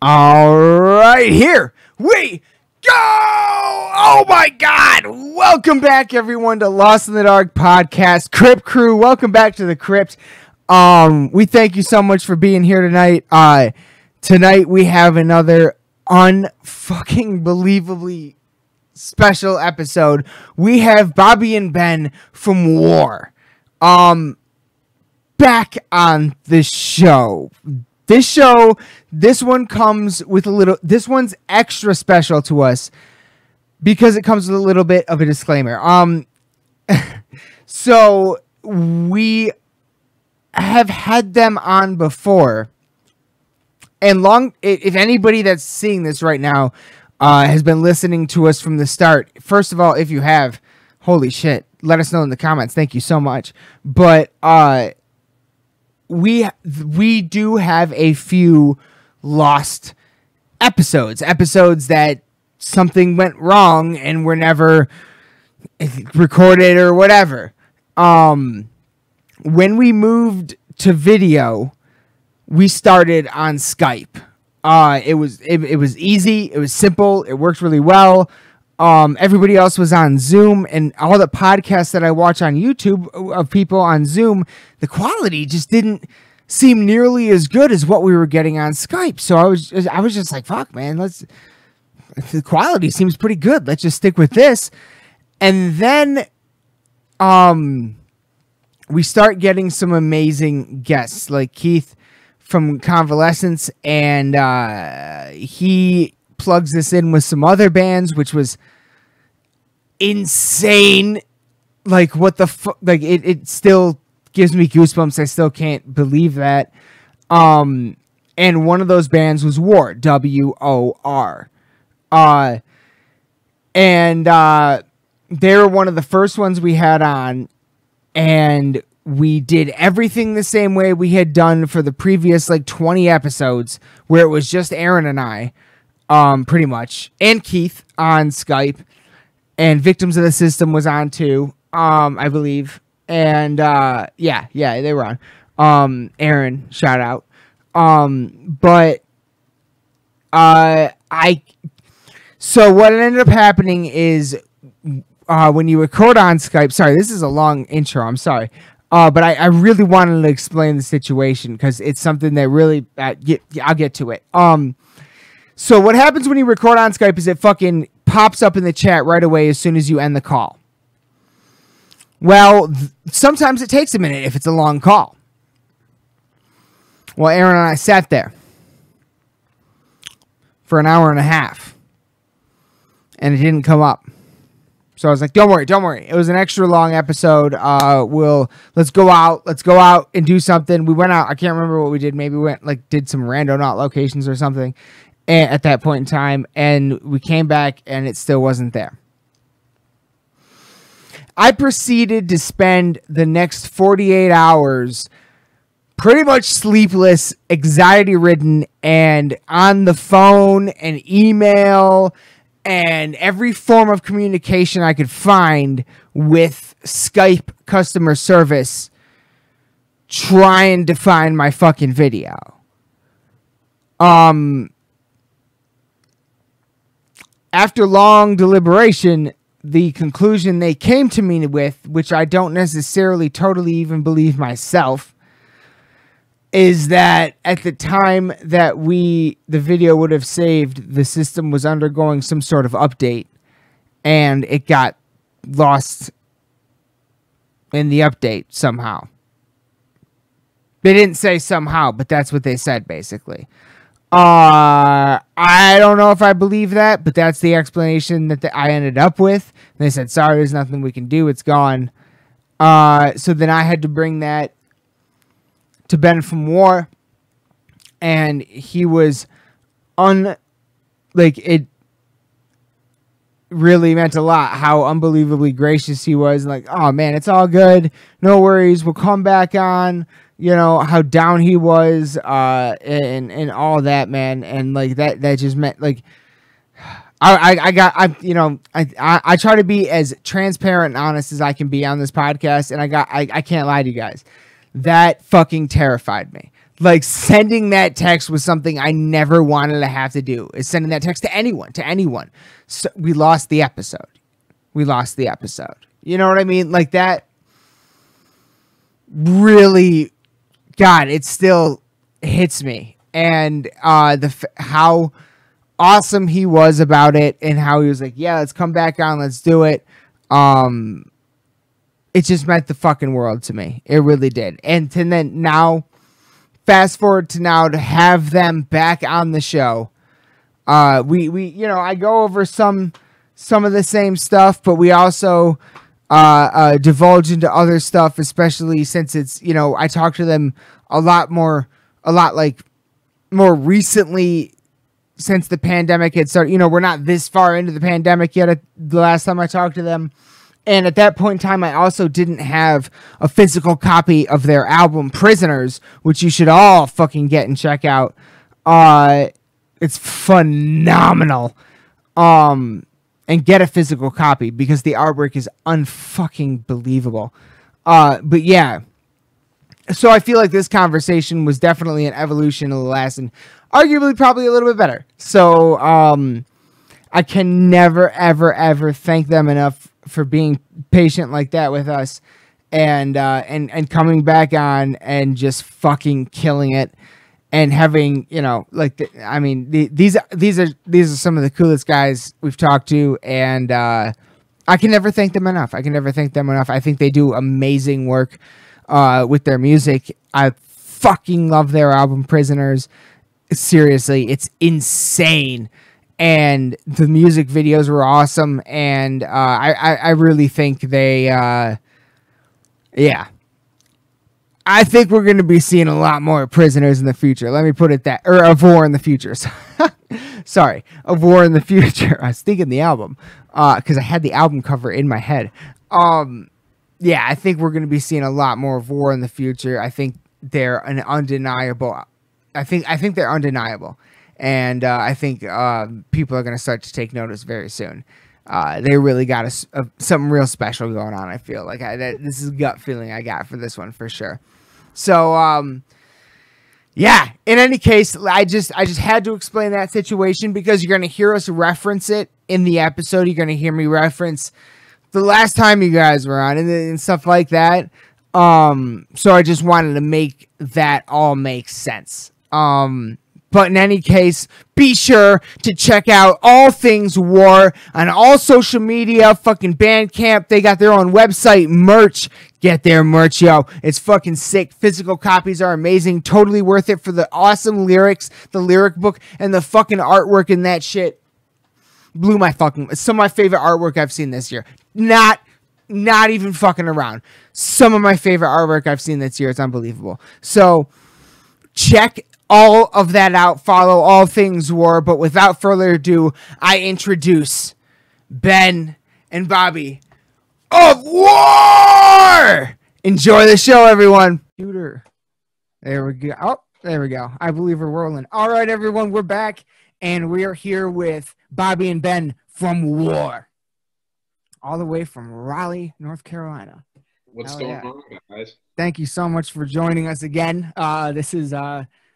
All right, here we go! Oh my God! Welcome back, everyone, to Lost in the Dark podcast. Crypt crew, welcome back to the crypt. We thank you so much for being here tonight. Tonight we have another unfucking believably special episode. We have Bobby and Ben from WOR back on the show. This one comes with a little, this one's extra special to us because it comes with a little bit of a disclaimer. So we have had them on before, and if anybody that's seeing this right now has been listening to us from the start, first of all, if you have, holy shit, let us know in the comments. Thank you so much. But we do have a few lost episodes that something went wrong and were never recorded or whatever. When we moved to video, we started on Skype. It was easy, it was simple, it worked really well. Everybody else was on Zoom, and all the podcasts that I watch on YouTube of people on Zoom, the quality just didn't seem nearly as good as what we were getting on Skype. So I was just like, fuck, man, the quality seems pretty good. Let's just stick with this. And then we start getting some amazing guests like Keith from Convalescence, and he plugs this in with some other bands, which was insane. Like, what the fuck? Like, it still gives me goosebumps. I still can't believe that. And one of those bands was WOR, WOR. And they were one of the first ones we had on, and we did everything the same way we had done for the previous, like, 20 episodes, where it was just Aaron and I, pretty much, and Keith on Skype, and Victims of the System was on too, I believe, and, yeah, they were on, Aaron, shout out, so what ended up happening is, when you record on Skype, sorry, this is a long intro, I'm sorry, but I really wanted to explain the situation, because it's something that really, I'll get to it. So what happens when you record on Skype is it fucking pops up in the chat right away as soon as you end the call. Well, sometimes it takes a minute if it's a long call. Well, Aaron and I sat there for an hour and a half, and it didn't come up. So I was like, don't worry. It was an extra long episode. Let's go out and do something. We went out. I can't remember what we did. Maybe we went, did some rando not locations or something at that point in time. And we came back and it still wasn't there. I proceeded to spend the next 48 hours pretty much sleepless, anxiety-ridden, and on the phone and email and every form of communication I could find with Skype customer service trying to find my fucking video. After long deliberation, the conclusion they came to me with, which I don't necessarily totally even believe myself, is that at the time that the video would have saved, the system was undergoing some sort of update, and it got lost in the update somehow. They didn't say somehow, but that's what they said, basically. I don't know if I believe that, but that's the explanation that I ended up with. And they said, sorry, there's nothing we can do. It's gone. So then I had to bring that to Ben from WOR, and he was it really meant a lot how unbelievably gracious he was. Like, oh man, it's all good, no worries, we'll come back on. You know how down he was, and all that, man, and like that just meant like I try to be as transparent and honest as I can be on this podcast, and I can't lie to you guys. That fucking terrified me. Like, sending that text was something I never wanted to have to do, is sending that text to anyone. So we lost the episode. You know what I mean? Like, that really, God, it still hits me. And how awesome he was about it, and how he was like, yeah, let's come back on, let's do it. It just meant the fucking world to me. It really did. And then now, fast forward to now, to have them back on the show. We you know, I go over some of the same stuff, but we also divulge into other stuff, especially since it's, you know, I talk to them a lot more recently, since the pandemic had started. You know, we're not this far into the pandemic yet the last time I talked to them. And at that point in time, I also didn't have a physical copy of their album Prisoners, which you should all fucking get and check out. It's phenomenal. And get a physical copy, because the artwork is unfucking believable. But yeah. So I feel like this conversation was definitely an evolution of the last, and arguably probably a little bit better. So I can never, ever, ever thank them enough for being patient like that with us, and coming back on and just fucking killing it, and having, you know, like, I mean, these are some of the coolest guys we've talked to, and I can never thank them enough. I think they do amazing work with their music. I fucking love their album Prisoners. Seriously, it's insane. And the music videos were awesome, and I really think they, yeah. I think we're going to be seeing a lot more Prisoners in the future. Let me put it that, or of WOR in the future. Sorry, of WOR in the future. I was thinking the album, because I had the album cover in my head. Yeah, I think we're going to be seeing a lot more of WOR in the future. I think they're an undeniable. I think they're undeniable. And I think people are going to start to take notice very soon. They really got something real special going on, I feel like. This is a gut feeling I got for this one, for sure. So, yeah, in any case, I just had to explain that situation, because you're going to hear us reference it in the episode. You're going to hear me reference the last time you guys were on, and stuff like that. So I just wanted to make that all make sense. But in any case, be sure to check out all things WOR on all social media, fucking Bandcamp. They got their own website, merch. Get their merch, yo. It's fucking sick. Physical copies are amazing. Totally worth it for the awesome lyrics, the lyric book, and the fucking artwork in that shit. Blew my fucking... It's some of my favorite artwork I've seen this year. Not even fucking around. Some of my favorite artwork I've seen this year. It's unbelievable. So, check all of that out. Follow all things WOR. But without further ado, I introduce Ben and Bobby of WOR! Enjoy the show, everyone. Shooter. There we go. Oh, there we go. I believe we're rolling. All right, everyone. We're back. And we are here with Bobby and Ben from WOR. All the way from Raleigh, North Carolina. What's going on, guys? Thank you so much for joining us again. This is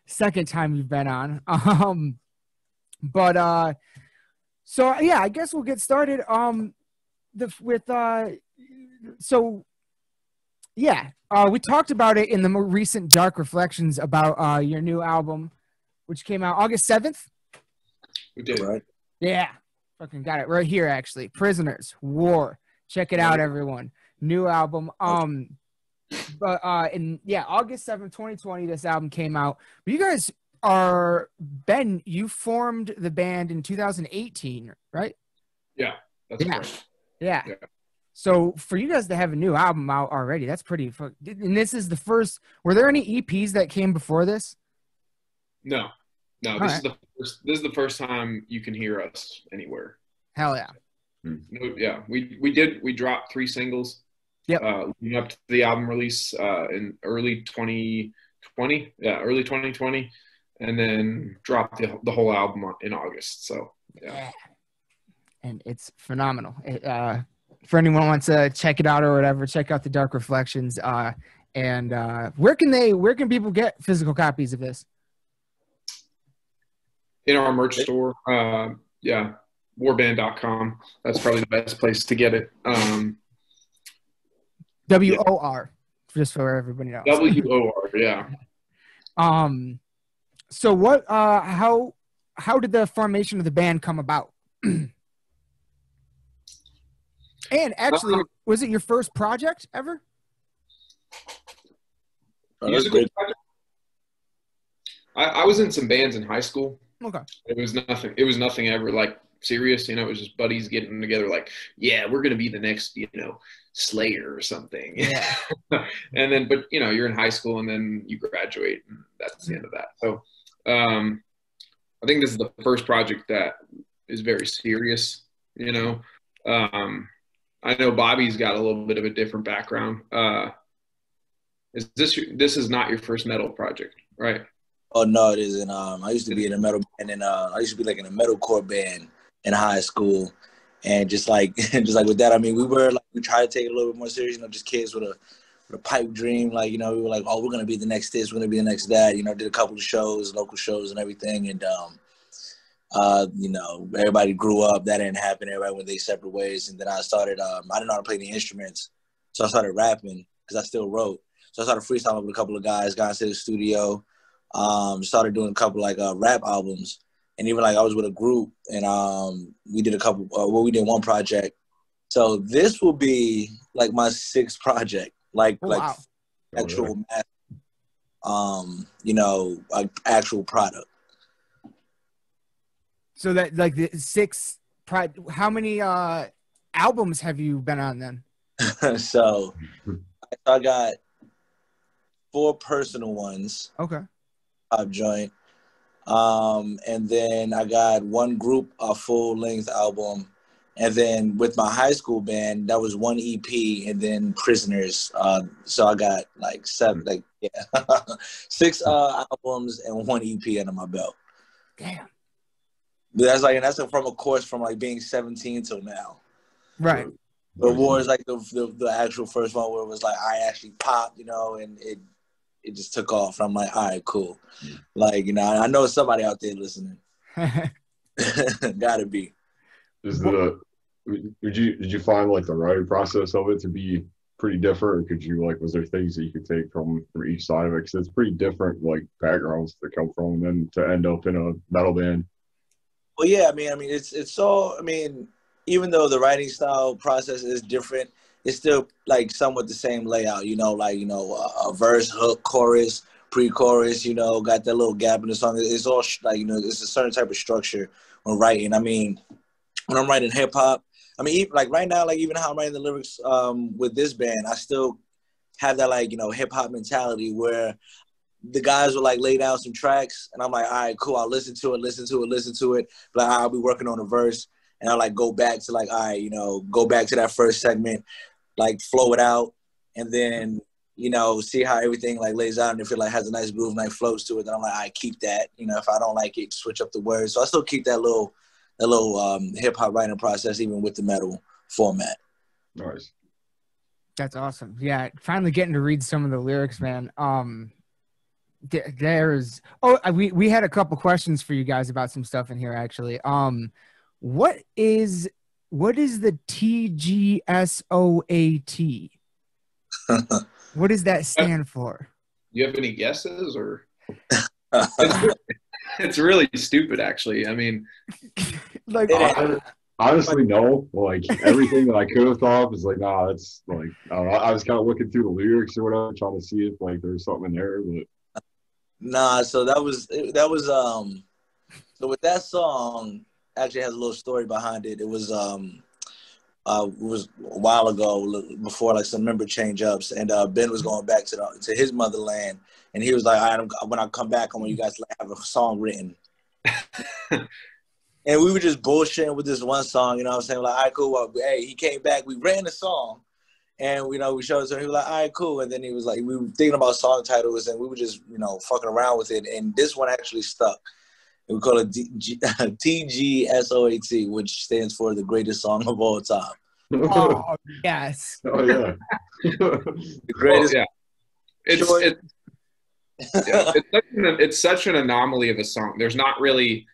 second time you've been on. So yeah, I guess we'll get started. We talked about it in the more recent Dark Reflections about your new album, which came out August 7th. We did, right? Yeah, fucking got it right here, actually. Prisoners, WOR. Check it out, everyone. New album. August 7th, 2020, this album came out. But you guys are, Ben, you formed the band in 2018, right? Yeah, that's correct. Yeah. So for you guys to have a new album out already, that's pretty. And this is the first. Were there any EPs that came before this? No. This is the first time you can hear us anywhere. Hell yeah. Yeah, we dropped 3 singles. Yep. Leading up to the album release in early 2020. Yeah, early 2020, and then dropped the whole album in August. So yeah. And it's phenomenal. For anyone who wants to check it out or whatever, check out the Dark Reflections. And where can people get physical copies of this? In our merch store. Yeah, warband.com. That's probably the best place to get it. WOR, just for everybody else. WOR, yeah. So what? How did the formation of the band come about? And actually, was it your first project ever? Musical project? I was in some bands in high school. Okay. It was nothing ever like serious, it was just buddies getting together like, yeah, we're gonna be the next, Slayer or something. Yeah. And then, but you're in high school and then you graduate and that's the end of that. So I think this is the first project that is very serious, I know Bobby's got a little bit of a different background. This is not your first metal project, right? Oh no, it isn't. I used to be in a metal band, and I used to be like in a metalcore band in high school, and just like with that, I mean, we tried to take it a little bit more serious, just kids with a pipe dream, like we were like, oh, we're gonna be the next this, we're gonna be the next that, did a couple of shows, local shows, and everything, and everybody grew up. That didn't happen. Everybody went their separate ways, and then I started. I didn't know how to play the instruments, so I started rapping because I still wrote. So I started freestyling with a couple of guys, got into the studio. Started doing a couple rap albums, and even I was with a group, and we did we did one project. So this will be like my sixth project, Wow. Actual, actual product. So that the six. How many albums have you been on then? So I got 4 personal ones. Okay. Joint. And then I got one group, a full-length album. And then with my high school band, that was 1 EP, and then Prisoners. So I got 7, 6 albums and 1 EP under my belt. Damn. But that's from a course from being 17 till now. Right. The WOR is the actual first one where it was I actually popped, and it just took off. And I'm like, all right, cool. I know somebody out there listening. Gotta be. Did you find the writing process of it to be pretty different, or could you was there things that you could take from each side of it? Because it's pretty different backgrounds to come from and then to end up in a metal band. Well, yeah, I mean, it's all. I mean, even though the writing style process is different, it's still somewhat the same layout. A verse, hook, chorus, pre-chorus. Got that little gap in the song. It's all it's a certain type of structure when writing. I mean, when I'm writing hip hop, I mean, right now, even how I'm writing the lyrics with this band, I still have that hip hop mentality where the guys will lay down some tracks, and I'm like, all right, cool. I'll listen to it. But I'll be working on a verse, and I'll go back to all right, go back to that first segment, flow it out, and then see how everything lays out, and if it has a nice groove, nice flows to it, then I'm like, I keep that. If I don't like it, switch up the words. So I still keep that little hip hop writing process even with the metal format. Nice. That's awesome. Yeah, finally getting to read some of the lyrics, man. We had a couple questions for you guys about some stuff in here actually. What is the TGSOAT? What does that stand for? Do you have any guesses or? It's really stupid, actually. I mean, honestly, no. Everything that I could have thought was nah. It's I was kind of looking through the lyrics or whatever, trying to see if there's something in there, but. Nah, so that was so with that song actually has a little story behind it. It was a while ago before some member change ups, and Ben was going back to his motherland, and he was like, all right, when I come back, I want you guys to have a song written. And we were just bullshitting with this one song, what I'm saying? All right, cool. Well, hey, he came back, we ran the song. And, we showed it to him. He was like, all right, cool. And then he was we were thinking about song titles, and we were just, fucking around with it. And this one actually stuck. And we call it TGSOAT, which stands for the greatest song of all time. Oh, yes. Oh, yeah. The greatest. Yeah. It's such an anomaly of a song. There's not really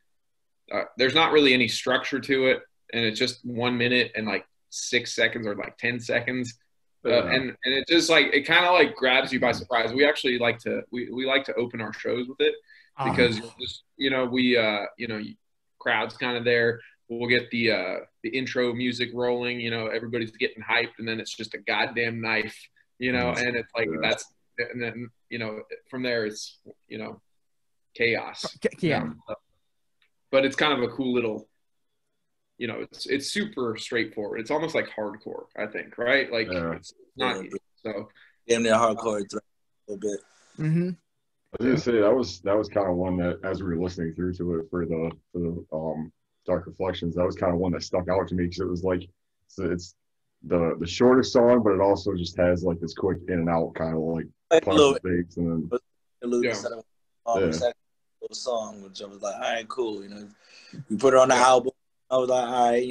any structure to it, and it's just 1 minute and like 6 seconds or like 10 seconds. And it just like, it kind of like grabs you by surprise. We actually like to, we like to open our shows with it because just, crowd's kind of there. We'll get the intro music rolling, everybody's getting hyped, and then it's just a goddamn knife, and it's like, and then, from there it's, chaos. Yeah. But it's kind of a cool little, it's super straightforward. It's almost like hardcore, I think, right? Like it's not so. Damn near hardcore a little bit. Mm-hmm. I was gonna say that was kind of one that, as we were listening through to it for the Dark Reflections, that was kind of one that stuck out to me because it was like it's the shortest song, but it also just has like this quick in and out kind of like punch things, and then little song, which I was like, all right, cool. We put it on the album. I was like, all right,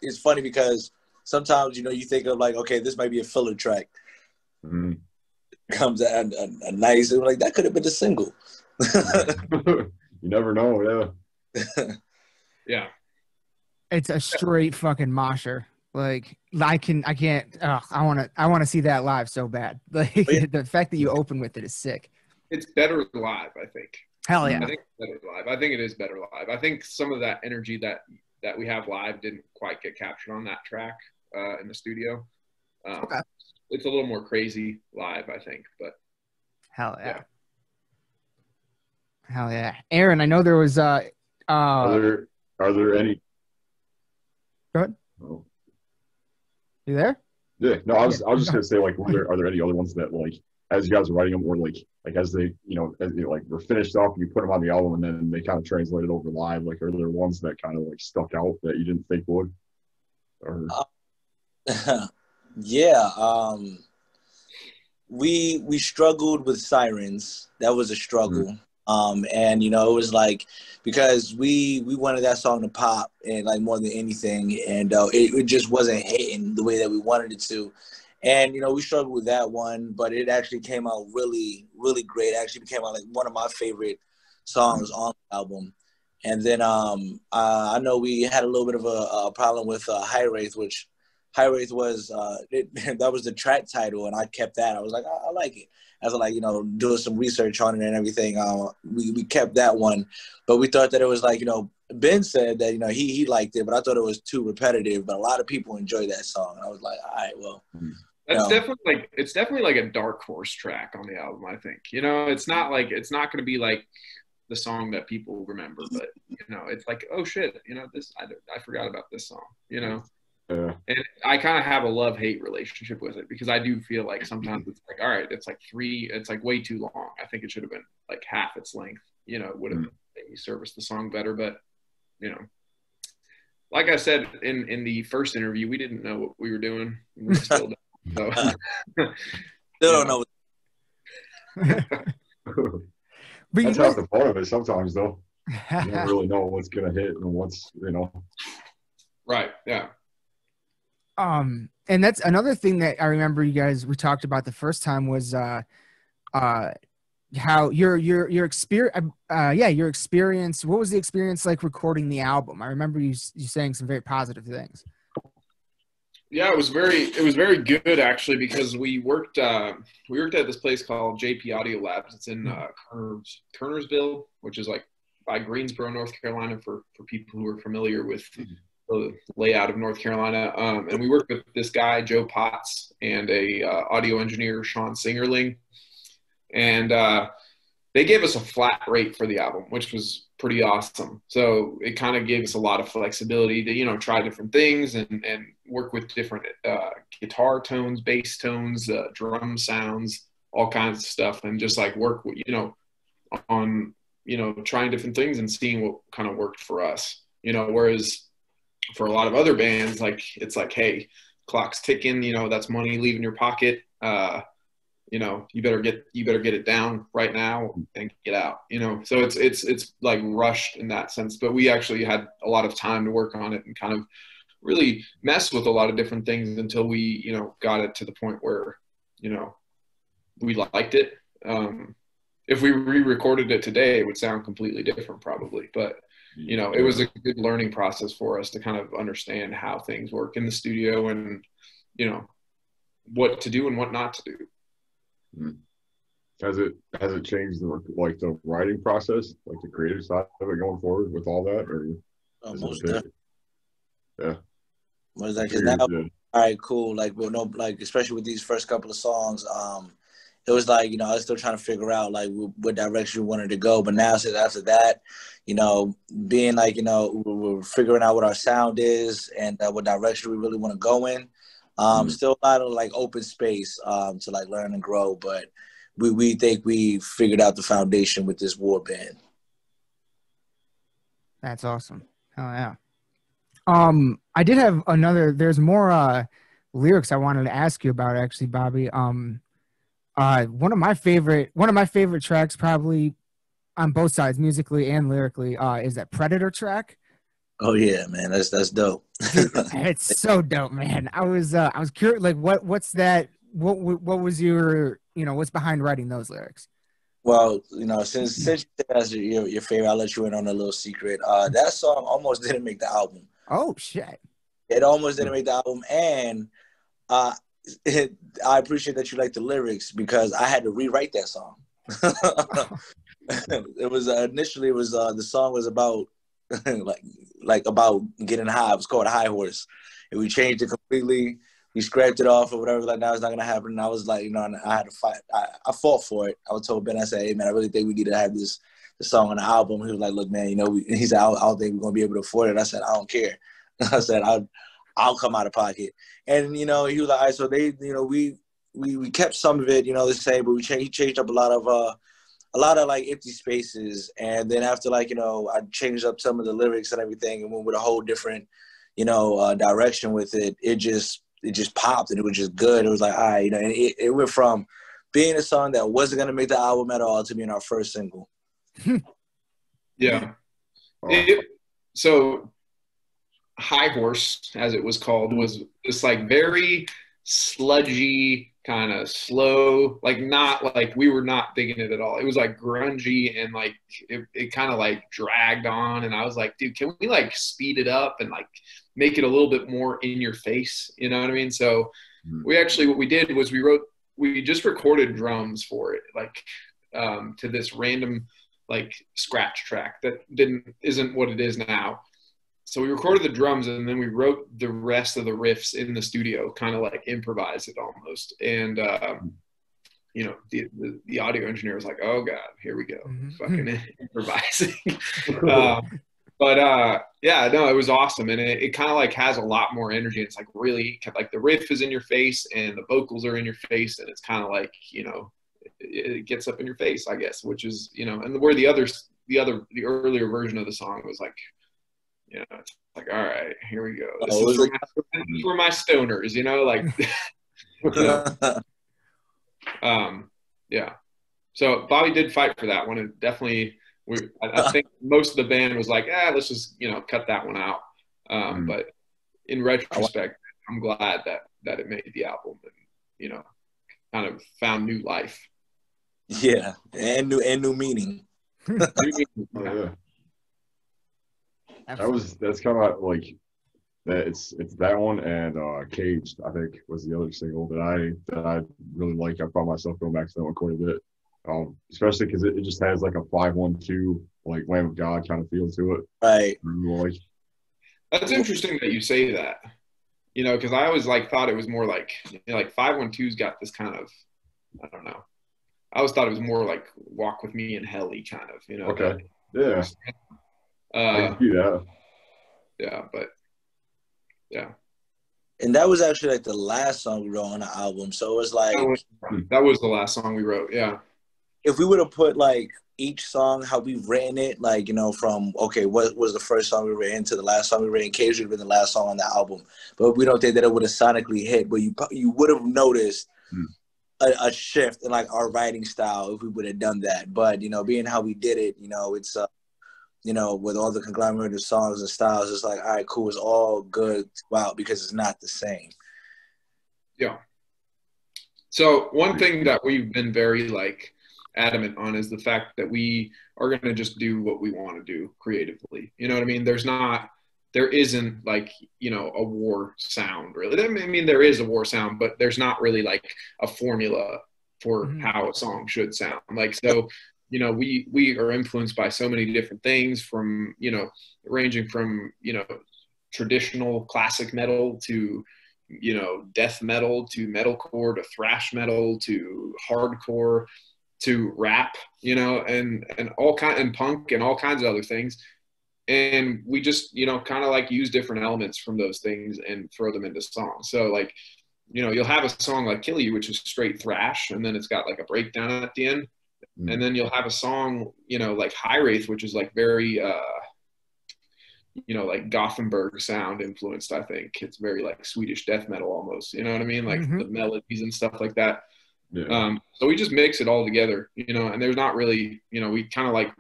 it's funny because sometimes, you think of like, okay, this might be a filler track. Mm-hmm. Comes at a nice, like that could have been a single. You never know, yeah. It's a straight fucking mosher. Like I can't. I want to see that live so bad. Like the fact that you open with it is sick. It's better live, I think. Hell yeah. I think it's better live. I think it is better live. I think some of that energy that we have live didn't quite get captured on that track in the studio. Okay. It's a little more crazy live, I think, but hell yeah. Hell yeah. Aaron, I know there was are there any? Go ahead. Oh. You there? Yeah. No, I was just gonna say, like, are there any other ones that, like, as you guys are writing them, or like as they, as they like were finished up, and you put them on the album, and then they kind of translated over live? Like, are there ones that kind of like stuck out that you didn't think would? Or yeah, we struggled with Sirens. That was a struggle. Mm-hmm. And it was like, because we wanted that song to pop and like more than anything, and it just wasn't hitting the way that we wanted it to. And, we struggled with that one, but it actually came out really, really great. It actually became like one of my favorite songs on the album. And then I know we had a little bit of a problem with High Wraith, which High Wraith was, that was the track title, and I kept that. I was like, I like it. As like, doing some research on it and everything, we kept that one. But we thought that it was like, Ben said that, he liked it, but I thought it was too repetitive. But a lot of people enjoy that song. And I was like, all right, well. That's definitely like a dark horse track on the album, I think. It's not going to be like the song that people remember, but it's like, oh shit, this I forgot about this song, Yeah. And I kind of have a love-hate relationship with it because I do feel like sometimes it's like, all right, it's like way too long. I think it should have been like half its length, it would have maybe serviced the song better, but like I said in the first interview, we didn't know what we were doing. We still don't. So, still don't know. But that's half the fun of it sometimes, though. You don't really know what's gonna hit and what's Right. Yeah. And that's another thing that I remember we talked about the first time was how your experience your experience. What was the experience like recording the album? I remember you saying some very positive things. Yeah, it was very good actually, because we worked at this place called JP Audio Labs. It's in Kernersville, which is like by Greensboro, North Carolina, for people who are familiar with the layout of North Carolina. And we worked with this guy, Joe Potts, and a audio engineer, Sean Singerling. And they gave us a flat rate for the album, which was pretty awesome. So it kind of gave us a lot of flexibility to, try different things and work with different guitar tones, bass tones, drum sounds, all kinds of stuff. And just like work, on, trying different things and seeing what kind of worked for us, whereas for a lot of other bands, like, it's like, hey, clock's ticking, that's money leaving your pocket. You better get it down right now and get out, so it's like rushed in that sense, but we actually had a lot of time to work on it and kind of really mess with a lot of different things until we, got it to the point where, we liked it. If we re-recorded it today, it would sound completely different probably. But, you know, it was a good learning process for us to kind of understand how things work in the studio and, you know, what to do and what not to do. Has it changed the writing process, like the creative side of it going forward with all that, or most definitely. Yeah. Was like, cause now, all right, cool. Like, well, no, like especially with these first couple of songs, it was like, you know, I was still trying to figure out like what direction we wanted to go. But now, since after that, you know, being like, you know, we're figuring out what our sound is and what direction we really want to go in. Still a lot of like open space to like learn and grow, but we think we figured out the foundation with this WOR band. That's awesome. Oh yeah. I did have there's more lyrics I wanted to ask you about actually, Bobby. One of my favorite tracks probably on both sides, musically and lyrically, is that Predator track. Oh yeah, man, that's dope. It's so dope, man. I was curious, like what's that? What was your, you know, what's behind writing those lyrics? Well, you know, since that's your favorite, I'll let you in on a little secret. That song almost didn't make the album. Oh shit! It almost didn't make the album, and I appreciate that you like the lyrics because I had to rewrite that song. It was initially the song was about like about getting high. It was called High Horse, and we changed it completely. We scraped it off or whatever. Like, now it's not gonna happen. And I was like, you know, I had to fight. I fought for it. I told Ben, I said, hey man, I really think we need to have the song on the album. He was like, look man, you know, he said, I don't think we're gonna be able to afford it. I said, I don't care. I said, I'll come out of pocket. And you know, he was like, all right, so they, you know, we kept some of it, you know, the same, but he changed up a lot of like empty spaces. And then after, like, you know, I changed up some of the lyrics and everything and went with a whole different, you know, direction with it. It just popped and it was just good. It was like, all right, you know, and it went from being a song that wasn't going to make the album at all to being our first single. Yeah. So High Horse, as it was called, was this like very sludgy, kind of slow, like not like we were not digging it at all. It was like grungy and like it kind of like dragged on. And I was like, dude, can we like speed it up and like make it a little bit more in your face? You know what I mean? So what we did was we just recorded drums for it, like to this random like scratch track that isn't what it is now. So we recorded the drums and then we wrote the rest of the riffs in the studio, kind of like improvised it almost. And, you know, the audio engineer was like, oh God, here we go. Fucking improvising. Yeah, no, it was awesome. And it kind of like has a lot more energy. It's like really like the riff is in your face and the vocals are in your face. And it's kind of like, you know, it gets up in your face, I guess, which is, you know, and where the earlier version of the song was like, you know, it's like, all right, here we go. This is for my stoners, you know, like, you know. Yeah. So Bobby did fight for that one. It definitely, I think most of the band was like, let's just, you know, cut that one out. But in retrospect, I'm glad that it made the album and, you know, kind of found new life. Yeah, and new meaning. Yeah. That's kind of like that. It's that one and Caged, I think, was the other single that I really like. I found myself going back to that one quite a bit, especially because it just has like a 5-1-2 like Lamb of God kind of feel to it. Right. Like, that's interesting that you say that. You know, because I always like thought it was more like, you know, like 5-1-2's got this kind of, I don't know. I always thought it was more like Walk With Me and Helly kind of, you know. Okay. Yeah. I can see that. Yeah, but yeah. And that was actually like the last song we wrote on the album. So it was like that was the last song we wrote, yeah. If we would have put like each song how we've written it, like, you know, from what was the first song we written to the last song we written, Cage would have been the last song on the album. But we don't think that it would have sonically hit. But you would have noticed a shift in like our writing style if we would have done that. But, you know, being how we did it, you know, it's you know, with all the conglomerate of songs and styles, it's like, all right, cool, it's all good throughout because it's not the same. Yeah. So one thing that we've been very like adamant on is the fact that we are going to just do what we want to do creatively. You know what I mean? There isn't like, you know, a WOR sound really. I mean, there is a WOR sound, but there's not really like a formula for how a song should sound. Like, so, you know, we are influenced by so many different things from, you know, ranging from, you know, traditional classic metal to, you know, death metal to metalcore to thrash metal to hardcore to rap, you know, and all kind and punk and all kinds of other things. And we just, you know, kind of like use different elements from those things and throw them into songs. So like, you know, you'll have a song like Kill You, which is straight thrash, and then it's got like a breakdown at the end. And then you'll have a song, you know, like High Wraith, which is like very, you know, like Gothenburg sound influenced, I think. It's very like Swedish death metal almost, you know what I mean? Like the melodies and stuff like that. Yeah. So we just mix it all together, you know, and there's not really, you know, we kind of like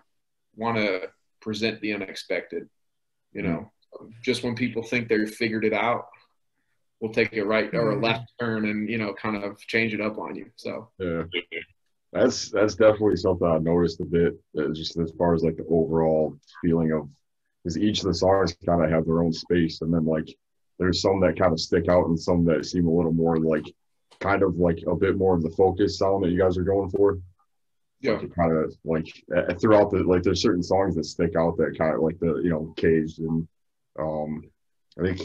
want to present the unexpected, you know, just when people think they've figured it out, we'll take a right or a left turn and, you know, kind of change it up on you. So, yeah, that's definitely something I noticed a bit, just as far as like the overall feeling of, because each of the songs kind of have their own space. And then like, there's some that kind of stick out and some that seem a little more like, kind of like a bit more of the focus sound that you guys are going for. Yeah. Like kind of like throughout the, like there's certain songs that stick out that kind of like the, you know, Caged and I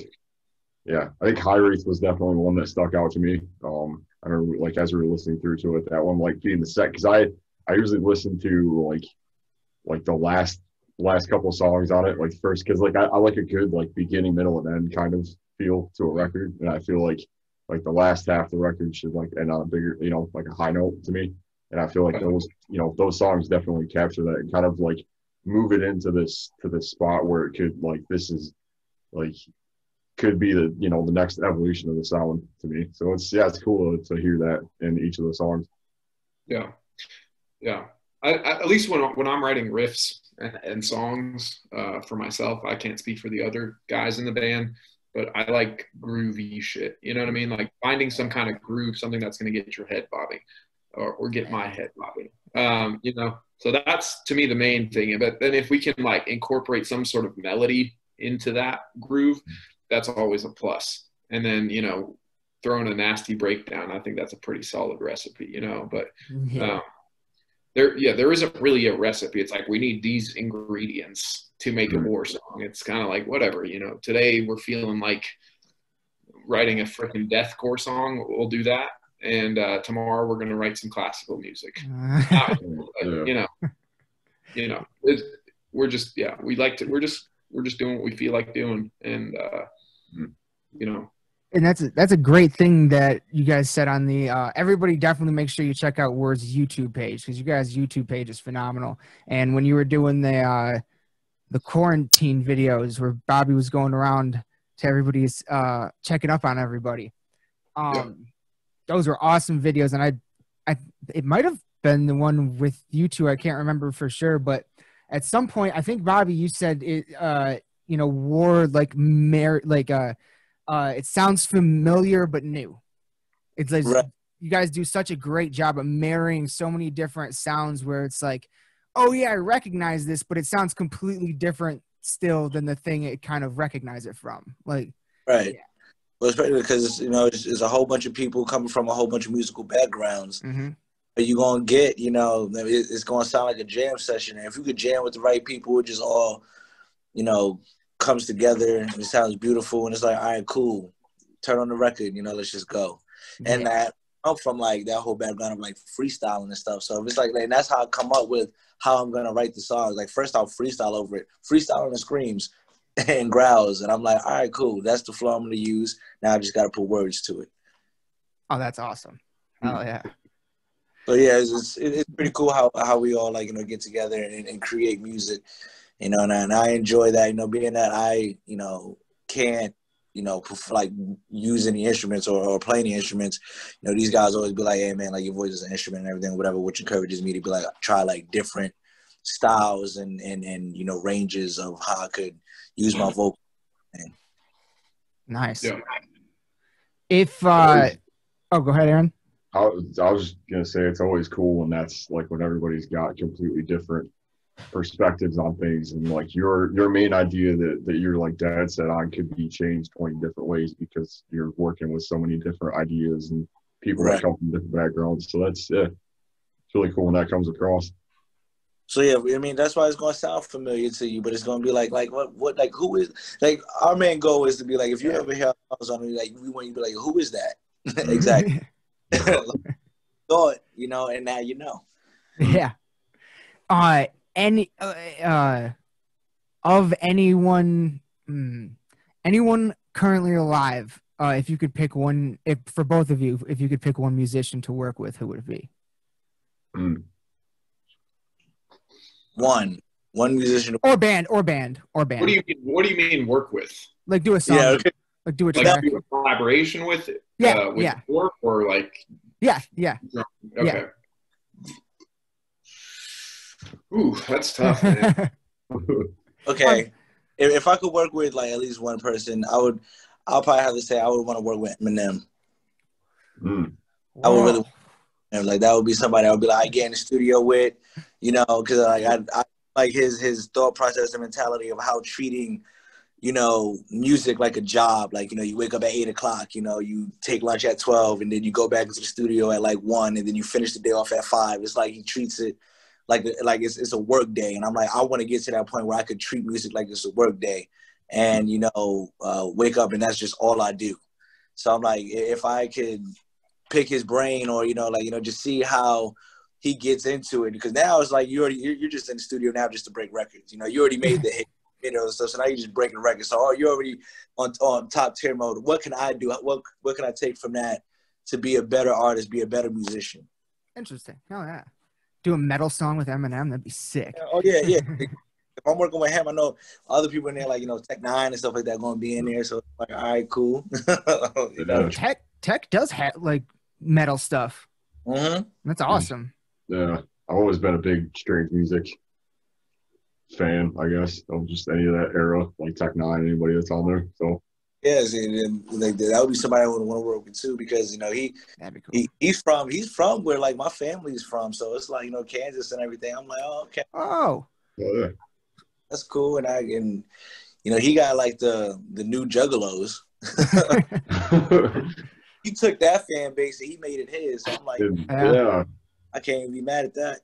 think High Wraith was definitely one that stuck out to me. I don't know, like as we were listening through to it, that one like being the set, because I usually listen to like the last couple of songs on it, like first, because like I like a good like beginning, middle, and end kind of feel to a record, and I feel like the last half of the record should like end on a bigger, you know, like a high note to me. And I feel like those, you know, those songs definitely capture that and kind of like move it into this spot where it could like, this is like, could be the, you know, the next evolution of the sound to me. So it's cool to hear that in each of the songs. Yeah. Yeah. I at least when I'm writing riffs and songs for myself, I can't speak for the other guys in the band, but I like groovy shit. You know what I mean? Like finding some kind of groove, something that's going to get your head bobbing or get my head bobbing. You know, so that's to me the main thing. But then if we can like incorporate some sort of melody into that groove, that's always a plus. And then, you know, throwing a nasty breakdown, I think that's a pretty solid recipe, you know, but there isn't really a recipe. It's like, we need these ingredients to make a WOR song. It's kind of like, whatever, you know, today we're feeling like writing a freaking deathcore song. We'll do that. And tomorrow we're going to write some classical music. You know, we're just, we're just doing what we feel like doing. And, you know, and that's a great thing that you guys said on the everybody definitely make sure you check out WOR's YouTube page, because you guys' YouTube page is phenomenal. And when you were doing the quarantine videos where Bobby was going around to everybody's checking up on everybody, those were awesome videos. And it might have been the one with you two, I can't remember for sure, but at some point I think, Bobby, you said it you know, WOR like it sounds familiar but new. It's like you guys do such a great job of marrying so many different sounds where it's like, oh yeah, I recognize this, but it sounds completely different still than the thing it kind of recognize it from. Like, right. Yeah. Well, especially because, you know, it's a whole bunch of people coming from a whole bunch of musical backgrounds. But you're going to get, you know, it's going to sound like a jam session. And if you could jam with the right people, it just all, you know, comes together and it sounds beautiful. And it's like, all right, cool. Turn on the record, you know, let's just go. And that I'm from like that whole background of like freestyling and stuff. So if it's like, and that's how I come up with how I'm going to write the songs. Like first I'll freestyle over it, freestyling and screams and growls. And I'm like, all right, cool. That's the flow I'm going to use. Now I just got to put words to it. Oh, that's awesome. Oh yeah. So yeah, it's pretty cool how we all like, you know, get together and create music, you know, and I enjoy that, you know, being that I, you know, can't, you know, like use any instruments or play any instruments. You know, these guys always be like, hey man, like your voice is an instrument and everything, whatever, which encourages me to be like, try like different styles and you know, ranges of how I could use my vocal. Nice. Yeah. If oh, go ahead, Aaron. I was gonna say it's always cool when that's like when everybody's got completely different perspectives on things, and like your main idea that you're like dad said on could be changed 20 different ways because you're working with so many different ideas and people that come from different backgrounds. So that's it's really cool when that comes across. So yeah, I mean that's why it's gonna sound familiar to you, but it's gonna be like what like who is like our main goal is to be like if you ever hear us on like we want you to be like who is that exactly like, thought and now you know. Yeah. Any of anyone currently alive, if you could pick one, if for both of you, if you could pick one musician to work with, who would it be? One musician or band. What do you mean work with? Like do a song. Yeah, okay. Like do a track. Do a collaboration with it? With WOR or like yeah. Okay. Ooh, that's tough, man. Okay. If I could work with like at least one person, I'll probably have to say I would want to work with Eminem. I would really like that would be somebody I would be like I get in the studio with, because like I like his thought process and mentality of how treating, music like a job. Like, you wake up at 8 o'clock, you take lunch at 12 and then you go back into the studio at like 1 and then you finish the day off at 5. It's like he treats it like it's a work day. And I'm like, I want to get to that point where I could treat music like it's a work day and, wake up and that's just all I do. So I'm like, if I could pick his brain or, just see how he gets into it. Because now it's like you're just in the studio now just to break records. You already made the hit. So now you're just breaking records. So you're already on top tier mode. What can I do? What can I take from that to be a better artist, be a better musician? Interesting. Oh yeah. Do a metal song with Eminem, that'd be sick. Oh yeah. If I'm working with him, I know other people in there like Tech Nine and stuff like that going to be in there. So like, all right, cool. Tech does have like metal stuff. Mm-hmm. That's awesome. Yeah, I've always been a big strange music fan, I guess, of just any of that era, like Tech Nine, anybody that's on there. So yes, and like that would be somebody I would want to work with too, because that'd be cool. He's from where like my family's from, so it's like Kansas and everything. I'm like, oh okay, yeah, that's cool, and he got like the new Juggalos. He took that fan base and he made it his. So I'm like, yeah. I can't even be mad at that.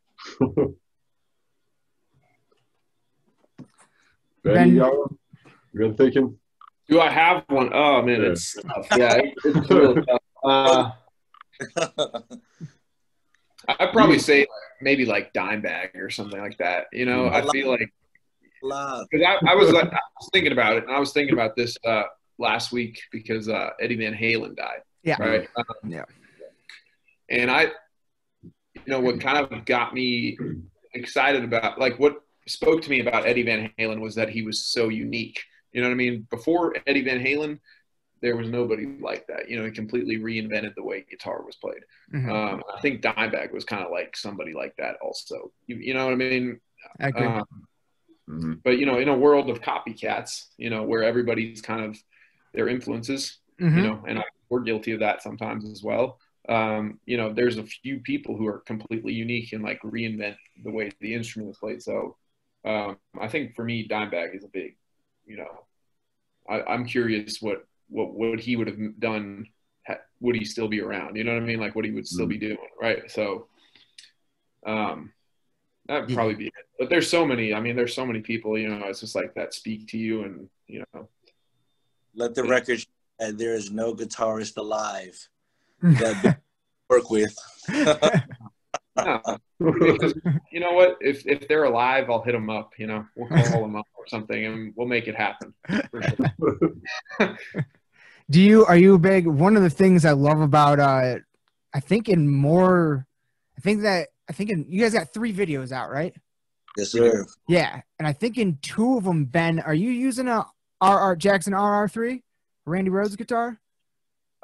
Ben, you been thinking? Do I have one? Oh man, it's tough. Yeah, it's really tough. I'd probably say maybe like Dimebag or something like that. I feel like because I was thinking about it, and I was thinking about this last week because Eddie Van Halen died. Yeah. Right. Yeah. And what kind of got me excited about, like, what spoke to me about Eddie Van Halen was that he was so unique. You know what I mean? Before Eddie Van Halen, there was nobody like that. He completely reinvented the way guitar was played. Mm-hmm. I think Dimebag was kind of like somebody like that also. You know what I mean? I agree. But, in a world of copycats, where everybody's kind of their influences, and we're guilty of that sometimes as well. There's a few people who are completely unique and like reinvent the way the instrument is played. So I think for me, Dimebag is a big, I'm curious what he would have done. Would he still be around? You know what I mean? Like what he would still be doing. Right. So that'd probably be it. But there's so many people, it's just like that speak to you and, Let the record show that there is no guitarist alive that work with. No. You know what? If they're alive, I'll hit them up. We'll call them up or something, and we'll make it happen. For sure. Are you big? One of the things I love about you guys got 3 videos out, right? Yes, sir. Yeah, and I think in 2 of them, Ben, are you using a Jackson RR3, Randy Rhoads guitar?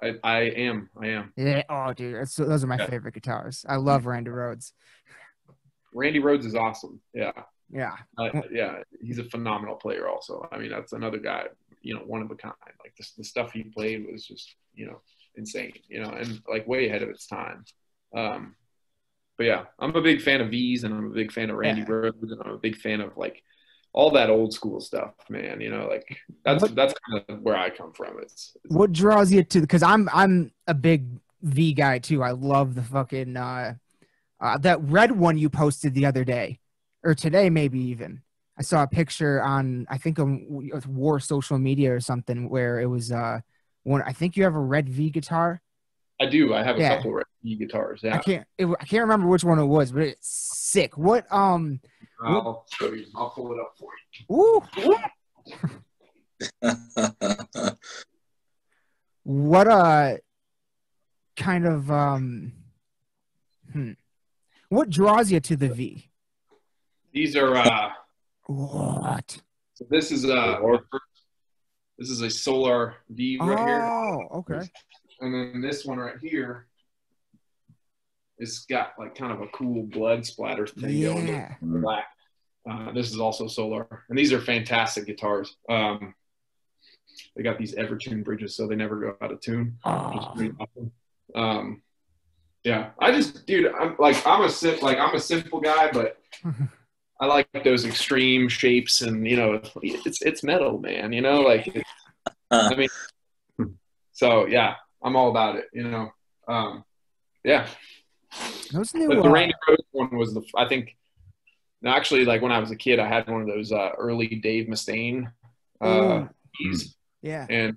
I am. Yeah. Oh, dude, those are my favorite guitars. I love Randy Rhoads. Randy Rhoads is awesome. Yeah. Yeah. Yeah. He's a phenomenal player also. I mean, that's another guy, one of a kind. Like the stuff he played was just, insane, and like way ahead of its time. But yeah, I'm a big fan of V's, and I'm a big fan of Randy Yeah. Rhoads, and I'm a big fan of like all that old school stuff, man. You know, like that's kind of where I come from. It's what draws you to, because I'm a big V guy too. I love the fucking that red one you posted the other day, or today maybe even. I saw a picture on, I think, on WOR social media or something, where it was one. I think you have a red V guitar. I do. I have a Yeah. couple of E guitars. Yeah. I can't remember which one it was, but it's sick. What I'll show you. I'll pull it up for Ooh. What kind of what draws you to the V? These are What? so this is a Solar V right here. Oh, okay. And then this one right here is got like kind of a cool blood splatter thing going Yeah. with black. This is also Solar, and these are fantastic guitars. They got these Evertune bridges, so they never go out of tune. Which is pretty awesome. Yeah, I just, dude, I'm a simple guy, but I like those extreme shapes, and you know, it's metal, man. You know, like I mean, so yeah, I'm all about it. You know, yeah. Those new, But the Randy Rhoads one was I think. No, actually, like when I was a kid, I had one of those early Dave Mustaine keys, yeah, and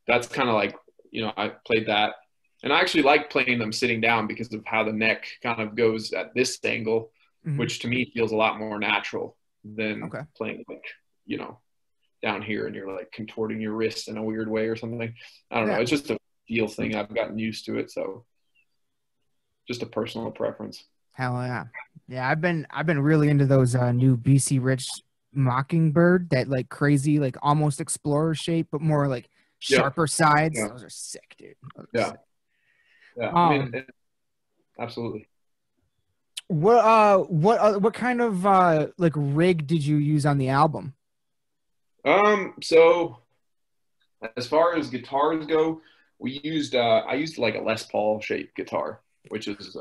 that's kind of like, you know, I played that, and I actually like playing them sitting down because of how the neck kind of goes at this angle, which to me feels a lot more natural than playing like, you know, down here and you're like contorting your wrist in a weird way or something. I don't know. It's just a feel thing. I've gotten used to it, so just a personal preference. Hell yeah. Yeah, I've been really into those new BC Rich Mockingbird, that like crazy, like almost Explorer shape, but more like sharper sides. Yeah. Those are sick, dude. Yeah. Sick. Yeah. I mean, absolutely. What kind of like rig did you use on the album? So as far as guitars go, we used I used like a Les Paul shaped guitar, which is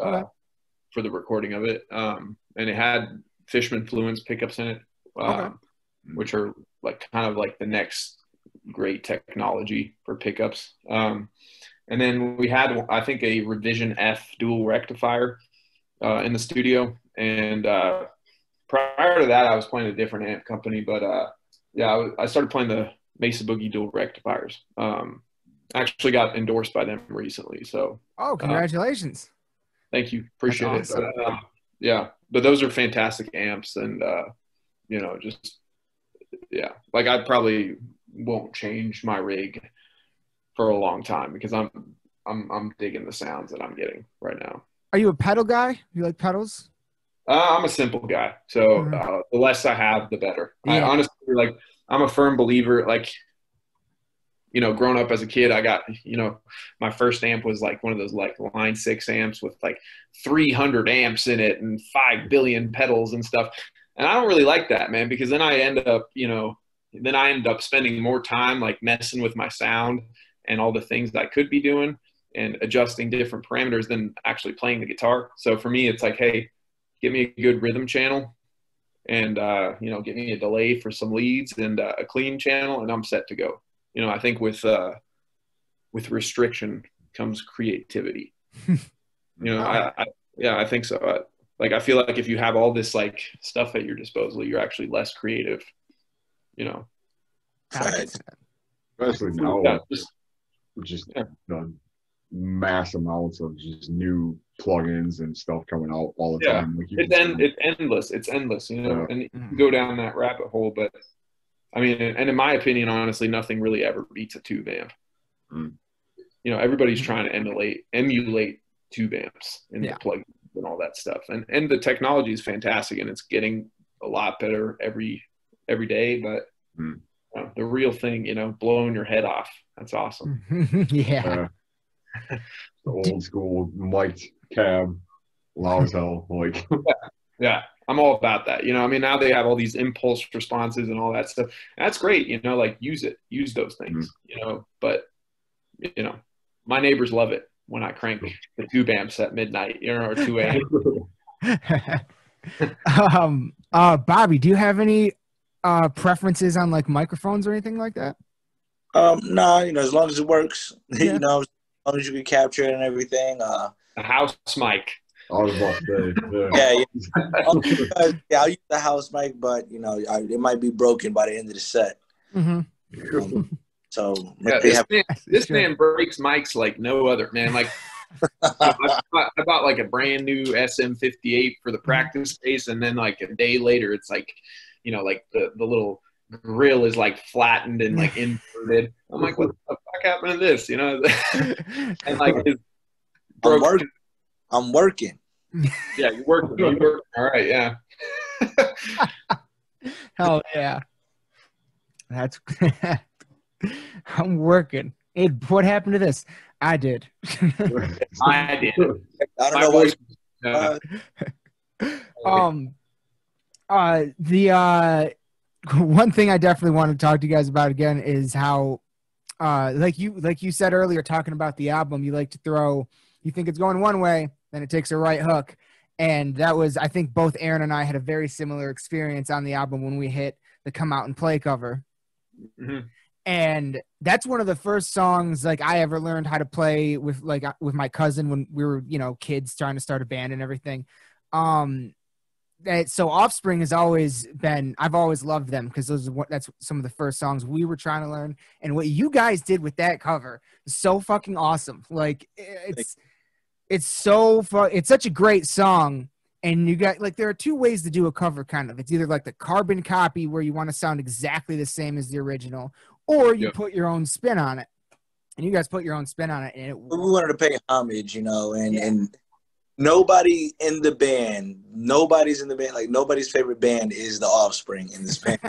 for the recording of it. And it had Fishman Fluence pickups in it, which are like kind of like the next great technology for pickups. And then we had, I think, a Revision F dual rectifier in the studio. And prior to that, I was playing a different amp company, but I started playing the Mesa Boogie dual rectifiers. Actually got endorsed by them recently. So, congratulations. Thank you. Appreciate awesome. it. But those are fantastic amps, and you know, just like I probably won't change my rig for a long time because I'm digging the sounds that I'm getting right now. Are you a pedal guy? You like pedals? I'm a simple guy, so the less I have, the better. I honestly, like, I'm a firm believer, like, you know, growing up as a kid, I got, you know, my first amp was like one of those like Line 6 amps with like 300 amps in it and 5 billion pedals and stuff. And I don't really like that, man, because then I end up, you know, spending more time like messing with my sound and all the things that I could be doing and adjusting different parameters than actually playing the guitar. So for me, it's like, hey, give me a good rhythm channel and, you know, give me a delay for some leads and a clean channel, and I'm set to go. You know, I think with restriction comes creativity. You know, I think so. Like, I feel like if you have all this like stuff at your disposal, you're actually less creative. You know, especially now, just mass amounts of just new plugins and stuff coming out all the time. Like it's endless. It's endless. You know, and you can go down that rabbit hole, but. I mean, and in my opinion, honestly, nothing really ever beats a tube amp. You know, everybody's trying to emulate tube amps and the plugins and all that stuff. And the technology is fantastic, and it's getting a lot better every day. But the real thing, you know, blowing your head off, that's awesome. Yeah. The old school mic'd cab, loud as hell, like. Yeah. I'm all about that. You know, I mean, now they have all these impulse responses and all that stuff. And that's great. You know, like use those things, you know, but, you know, my neighbors love it. when I crank the tube amps at midnight, or 2 a.m. Bobby, do you have any preferences on like microphones or anything like that? No, as long as it works, Yeah. as long as you can capture it and everything. A house mic. I was about to say, Yeah, I'll use the house mic, but it might be broken by the end of the set. Mm-hmm. So this man breaks mics like no other, man. Like I bought like a brand new SM58 for the practice space, and then like a day later, it's like, like the little grill is like flattened and like inverted. I'm like, what the fuck happened to this? And like I'm working. Yeah, you're working. You're working. All right, yeah. Hell yeah. That's I'm working. Hey, what happened to this? I did. I did. I don't know why. The one thing I definitely want to talk to you guys about again is how, like you said earlier, talking about the album, you like to throw. You think it's going one way, then it takes a right hook, and that was, I think, both Aaron and I had a very similar experience on the album when we hit the "Come Out and Play" cover. Mm-hmm. And that's one of the first songs like I ever learned how to play with my cousin when we were, kids trying to start a band and everything. So Offspring has always been, I've always loved them because that's some of the first songs we were trying to learn. And what you guys did with that cover is so fucking awesome. Like it's so fun. It's such a great song. And you got like, there are two ways to do a cover kind of. It's either like the carbon copy where you want to sound exactly the same as the original, or you put your own spin on it. And you guys put your own spin on it. And we wanted to pay homage, and nobody's in the band, like nobody's favorite band is the Offspring in this band.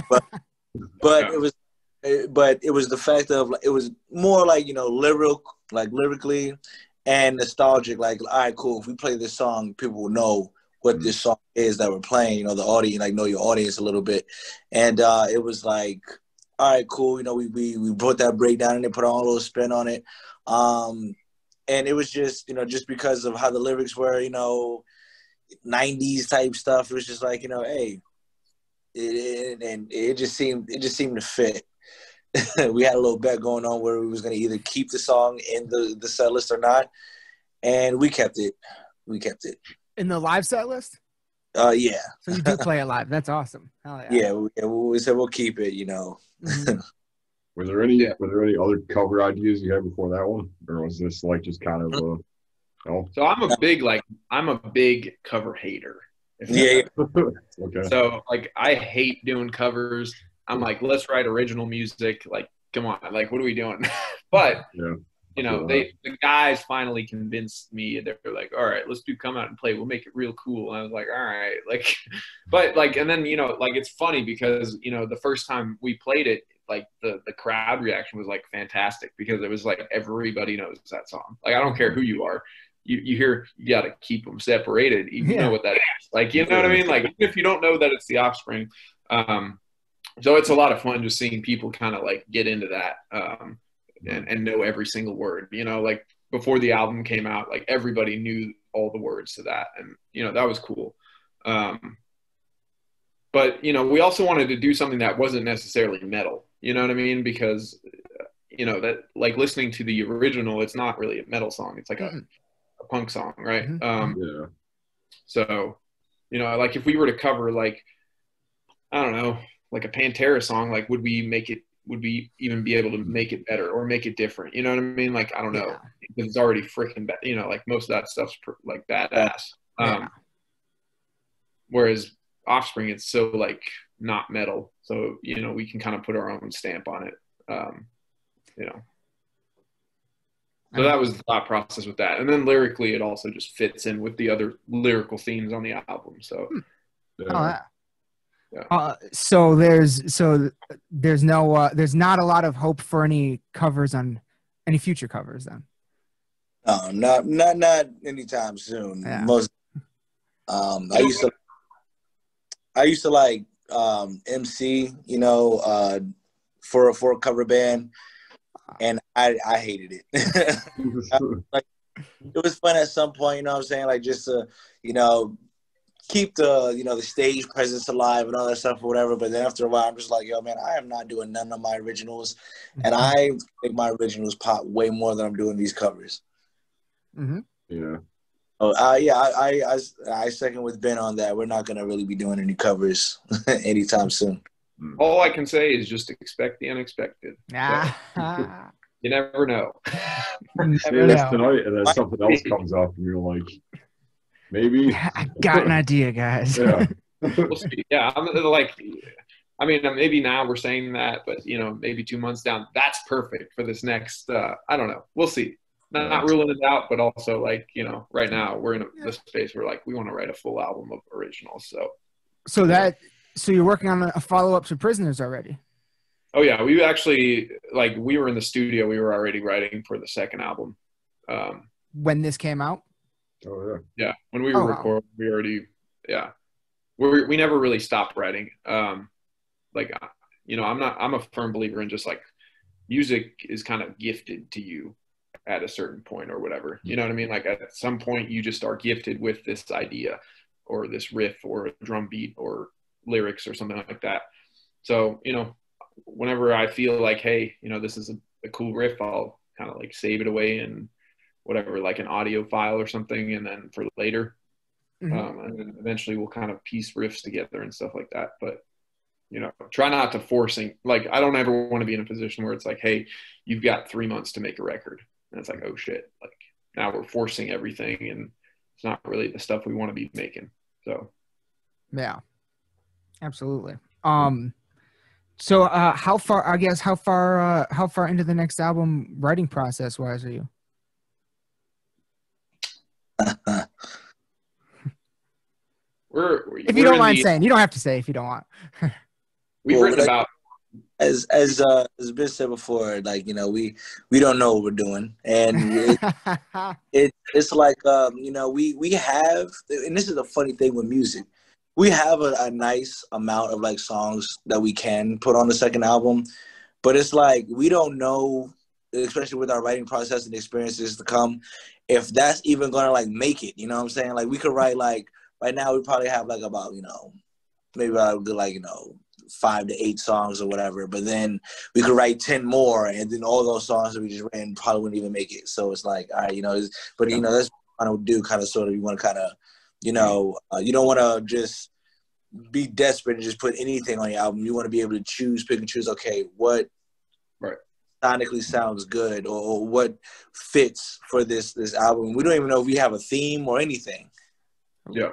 But it was the fact of, it was more like, lyrically and nostalgic. Like, all right, cool. If we play this song, people will know what this song is that we're playing. The audience, like, know your audience a little bit. And it was like, all right, cool. We brought that breakdown and they put our own little spin on it. And it was just, just because of how the lyrics were, 90s type stuff. It was just like, hey, it just seemed to fit. We had a little bet going on where we was going to either keep the song in the set list or not. And we kept it. In the live set list? Yeah. So you do play it live. That's awesome. Hell yeah. Yeah, we said we'll keep it, Mm-hmm. Were there any other cover ideas you had before that one? Or was this like just kind of So I'm a big cover hater. Yeah. Okay. So like I hate doing covers. I'm like, let's write original music. Like, come on, like what are we doing? But the guys finally convinced me. They're like, all right, let's do Come Out and Play. We'll make it real cool. And I was like, all right, like, but like, and then like it's funny because the first time we played it, like the crowd reaction was like fantastic because it was like everybody knows that song. Like I don't care who you are, you hear you got to keep them separated. You know what that is. Like you know what I mean. Like even if you don't know that it's the Offspring, so it's a lot of fun just seeing people kind of like get into that. And know every single word, like before the album came out, like everybody knew all the words to that. And, that was cool. But, we also wanted to do something that wasn't necessarily metal, you know what I mean? Because, that like listening to the original, it's not really a metal song. It's like a punk song. Right. Mm-hmm. So, like if we were to cover like, I don't know, like a Pantera song, like would we even be able to make it better or make it different? You know what I mean? Like, I don't know. Because it's already freaking bad. Like most of that stuff's like badass. Whereas Offspring, it's so like not metal. So, we can kind of put our own stamp on it. So that was the thought process with that. And then lyrically, it also just fits in with the other lyrical themes on the album. So, so there's not a lot of hope for any covers on any future covers then. Not anytime soon. Yeah. Most I used to like MC, for a cover band, and I hated it. it was fun at some point, you know what I'm saying? Like just to, you know, keep the, you know, the stage presence alive and all that stuff or whatever. But then after a while, I'm just like, yo, man, I am not doing none of my originals. And I think my originals pop way more than I'm doing these covers. Mm-hmm. Yeah. Oh, yeah, I second with Ben on that. We're not going to really be doing any covers anytime soon. All I can say is just expect the unexpected. Ah. You never know. You Say never this know. tonight, and then something else comes up, and you're like, maybe. I got an idea, guys. Yeah. We'll see. Yeah, I'm like, I mean, maybe now we're saying that, but you know, maybe 2 months down, that's perfect for this next. I don't know. We'll see. Not ruling it out, but also like, you know, right now we're in this space where like we want to write a full album of originals. So you're working on a follow-up to Prisoners already. Oh yeah, we actually like we were in the studio. We were already writing for the second album. When this came out. Oh yeah. Yeah, when we were recording, we already we never really stopped writing. Like you know, I'm a firm believer in just like music is kind of gifted to you at a certain point or whatever. You know what I mean? Like at some point you just are gifted with this idea or this riff or a drum beat or lyrics or something like that. So, you know, whenever I feel like, hey, you know, this is a cool riff, I'll kind of like save it away in whatever, like an audio file or something. And then for later, and then eventually we'll kind of piece riffs together and stuff like that. But, you know, try not to forcing, like, I don't ever want to be in a position where it's like, hey, you've got 3 months to make a record. And it's like, oh shit, like now we're forcing everything and it's not really the stuff we want to be making. So. Yeah, absolutely. So how far into the next album writing process wise are you? If you don't mind saying, you don't have to say if you don't want. We've written about, as Ben said before, like, you know, we don't know what we're doing, and it's like you know, we have, and this is a funny thing with music, we have a nice amount of like songs that we can put on the second album, but it's like we don't know, especially with our writing process and experiences to come, if that's even gonna like make it. You know what I'm saying? Like we could write, like right now we probably have like about, you know, maybe I would do like, you know, 5 to 8 songs or whatever, but then we could write 10 more, and then all those songs that we just ran probably wouldn't even make it. So it's like, all right, you know, but you know, that's what I would do, kind of sort of, you want to kind of, you know, you don't want to just be desperate and just put anything on your album. You want to be able to pick and choose, okay, what sonically sounds good or what fits for this album. We don't even know if we have a theme or anything. Yeah.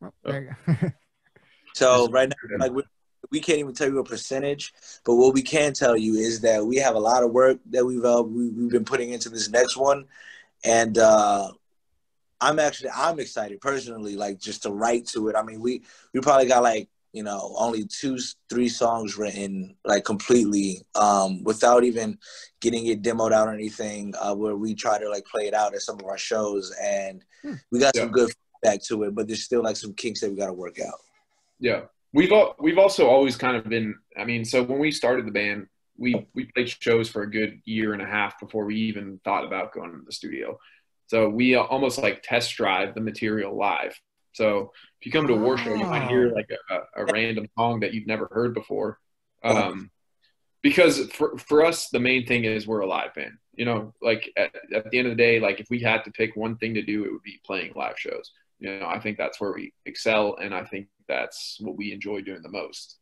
Oh, there you go. So right now, like we can't even tell you a percentage, but what we can tell you is that we have a lot of work that we've been putting into this next one, and I'm excited personally, like just to write to it. I mean, we probably got like, you know, only 2-3 songs written like completely, without even getting it demoed out or anything, where we try to like play it out at some of our shows, and we got some good feedback to it, but there's still like some kinks that we got to work out. Yeah. We've also always kind of been, I mean, so when we started the band, we played shows for a good year and a half before we even thought about going to the studio. So we almost like test drive the material live. So if you come to a WOR show, you might hear like a random song that you've never heard before. Because for us, the main thing is we're a live band. You know, like at the end of the day, like if we had to pick one thing to do, it would be playing live shows. You know, I think that's where we excel, and I think that's what we enjoy doing the most.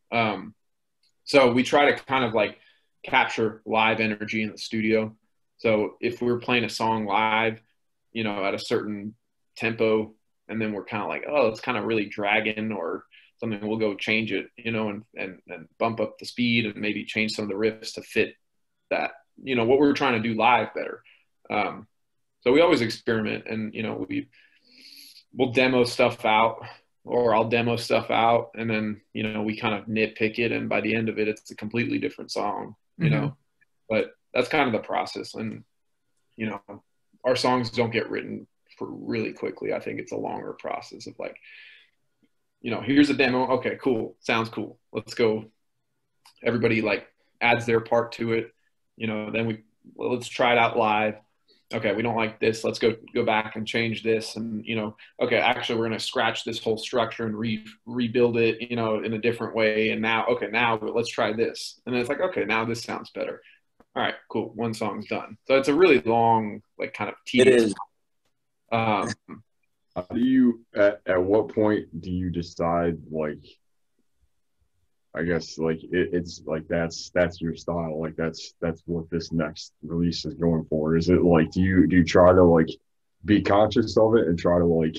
So we try to kind of like capture live energy in the studio. So if we're playing a song live, you know, at a certain tempo, and then we're kind of like, oh, it's kind of really dragging or something, we'll go change it, you know, and bump up the speed and maybe change some of the riffs to fit that, you know, what we're trying to do live better. So we always experiment, and, you know, we'll demo stuff out, or I'll demo stuff out, and then, you know, we kind of nitpick it, and by the end of it, it's a completely different song, you know, but that's kind of the process. And, you know, our songs don't get written for really quickly. I think it's a longer process of like, you know, here's a demo. Okay, cool. Sounds cool. Let's go. Everybody like adds their part to it. You know, then let's try it out live. okay, we don't like this. Let's go back and change this. And, okay, actually we're going to scratch this whole structure and rebuild it, in a different way. And now let's try this. And then it's like, okay, now this sounds better. All right, cool. One song's done. So it's a really long, like, kind of tedious. It is. How do you, at what point do you decide, like, I guess, like, it's like that's your style, like that's what this next release is going for? Is it like, do you try to, like, be conscious of it and try to, like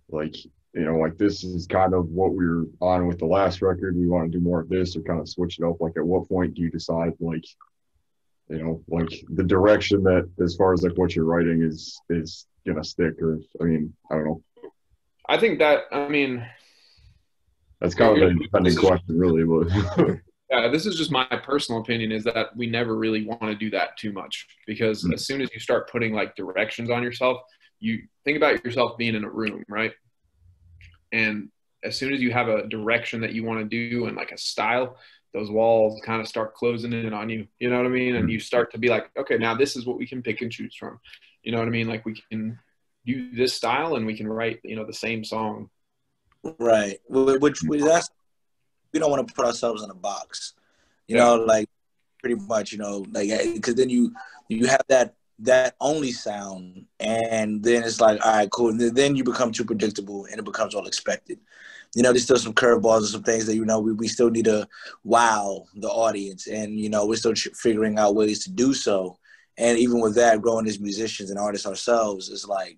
like this is kind of what we were on with the last record, we want to do more of this, or kind of switch it up? Like, at what point do you decide, like, like the direction that, as far as like what you're writing is gonna stick? Or, I mean, I don't know. I think that, that's kind of an independent question, really, but yeah, this is just my personal opinion, is that we never really want to do that too much, because as soon as you start putting like directions on yourself, you think about yourself being in a room, right? And as soon as you have a direction that you want to do and like a style, those walls kind of start closing in on you. You know what I mean? And you start to be like, okay, now this is what we can pick and choose from. You know what I mean? Like, we can do this style and we can write, the same song. Right. Which that's, we don't want to put ourselves in a box. You know, like, pretty much, like, because then you have that only sound, and then it's like, all right, cool. And then you become too predictable and it becomes all expected. There's still some curveballs and some things that, we still need to wow the audience, and, we're still figuring out ways to do so. And even with that, growing as musicians and artists ourselves, is like,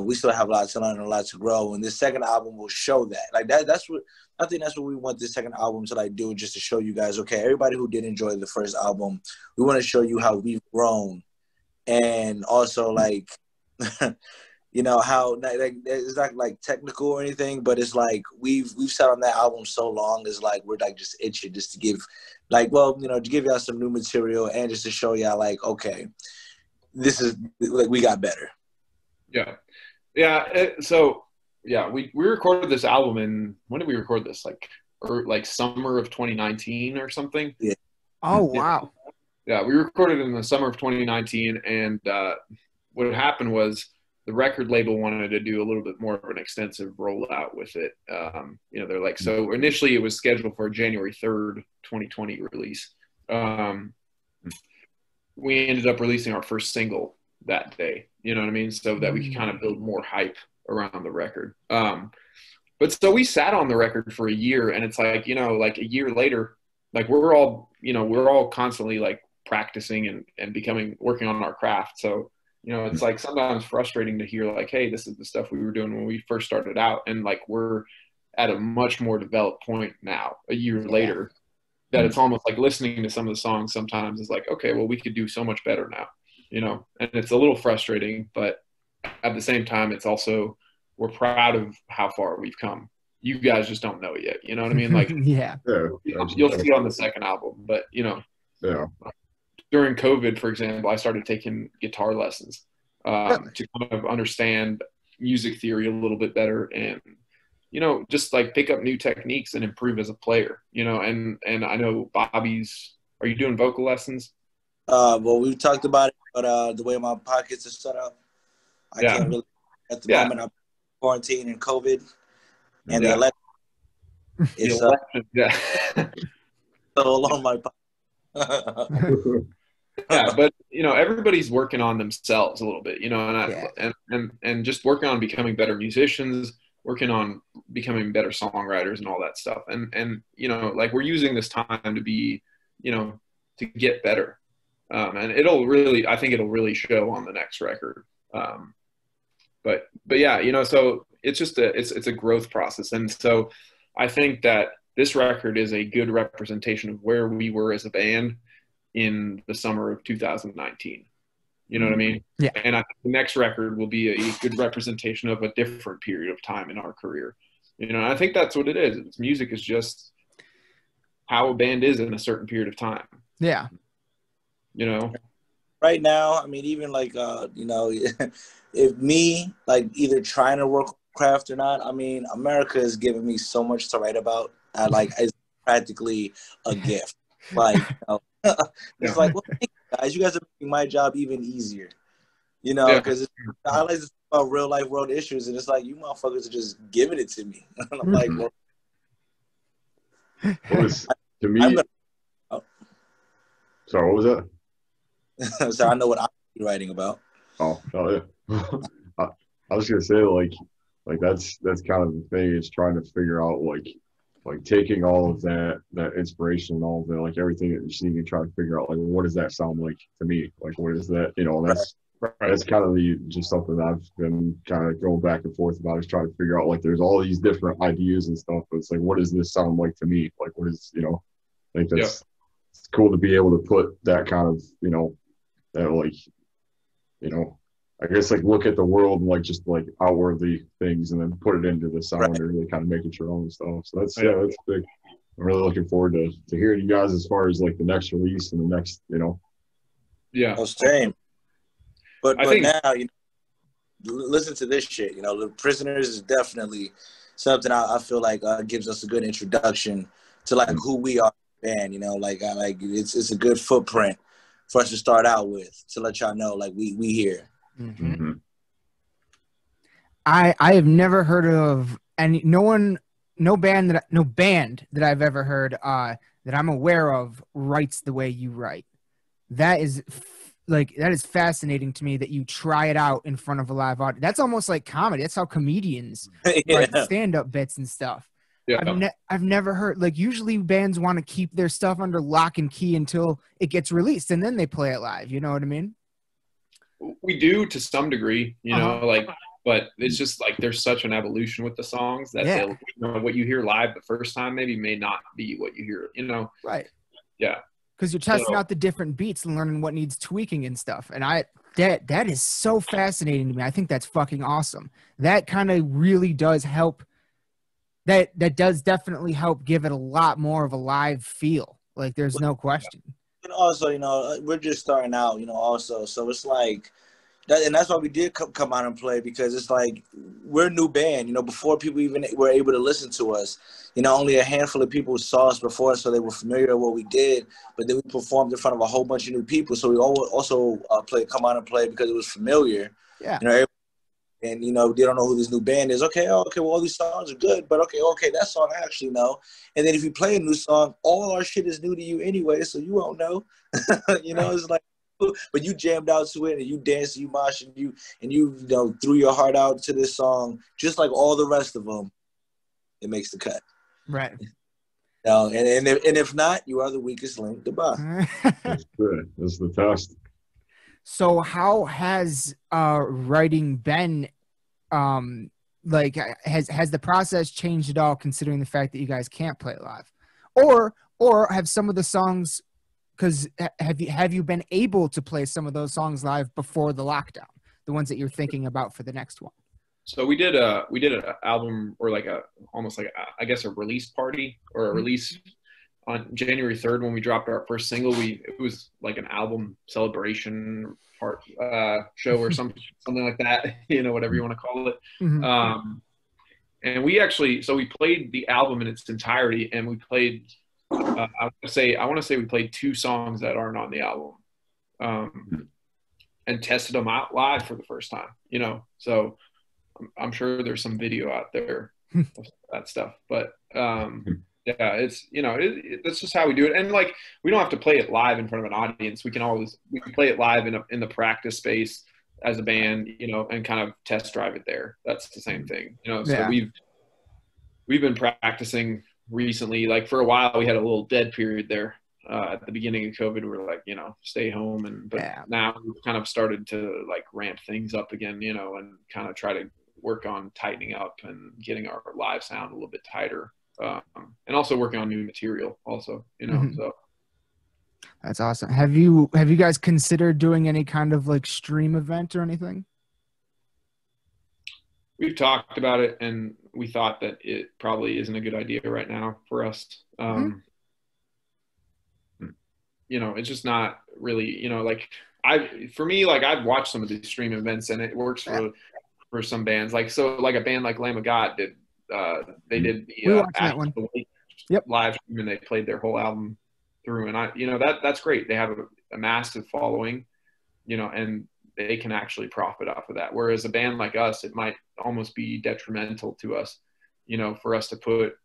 we still have a lot to learn and a lot to grow. And this second album will show that. Like, that's what, I think that's what we want this second album to, like, do, just to show you guys, okay, everybody who did enjoy the first album, we want to show you how we've grown. And also, like, how, like, it's not like technical or anything, but it's like we've sat on that album so long, it's like we're like just itching just to give, like, well, to give y'all some new material, and just to show y'all, like, okay, this is, like, we got better. We recorded this album in, when did we record this? Like summer of 2019 or something. Yeah. Oh, wow. Yeah, we recorded in the summer of 2019, and what happened was the record label wanted to do a little bit more of an extensive rollout with it. They're like, so initially it was scheduled for a January 3rd, 2020 release. We ended up releasing our first single that day, you know what I mean? So that we could kind of build more hype around the record. But so we sat on the record for a year, and it's like, like a year later, like, we're all constantly, like, practicing and working on our craft. So, it's like sometimes frustrating to hear, like, hey, this is the stuff we were doing when we first started out, and, like, we're at a much more developed point now, a year later, that it's almost like listening to some of the songs sometimes is like, okay, well, we could do so much better now, and it's a little frustrating, but at the same time, it's also, we're proud of how far we've come. You guys just don't know it yet. You know what I mean? Like, you'll see on the second album, but, during COVID, for example, I started taking guitar lessons to kind of understand music theory a little bit better, and, just like pick up new techniques and improve as a player, and I know Bobby's, are you doing vocal lessons? Well, we talked about it, but the way my pockets are set up, I can't really, at the moment, I'm quarantined and COVID, and the election. It's all on my pocket. Yeah, but everybody's working on themselves a little bit, and just working on becoming better musicians, working on becoming better songwriters and all that stuff. And like, we're using this time to be, to get better. And I think it'll really show on the next record. But yeah, so it's just it's a growth process. And so I think that this record is a good representation of where we were as a band in the summer of 2019. You know what I mean? Yeah. And I think the next record will be a good representation of a different period of time in our career. And I think that's what it is. Music is just how a band is in a certain period of time. Yeah. Right now, I mean, even like, if me, like, either trying to work craft or not, I mean, America has given me so much to write about. It's practically a gift. Like, it's like, well, thank you guys are making my job even easier. You know, because I like to talk about real life world issues, and it's like, you motherfuckers are just giving it to me. And I'm like, well, What was, to me, sorry, what was that? so I know what I'm writing about. Oh, yeah. I was gonna say like that's kind of the thing, is trying to figure out like taking all of that inspiration and all of that, like everything that you're seeing, and trying to figure out like, what does that sound like to me? Like, what is that? You know, that's kind of just something I've been kind of going back and forth about, is trying to figure out, like, there's all these different ideas and stuff, but it's like, what does this sound like to me? Like, what is, you know, I think that's it's cool to be able to put that kind of, you know, that, like, you know, I guess, like, look at the world and like just like outwardly things, and then put it into the sound, and really kind of make it your own stuff. So that's that's big. I'm really looking forward to hearing you guys as far as like the next release and the next, you know. Oh, same. But now, you know, listen to this shit. You know, The Prisoners is definitely something I feel like gives us a good introduction to like who we are, band. You know, like it's a good footprint for us to start out with, to let y'all know like we here. Mm-hmm. I have never heard of any no band that I've ever heard that I'm aware of writes the way you write. That is fascinating to me, that you try it out in front of a live audience. That's almost like comedy. That's how comedians write stand-up bits and stuff. Yeah. I've never heard, like, usually bands want to keep their stuff under lock and key until it gets released, and then they play it live. You know what I mean? We do to some degree, you know, like, but it's just like there's such an evolution with the songs that they'll, you know, what you hear live the first time maybe may not be what you hear, you know. Right. Yeah. Because you're testing out the different beats and learning what needs tweaking and stuff. And that is so fascinating to me. I think that's fucking awesome. That kind of really does help. That does definitely help give it a lot more of a live feel. Like, there's no question. And also, you know, we're just starting out, you know, also. So it's like, and that's why we did come out and play, because it's like, we're a new band, you know, before people even were able to listen to us. You know, only a handful of people saw us before, so they were familiar with what we did. But then we performed in front of a whole bunch of new people. So we also come out and play because it was familiar. Yeah. You know, and, you know, they don't know who this new band is. Okay, well, all these songs are good, but okay, that song I actually know. And then if you play a new song, all our shit is new to you anyway, so you won't know. You know, it's like, but you jammed out to it, and you danced, you moshed, and you know, threw your heart out to this song, just like all the rest of them. It makes the cut. Right. No, and if not, you are the weakest link. Goodbye. That's good. That's the test. So how has writing been? Like, has the process changed at all, considering the fact that you guys can't play live, or have some of the songs? Because have you been able to play some of those songs live before the lockdown? The ones that you're thinking about for the next one. So we did an album, or like almost like I guess a release party, or a release on January 3rd when we dropped our first single. It was like an album celebration show or something like that, you know, whatever you want to call it. Mm-hmm. And we played the album in its entirety, and we played. I want to say we played 2 songs that aren't on the album, and tested them out live for the first time, you know. So I'm sure there's some video out there of that stuff, but yeah, it's, you know, that's just how we do it. And like, we don't have to play it live in front of an audience. We can play it live in the practice space as a band, you know, and kind of test drive it there. That's the same thing, you know. So we've been practicing recently. Like, for a while we had a little dead period there at the beginning of COVID. We were like, you know, stay home, but now we've kind of started to like ramp things up again, you know, and kind of try to work on tightening up and getting our live sound a little bit tighter, and also working on new material also, you know. So that's awesome. Have you guys considered doing any kind of like stream event or anything? We've talked about it, and we thought that it probably isn't a good idea right now for us. You know, it's just not really, you know, like for me, like, I've watched some of these stream events, and it works for some bands. Like, so like a band like Lamb of God did, they did the live stream, and they played their whole album through. And you know, that's great. They have a massive following, you know, and they can actually profit off of that. Whereas a band like us, it might almost be detrimental to us, you know, for us to put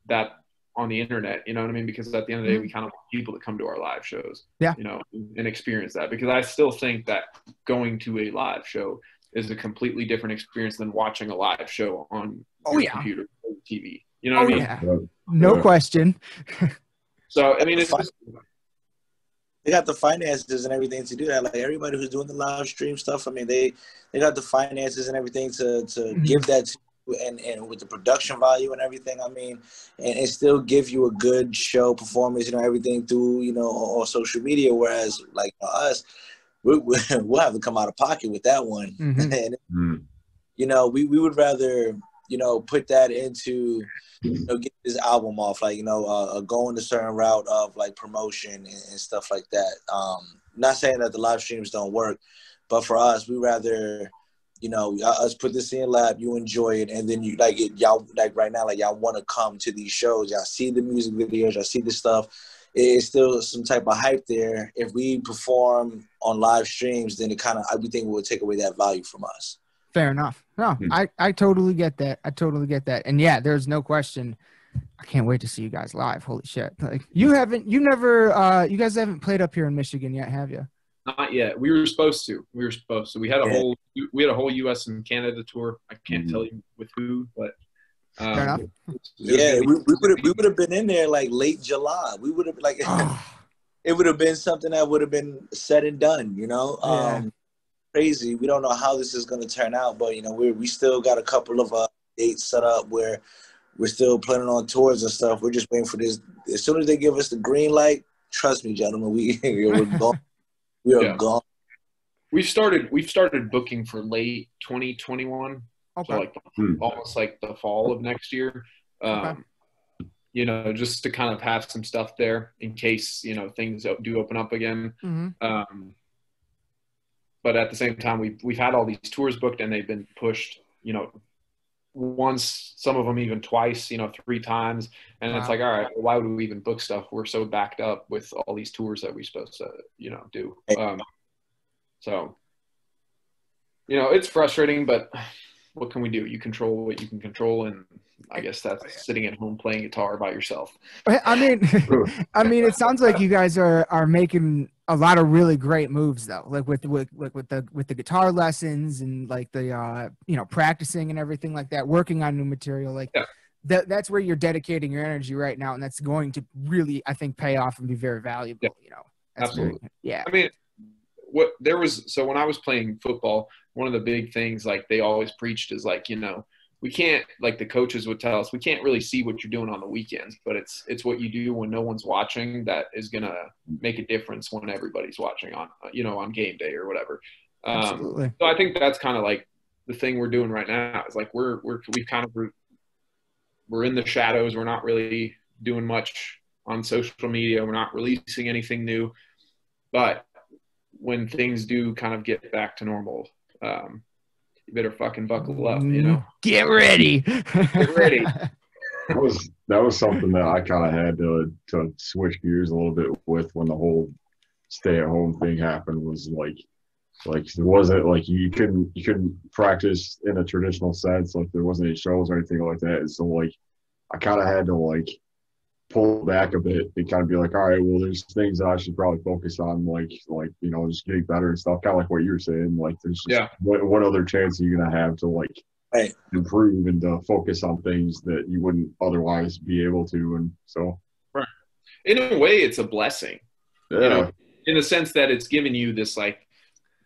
that on the internet, you know what I mean? Because at the end of the day, we kind of want people to come to our live shows, you know, and experience that. Because I still think that going to a live show is a completely different experience than watching a live show on your computer or TV. You know what I mean? No question. So, I mean, it's just, they got the finances and everything to do that. Like everybody who's doing the live stream stuff, I mean, they got the finances and everything to give that to you, and with the production value and everything, I mean, and still give you a good show performance, you know, everything through, you know, on social media. Whereas like us, we'll have to come out of pocket with that one. And, you know, we would rather, you know, put that into, you know, get this album off, like, you know, going a certain route of like promotion and stuff like that. Not saying that the live streams don't work, but for us, we rather, you know, us put this in lab, you enjoy it, and then you like it, y'all like right now, like y'all want to come to these shows, y'all see the music videos, y'all see the stuff. It's still some type of hype there. If we perform on live streams, then it kind of, I would think it would take away that value from us. Fair enough. No, I totally get that. I totally get that. And yeah, there's no question. I can't wait to see you guys live. Holy shit. Like you guys haven't played up here in Michigan yet, have you? Not yet. We were supposed to. We had a whole US and Canada tour. I can't tell you with who, but fair enough. Yeah, we would have been in there like late July. We would have like it would have been something that would have been said and done, you know. Crazy. We don't know how this is going to turn out, but you know, we still got a couple of dates set up where we're still planning on tours and stuff. We're just waiting for this. As soon as they give us the green light, trust me, gentlemen, we're gone. We are gone. We've started booking for late 2021. Okay. So like almost like the fall of next year. You know, just to kind of have some stuff there in case, you know, things do open up again. But at the same time, we've had all these tours booked and they've been pushed, you know, once, some of them even twice, you know, 3 times. And it's like, all right, well, why would we even book stuff? We're so backed up with all these tours that we're supposed to, you know, do. So, you know, it's frustrating, but what can we do? You control what you can control. And I guess that's sitting at home playing guitar by yourself. I mean, it sounds like you guys are making a lot of really great moves though, like with the guitar lessons and like the you know, practicing and everything like that, working on new material, like that's where you're dedicating your energy right now, and that's going to really, I think, pay off and be very valuable. You know, absolutely. I mean, so when I was playing football, one of the big things like they always preached is like, you know, we can't, like the coaches would tell us, we can't really see what you're doing on the weekends, but it's what you do when no one's watching that is going to make a difference when everybody's watching on, you know, on game day or whatever. Absolutely. So I think that's kind of like the thing we're doing right now is like, we're in the shadows. We're not really doing much on social media. We're not releasing anything new, but when things do kind of get back to normal, you better fucking buckle up, you know. Get ready. Get ready. That was something that I kind of had to switch gears a little bit with when the whole stay-at-home thing happened. Was like it wasn't like you couldn't practice in a traditional sense. Like there wasn't any shows or anything like that. And so like I kind of had to like pull back a bit and kind of be like, all right, well, there's things that I should probably focus on, like you know, just getting better and stuff. Kind of like what you were saying. Like there's just what other chance are you gonna have to like improve and to focus on things that you wouldn't otherwise be able to? And so, right, in a way, it's a blessing. You know, in the sense that it's given you this like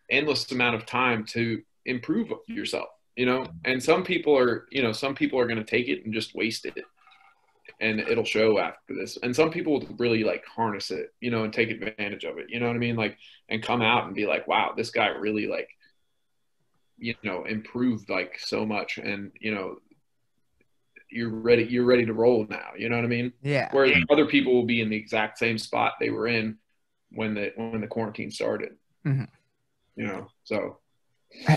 endless amount of time to improve yourself. You know, and some people are going to take it and just waste it. And it'll show after this. And some people will really like harness it, you know, and take advantage of it. You know what I mean? Like, and come out and be like, wow, this guy really like, you know, improved like so much. And, you know, you're ready to roll now. You know what I mean? Yeah. Whereas other people will be in the exact same spot they were in when the quarantine started, you know, so.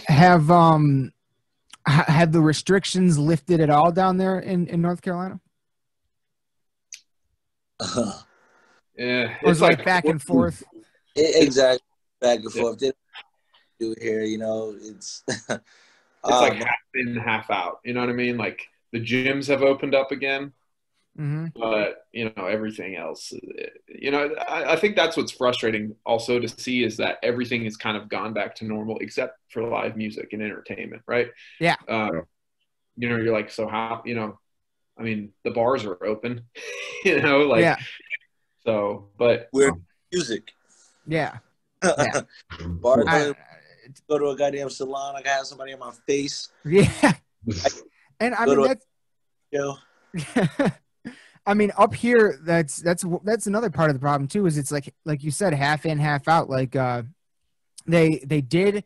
Have the restrictions lifted at all down there in North Carolina? Yeah, it's like back and forth. Exactly, back and forth. do here. You know, it's It's like half in, half out. You know what I mean? Like the gyms have opened up again, but you know everything else. You know, I think that's what's frustrating also to see is that everything has kind of gone back to normal except for live music and entertainment, right? Yeah. You know, you're like, so how? You know, I mean, the bars are open. You know, like yeah. So, but we're music. Yeah. Yeah. Go to a goddamn salon. I can have somebody in my face. Yeah. And I mean that's I mean up here that's another part of the problem too is it's like you said half in half out like they did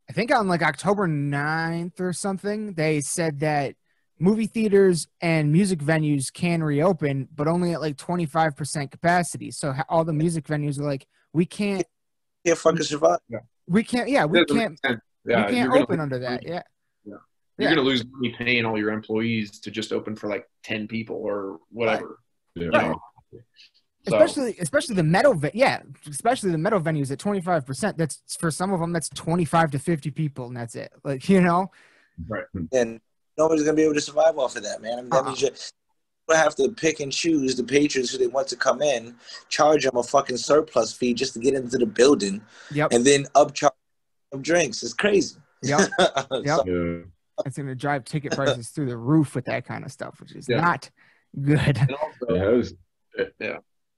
I think on like October 9th or something they said that movie theaters and music venues can reopen but only at like 25% capacity. So all the music venues are like we can't fucking survive. We can't open under that. Yeah. You're going to lose money paying all your employees to just open for like 10 people or whatever. Right. Yeah. Especially the metal especially the metal venues at 25%. That's for some of them that's 25 to 50 people and that's it. Like, you know. Right. And nobody's going to be able to survive off of that, man. I mean, that means you have to pick and choose the patrons who they want to come in, charge them a fucking surplus fee just to get into the building, and then upcharge them drinks. It's crazy. Yep. It's going to drive ticket prices through the roof with that kind of stuff, which is not good. It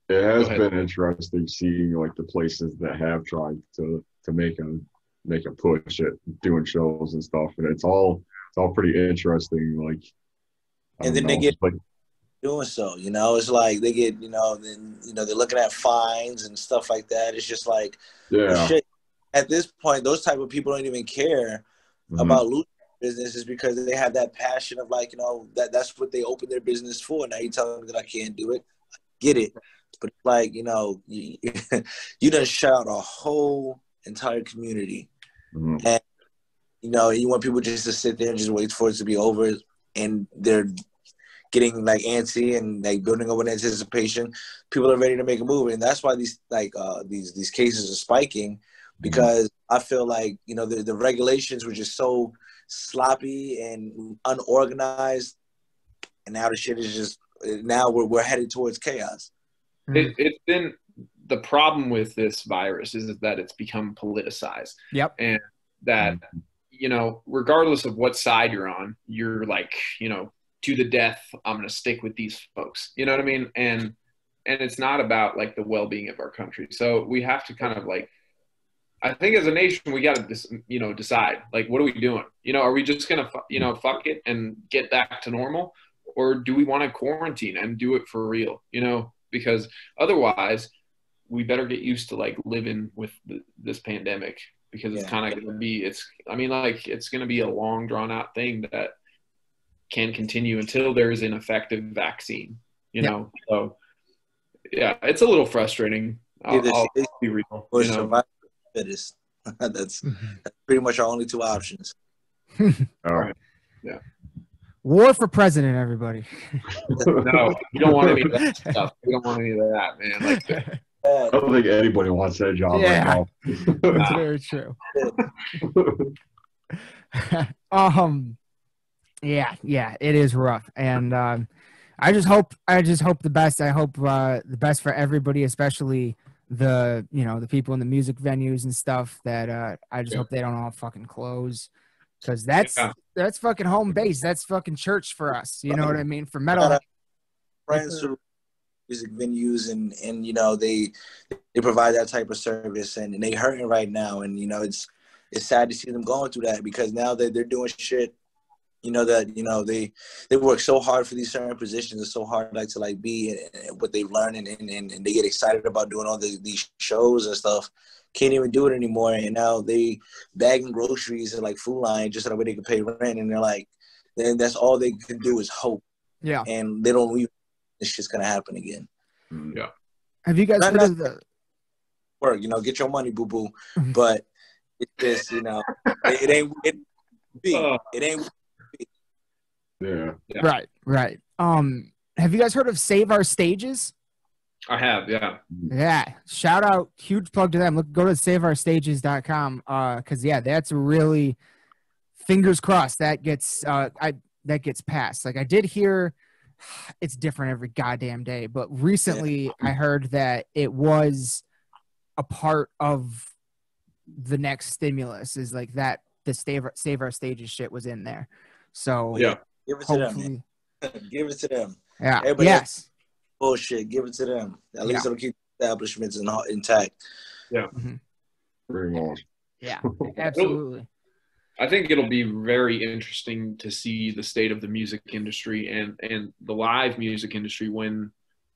has been interesting seeing like the places that have tried to make a push at doing shows and stuff, and it's all pretty interesting. Like, and then they get doing so, you know, it's like they get, you know, then they're looking at fines and stuff like that. It's just like, shit. At this point, those type of people don't even care about losing business, because they have that passion of like, you know, that's what they opened their business for. Now you tell them that I can't do it, I get it, but like, you know, you done shut out a whole entire community, and you know, you want people just to sit there and just wait for it to be over, and they're getting like antsy and like building up an anticipation. People are ready to make a move, and that's why these cases are spiking, because I feel like, you know, the regulations were just so sloppy and unorganized, and now the shit is just, now we're headed towards chaos. It's been, the problem with this virus is that it's become politicized. Yep. And that, you know, regardless of what side you're on, you're like, you know, to the death, I'm going to stick with these folks. You know what I mean? And it's not about like the well-being of our country. So we have to kind of like, I think as a nation, we got to, you know, decide, like, what are we doing? You know, are we just going to, you know, fuck it and get back to normal? Or do we want to quarantine and do it for real? You know, because otherwise we better get used to like living with this pandemic, because it's kind of going to be, it's going to be a long drawn out thing that can continue until there's an effective vaccine, you know? So yeah, it's a little frustrating. I'll be real. You know? That's pretty much our only two options. Right. Yeah. WOR for president, everybody. No, you don't want any of that stuff. You don't want any of that, man. Like, I don't think anybody wants that job right now. That's very true. Yeah, it is rough, and I just hope the best. I hope the best for everybody, especially the people in the music venues and stuff. That I just hope they don't all fucking close, because that's fucking home base. That's fucking church for us. You know what I mean? For metal friends who music venues and you know they provide that type of service, and they hurting right now, and you know it's sad to see them going through that, because now they're doing shit. You know that, you know, they work so hard for these certain positions. It's so hard like to like be and what they've learned, and they get excited about doing all these shows and stuff. Can't even do it anymore, and now they bagging groceries and like Food Line just so that way they can pay rent, and they're like, then that's all they can do is hope. Yeah, and they don't even this shit's gonna happen again. Yeah. Have you guys heard of the work? You know, get your money, boo boo. But it's just, you know, it ain't. It ain't. Yeah. Right. Have you guys heard of Save Our Stages? I have, yeah. Yeah, shout out, huge plug to them. Look, go to saveourstages.com because yeah, that's really, fingers crossed that gets that gets passed. Like I did hear, it's different every goddamn day, but recently I heard that it was a part of the next stimulus is like that the save our stages shit was in there. So Yeah. Give it to them, man. Give it to them. Yeah. Everybody Yes. Bullshit. Give it to them. At least it'll keep establishments intact. Yeah. Mm-hmm. Very much. Yeah. Absolutely. I think it'll be very interesting to see the state of the music industry and the live music industry when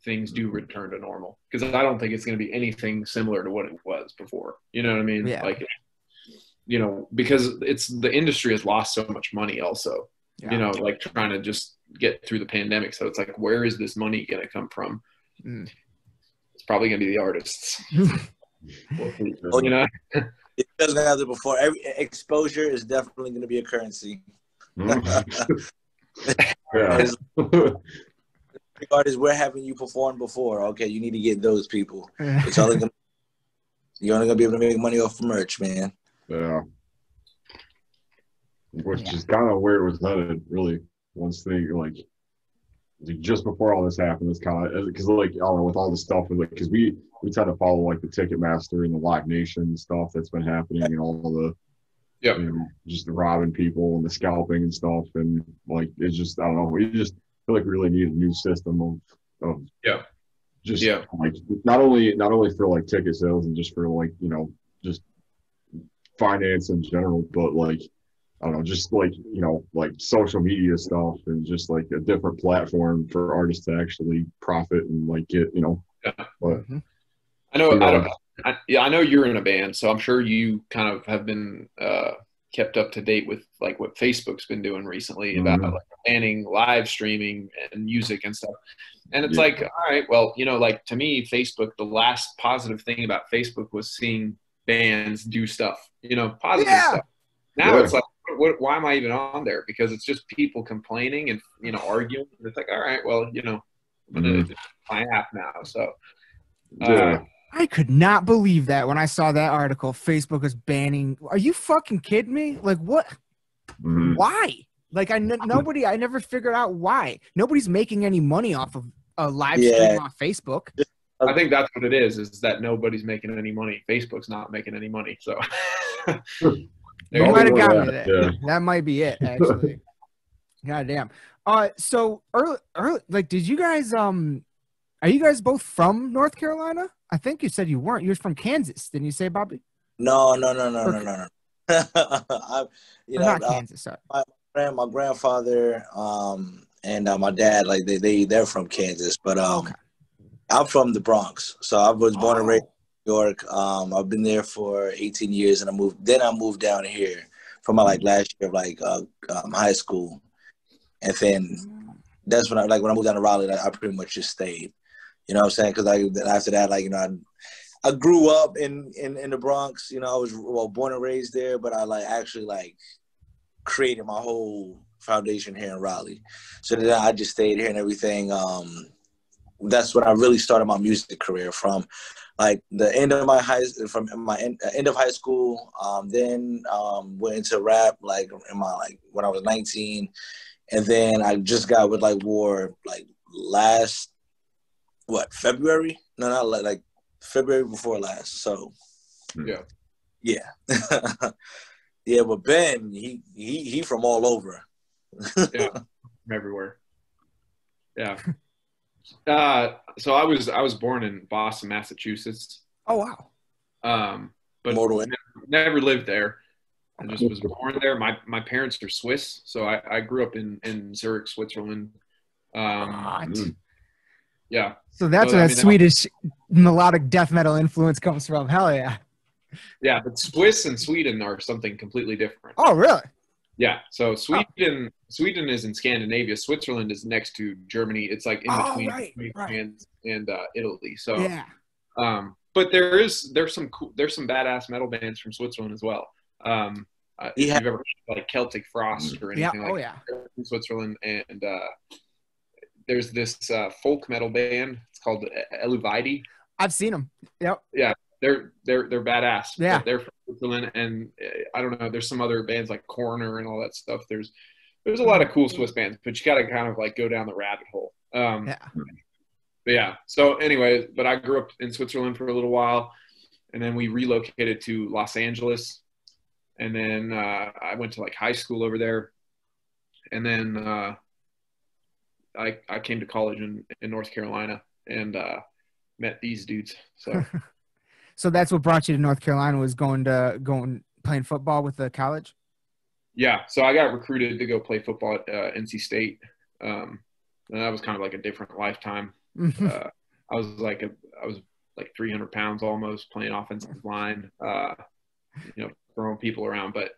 things do return to normal. Because I don't think it's going to be anything similar to what it was before. You know what I mean? Yeah. Like, you know, because the industry has lost so much money also. Yeah. You know, like trying to just get through the pandemic. So it's like, where is this money going to come from? It's probably going to be the artists. You know? It doesn't have to before. Every exposure is definitely going to be a currency. Artists, we're having you perform before. Okay, you need to get those people. It's only gonna, you're only going to be able to make money off of merch, man. Yeah. Which is kind of where it was headed, really. Once they like just before all this happened, it's kind of because like I don't know with all the stuff because we try to follow like the Ticketmaster and the Live Nation stuff that's been happening and all the you know, just the robbing people and the scalping and stuff and like it's just I don't know we just feel like we really need a new system of like not only for like ticket sales and just for like you know just finance in general but like I don't know, just like, you know, like social media stuff and just like a different platform for artists to actually profit and like get, you know. Yeah. But, I know, I know you're in a band, so I'm sure you kind of have been kept up to date with like what Facebook's been doing recently about like banning live streaming and music and stuff. And it's like, all right, well, you know, like to me, Facebook, the last positive thing about Facebook was seeing bands do stuff, you know, positive stuff. Now it's like, why am I even on there? Because it's just people complaining and, you know, arguing. And it's like, all right, well, you know, it's my app now. So, I could not believe that when I saw that article. Facebook was banning. Are you fucking kidding me? Like, what? Why? Like, I never figured out why. Nobody's making any money off of a live stream on Facebook. I think that's what it is that nobody's making any money. Facebook's not making any money. So. You might have got me there. Yeah. That might be it, actually. God damn. So early, like, did you guys are you guys both from North Carolina? I think you said you weren't. You're from Kansas, didn't you say, Bobby? No. Not Kansas. Sorry. My grandfather and my dad, like they're from Kansas, but I'm from the Bronx, so I was born and raised. York. I've been there for 18 years, and I moved down here for my like last year of like high school, and then that's when when I moved down to Raleigh, I pretty much just stayed. You know what I'm saying? Because after that, like you know, I grew up in the Bronx. You know, I was born and raised there, but I like actually like created my whole foundation here in Raleigh. So then I just stayed here and everything. That's when I really started my music career from. Like the end of my end of high school, then went into rap like when I was 19, and then I just got with like WOR like last February? No, not like February before last. So yeah. But Ben, he from all over. From everywhere. Yeah. So I was born in Boston, Massachusetts. Oh wow. But never lived there. I just was born there. My parents are Swiss, so I grew up in Zurich, Switzerland. Yeah. So that's where that Swedish melodic death metal influence comes from. Hell yeah. Yeah, but Swiss and Sweden are something completely different. Oh really? Yeah, so Sweden is in Scandinavia. Switzerland is next to Germany. It's like in between France and Italy. So yeah. But there's some badass metal bands from Switzerland as well. If you've ever heard like Celtic Frost or anything that in Switzerland, and there's this folk metal band. It's called LITD. I've seen them. Yep. Yeah, they're badass. Yeah. They're from Switzerland, and I don't know. There's some other bands like Corner and all that stuff. There's a lot of cool Swiss bands, but you got to kind of like go down the rabbit hole. Yeah. But yeah. So anyway, but I grew up in Switzerland for a little while, and then we relocated to Los Angeles, and then I went to like high school over there, and then I came to college in North Carolina and met these dudes. So. So that's what brought you to North Carolina, was going playing football with the college? Yeah. So I got recruited to go play football at NC State. And that was kind of like a different lifetime. I was like 300 pounds almost, playing offensive line, throwing people around, but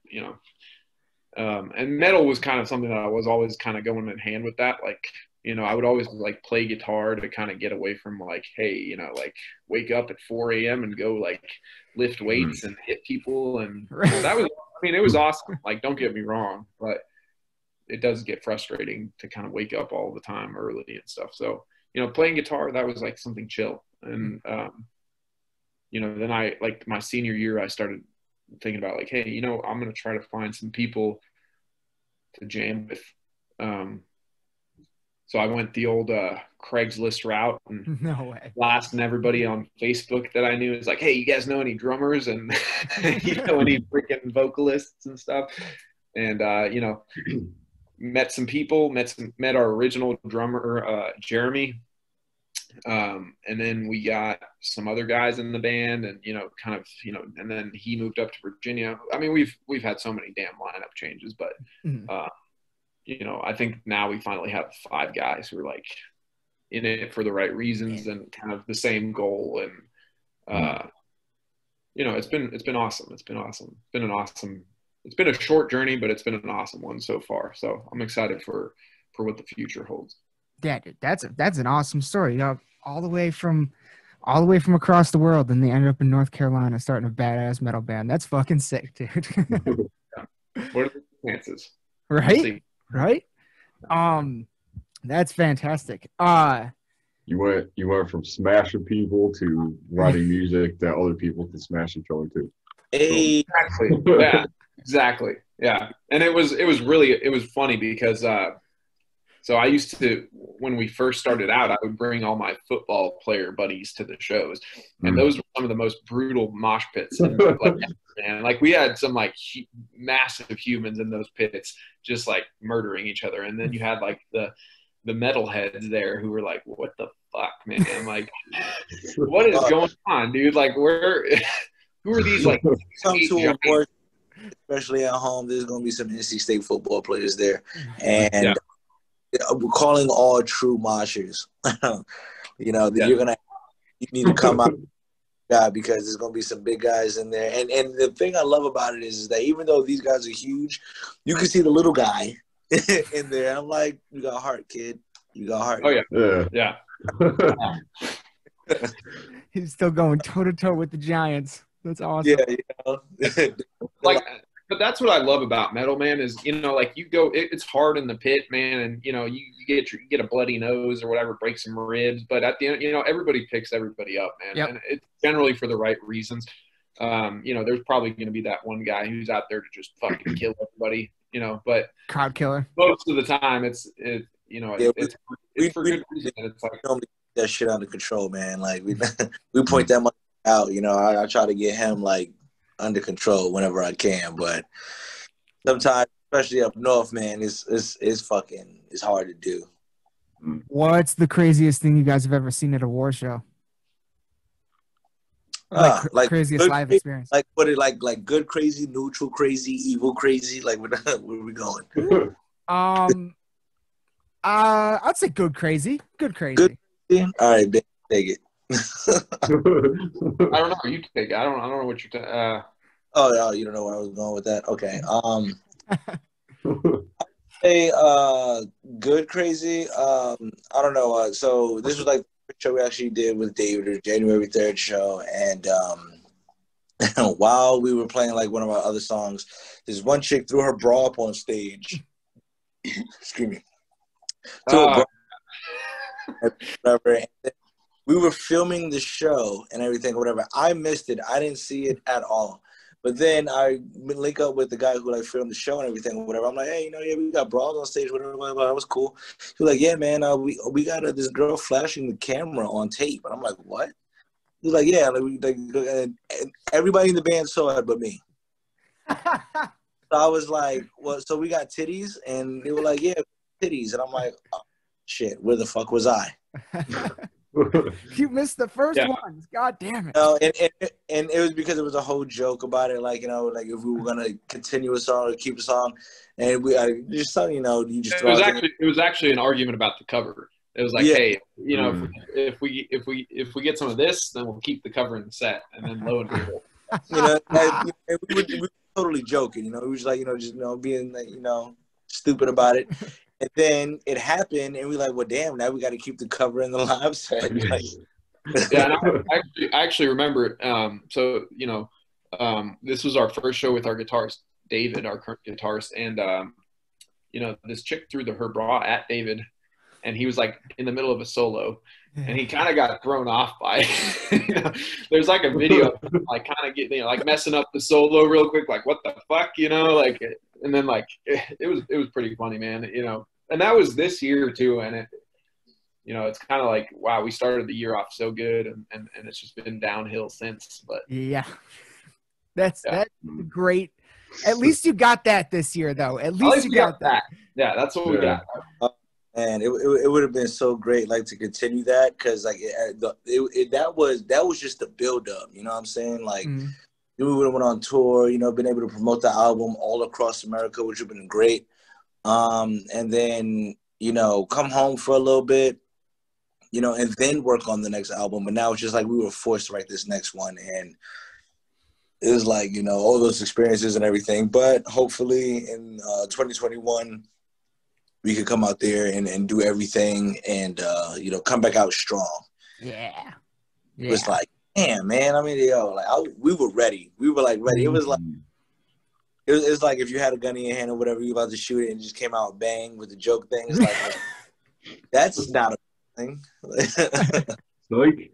and metal was kind of something that I was always kind of going in hand with that. Like, I would always like play guitar to kind of get away from like, hey, like wake up at 4 a.m. and go like lift weights and hit people. And that was, it was awesome. Like, don't get me wrong, but it does get frustrating to kind of wake up all the time early and stuff. So, playing guitar, that was like something chill. And, then I, like my senior year, I started thinking about like, hey, I'm going to try to find some people to jam with. So I went the old Craigslist route and No way. blasting everybody on Facebook that I knew. Is like, hey, you guys know any drummers and any freaking vocalists and stuff? And met some people, met our original drummer Jeremy, and then we got some other guys in the band, and and then he moved up to Virginia. I mean, we've had so many damn lineup changes, but. I think now we finally have 5 guys who are like in it for the right reasons and kind of the same goal. And, it's been awesome. It's been a short journey, but it's been an awesome one so far. So I'm excited for what the future holds. Yeah, dude, that's an awesome story. All the way from across the world, and they ended up in North Carolina starting a badass metal band. That's fucking sick, dude. What are the chances? Right? Right? That's fantastic. You went from smashing people to writing music that other people can smash each other to. Exactly. Yeah. Exactly. Yeah. And it was funny because so I used to, when we first started out, I would bring all my football player buddies to the shows, and those were some of the most brutal mosh pits. And, like we had some like massive humans in those pits, just like murdering each other. And then you had like the metalheads there who were like, "What the fuck, man?" I'm like, "What is going on, dude? Like, who are these like?" Especially at home, there's gonna be some NC State football players there, and. We're calling all true moshers. You need to come out, because there's gonna be some big guys in there. And the thing I love about it is that even though these guys are huge, you can see the little guy in there. I'm like, you got heart, kid. You got heart. Oh yeah. He's still going toe to toe with the Giants. That's awesome. Yeah. But that's what I love about metal, man, is, like you go, it's hard in the pit, man. And, you get a bloody nose or whatever, break some ribs. But at the end, everybody picks everybody up, man. Yep. And it's generally for the right reasons. There's probably going to be that one guy who's out there to just fucking kill everybody, but crowd killer. Most of the time it's for good reason. It's like, that shit under control, man. Like we point that much out, I try to get him like under control whenever I can, but sometimes, especially up north, man, it's hard to do. What's the craziest thing you guys have ever seen at a war show? Like craziest live experience. Like what it like good crazy, neutral crazy, evil crazy. Like where are we going? I'd say good crazy. Good crazy. Good crazy? All right, take it. I don't know. You take it. I don't know what you're. Oh, you don't know where I was going with that. Okay. Hey, good crazy. I don't know. So this was like the show we actually did with David, the January 3rd show, and while we were playing like one of our other songs, this one chick threw her bra up on stage. Excuse me. Whatever. we were filming the show and everything, whatever. I missed it. I didn't see it at all. But then I link up with the guy who like filmed the show and everything, whatever. I'm like, hey, yeah, we got brawls on stage, whatever, whatever. That was cool. He was like, yeah, man, we got this girl flashing the camera on tape, and I'm like, what? He's like, yeah, and everybody in the band saw it but me. So I was like, well, so we got titties, and they were like, yeah, titties, and I'm like, oh, shit, where the fuck was I? You missed the first ones. God damn it. No, and it was because it was a whole joke about it. Like, like if we were going to continue a song or keep a song. And you just it was actually an argument about the cover. It was like, hey, if we get some of this, then we'll keep the cover in the set. And then lo and behold. We were totally joking, we was like, being like, stupid about it. And then it happened, and we like, well, damn, now we got to keep the cover in the live set. Like, yeah, and I actually remember. This was our first show with our guitarist David, our current guitarist, and this chick threw her bra at David, and he was like in the middle of a solo, and he kind of got thrown off by it. There's like a video of him, like kind of getting like messing up the solo real quick, like what the fuck, like. And then like it was pretty funny, man, and that was this year too. And it, it's kind of like, wow, we started the year off so good, and it's just been downhill since. But that's great. At least you got that this year, though. At least you got that. Yeah, that's what we got. And it would have been so great, like, to continue that, because like that was just the build up. You know what I'm saying? Like. Mm-hmm. We would have went on tour, been able to promote the album all across America, which would have been great. And then, come home for a little bit, and then work on the next album. But now it's just like we were forced to write this next one. And it was like, all those experiences and everything. But hopefully in 2021, we could come out there and do everything and, come back out strong. Yeah. It was like, damn, man. I mean, we were ready. We were like ready. It was like it's like if you had a gun in your hand or whatever, you about to shoot it and it just came out bang with the joke thing. It's like that's not a thing. Like,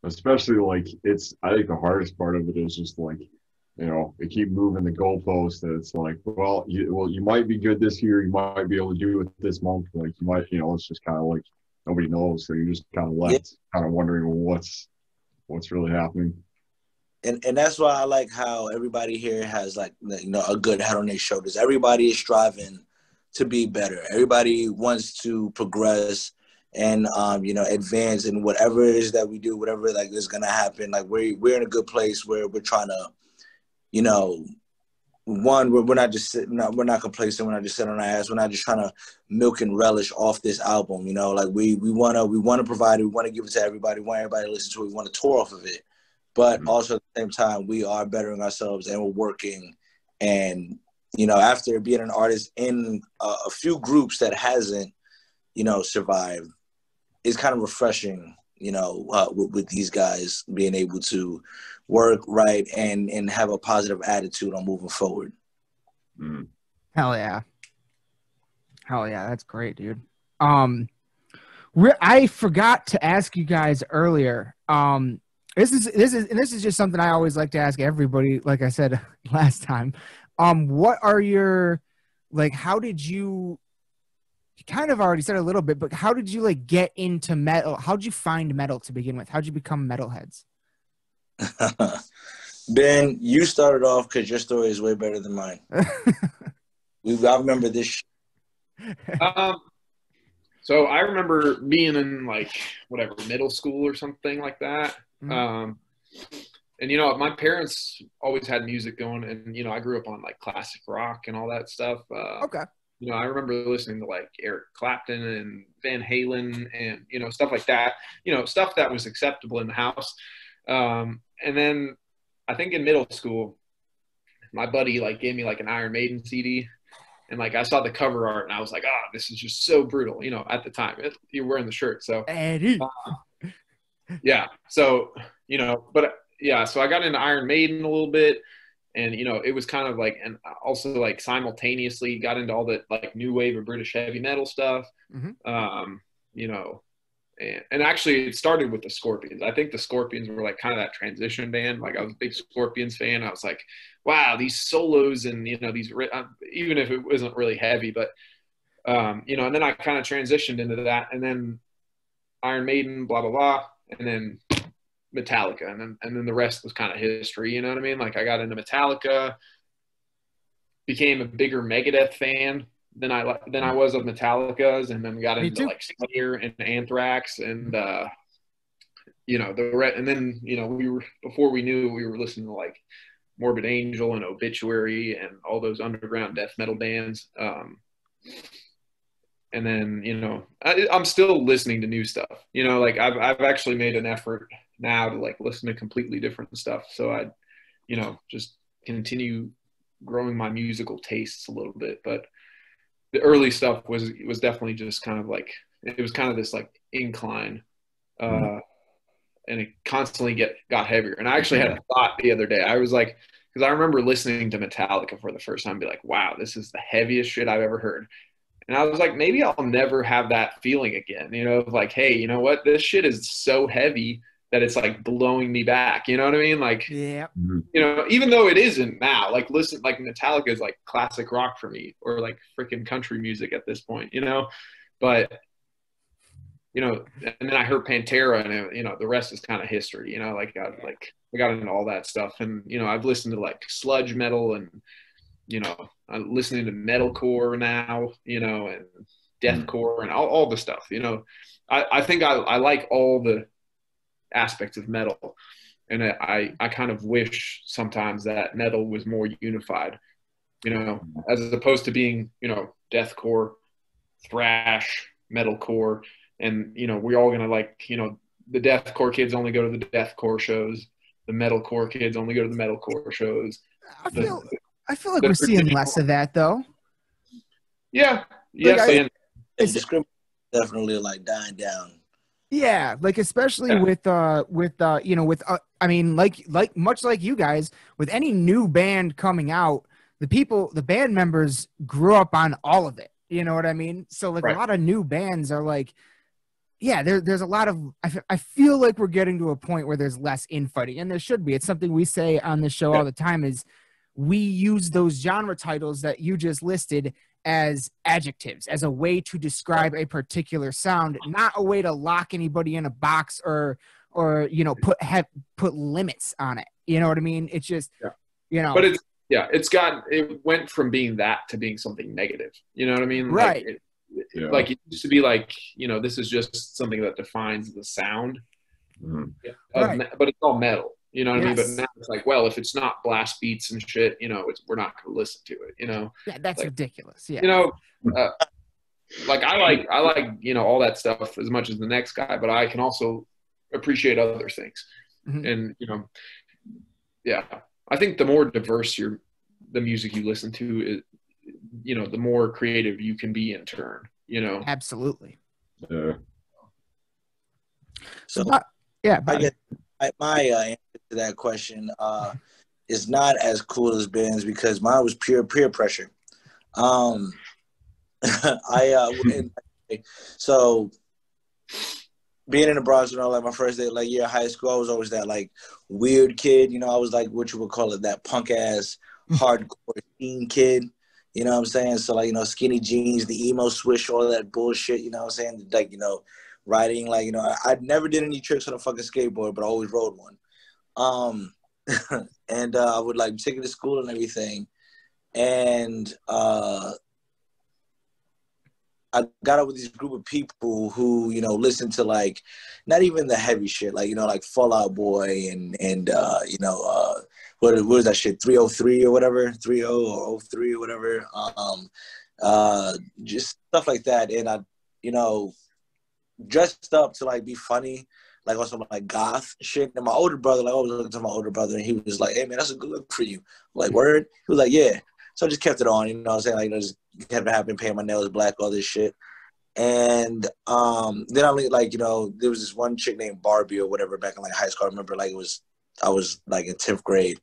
especially like I think the hardest part of it is just like, they keep moving the goalposts. That it's like, you might be good this year. You might be able to do it this month. Like you might, it's just kind of like. Nobody knows, so you're just kind of left, kind of wondering what's really happening. And that's why I like how everybody here has like a good head on their shoulders. Everybody is striving to be better. Everybody wants to progress and advance in whatever it is that we do, whatever like is gonna happen. Like we're in a good place where we're trying to, we're not just sitting, we're not complacent. We're not just sitting on our ass. We're not just trying to milk and relish off this album. Like we want to provide it. We want to give it to everybody. We want everybody to listen to it. We want to tour off of it. But also at the same time, we are bettering ourselves and we're working. And, after being an artist in a few groups that hasn't, survived, it's kind of refreshing, with these guys being able to work right and have a positive attitude on moving forward. Hell yeah, that's great, dude. I forgot to ask you guys earlier. This is just something I always like to ask everybody. Like I said last time, what are your how did you? You kind of already said a little bit, but how did you get into metal? How did you find metal to begin with? How did you become metalheads? Ben, you started off because your story is way better than mine. I remember this. So I remember being in middle school or something like that. Mm-hmm. And my parents always had music going, and I grew up on classic rock and all that stuff. Okay. I remember listening to Eric Clapton and Van Halen and, stuff like that, stuff that was acceptable in the house. And then I think in middle school, my buddy gave me an Iron Maiden CD, and I saw the cover art and I was like, this is just so brutal. At the time you're wearing the shirt. So, Eddie. Yeah. So, so I got into Iron Maiden a little bit. And, it was kind of and also simultaneously got into all the new wave of British heavy metal stuff. Mm-hmm. you know, and actually it started with the Scorpions. I think the Scorpions were like kind of that transition band. Like I was a big Scorpions fan. I was like, wow, these solos and, you know, these, even if it wasn't really heavy, but, you know, and then I kind of transitioned into that, and then Iron Maiden, blah, blah, blah. And then Metallica. And then the rest was kind of history. You know what I mean? Like I got into Metallica, became a bigger Megadeth fan than I was of Metallica's, and then got into like Slayer and Anthrax, and you know and then, you know, before we knew, we were listening to like Morbid Angel and Obituary and all those underground death metal bands. And then, you know, I'm still listening to new stuff. You know, like I've actually made an effort now to like listen to completely different stuff. So I, you know, just continue growing my musical tastes a little bit. But the early stuff was definitely just kind of like, it was kind of this like incline, and it constantly got heavier. And I actually had a thought the other day. I was like, because I remember listening to Metallica for the first time, and be like, wow, this is the heaviest shit I've ever heard. And I was like, maybe I'll never have that feeling again, you know, like, hey, you know what? This shit is so heavy that it's like blowing me back. You know what I mean? Like, yeah, you know, even though it isn't now, like, listen, like Metallica is like classic rock for me, or like freaking country music at this point, you know, but, you know, and then I heard Pantera, and, you know, the rest is kind of history, you know, like I got into all that stuff. And, you know, I've listened to like sludge metal, and, you know, I'm listening to metalcore now, you know, and deathcore and all the stuff, you know. I think I like all the aspects of metal, and I kind of wish sometimes that metal was more unified, you know, as opposed to being, you know, deathcore, thrash, metalcore, and, you know, we're all gonna, like, you know, the deathcore kids only go to the deathcore shows, the metalcore kids only go to the metalcore shows. I feel like we're seeing less of that, though. Yeah. Like it's definitely like dying down. Yeah, like especially with you know, with I mean, like much like you guys, with any new band coming out, the band members grew up on all of it. You know what I mean? So like a lot of new bands are like, yeah, there's a lot of, I feel like we're getting to a point where there's less infighting, and there should be. It's something we say on the show all the time, is we use those genre titles that you just listed as adjectives, as a way to describe a particular sound, not a way to lock anybody in a box or you know, put limits on it. You know what I mean? It's just, you know. But it went from being that to being something negative. You know what I mean? Right. Like it used to be like, you know, this is just something that defines the sound. But it's all metal. You know what I mean? But now it's like, well, if it's not blast beats and shit, you know, we're not going to listen to it, you know? Yeah, that's like, ridiculous. Yeah. You know, like I like, you know, all that stuff as much as the next guy, but I can also appreciate other things. And, you know, yeah, I think the more diverse the music you listen to is, you know, the more creative you can be in turn, you know? Absolutely. Yeah. So, yeah, I get my answer to that question is not as cool as Ben's, because mine was pure peer pressure. So being in the Bronx, you know, like my first day, like year of high school, I was always that like weird kid. You know, I was like what you would call it, that punk ass hardcore teen kid. You know what I'm saying? So like, you know, skinny jeans, the emo swish, all that bullshit. You know what I'm saying? Like, you know, riding, like, you know, I never did any tricks on a fucking skateboard, but I always rode one. And I would like take it to school and everything. And I got up with this group of people who, you know, listen to like, not even the heavy shit, like, you know, like Fall Out Boy and you know, what is that shit, 303 or whatever, 30 or 03 or whatever. Just stuff like that. And I, you know, dressed up to like be funny, like on some like goth shit. And my older brother, like I was looking to my older brother, and he was like, "Hey man, that's a good look for you." I'm like, word? He was like, "Yeah." So I just kept it on, you know what I'm saying? Like, you know, just kept it happening, painting my nails black, all this shit. And then I like, you know, there was this one chick named Barbie or whatever back in like high school. I remember like I was like in 10th grade,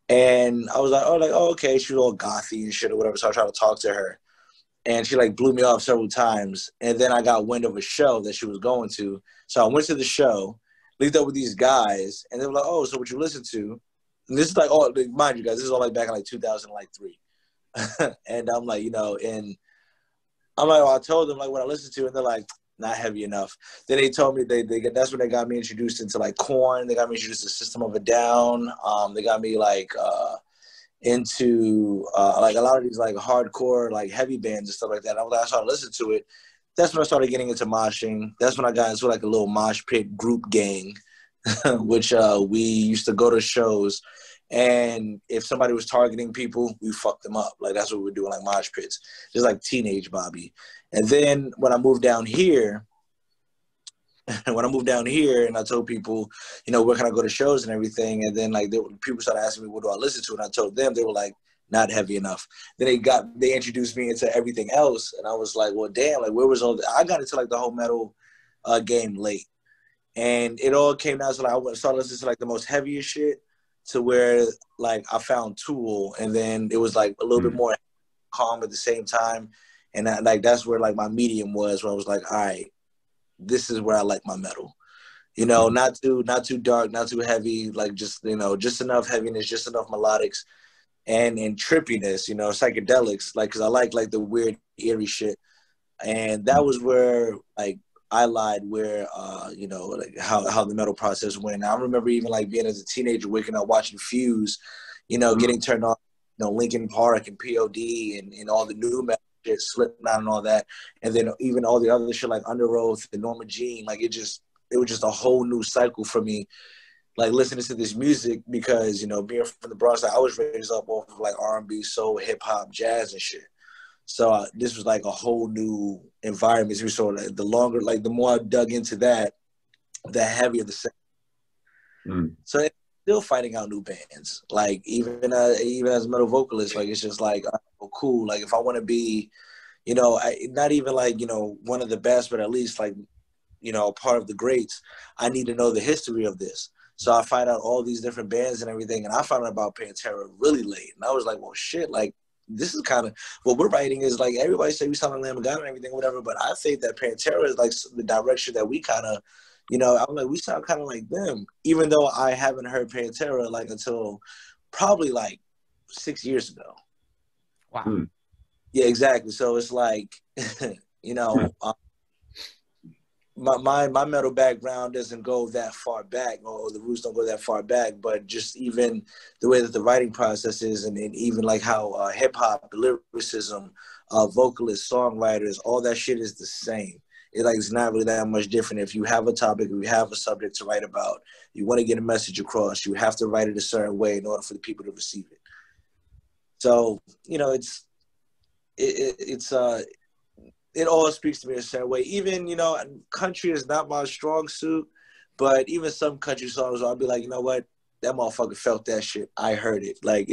and I was like, oh, okay, she was all gothy and shit or whatever. So I tried to talk to her. and she like blew me off several times. And then I got wind of a show that she was going to. So I went to the show, linked up with these guys, and they were like, "Oh, so what you listen to?" And this is like, all mind you guys, this is all like back in like 2003. And I'm like, and I'm like, well, I told them like what I listened to, and they're like, not heavy enough. Then they told me that's when they got me introduced into like Korn. They got me introduced to System of a Down. They got me like into like a lot of these like hardcore like heavy bands and stuff like that. I started listening to it. That's when I started getting into moshing. That's when I got into like a little mosh pit group gang, which we used to go to shows. And if somebody was targeting people, we fucked them up. Like that's what we were doing, like mosh pits, just like teenage Bobby. And then when I moved down here, and I told people, where can I go to shows and everything, and then like people started asking me what do I listen to, and I told them, they were like, not heavy enough. Then they introduced me into everything else, and I was like, well, damn, like where was all I got into like the whole metal game late, and it all came down to like I started listening to like the most heaviest shit, to where like I found Tool, and then it was like a little bit more calm at the same time, and that's where like my medium was, where I was like, all right, this is where I like my metal, not too dark, not too heavy, like just just enough heaviness, just enough melodics, and trippiness, psychedelics, like because I like the weird eerie shit, and that was where like I lied where, like how the metal process went. I remember even like being as a teenager, waking up watching Fuse, getting turned on, Linkin Park and POD and all the new metal shit, Slipknot and all that. And then even all the other shit like Under Oath and Norma Jean, like it was just a whole new cycle for me, like listening to this music because, being from the Bronx, I was raised up off of like R&B, soul, hip hop, jazz and shit. So this was like a whole new environment. So the longer, like the more I dug into that, the heavier the sound. So it's still finding out new bands. Like even as a metal vocalist, like it's just like, oh, cool. Like if I want to be, not even like, one of the best, but at least like, part of the greats, I need to know the history of this. So I find out all these different bands and everything. And I found out about Pantera really late. And I was like, well, shit, like, this is kind of what we're writing is like everybody say we sound like Lamb of God and everything, whatever. But I think that Pantera is like the direction that we kind of, I'm like, we sound kind of like them, even though I haven't heard Pantera like until probably like 6 years ago. Wow. Yeah, exactly. So it's like, my metal background doesn't go that far back, or the roots don't go that far back, but just even the way that the writing process is, and even like how hip-hop, lyricism, vocalists, songwriters, all that shit is the same. It's not really that much different. If you have a topic, if you have a subject to write about, you want to get a message across, you have to write it a certain way in order for the people to receive it. So, it all speaks to me a certain way. Even, country is not my strong suit, but even some country songs, I'll be like, you know what? That motherfucker felt that shit. I heard it. Like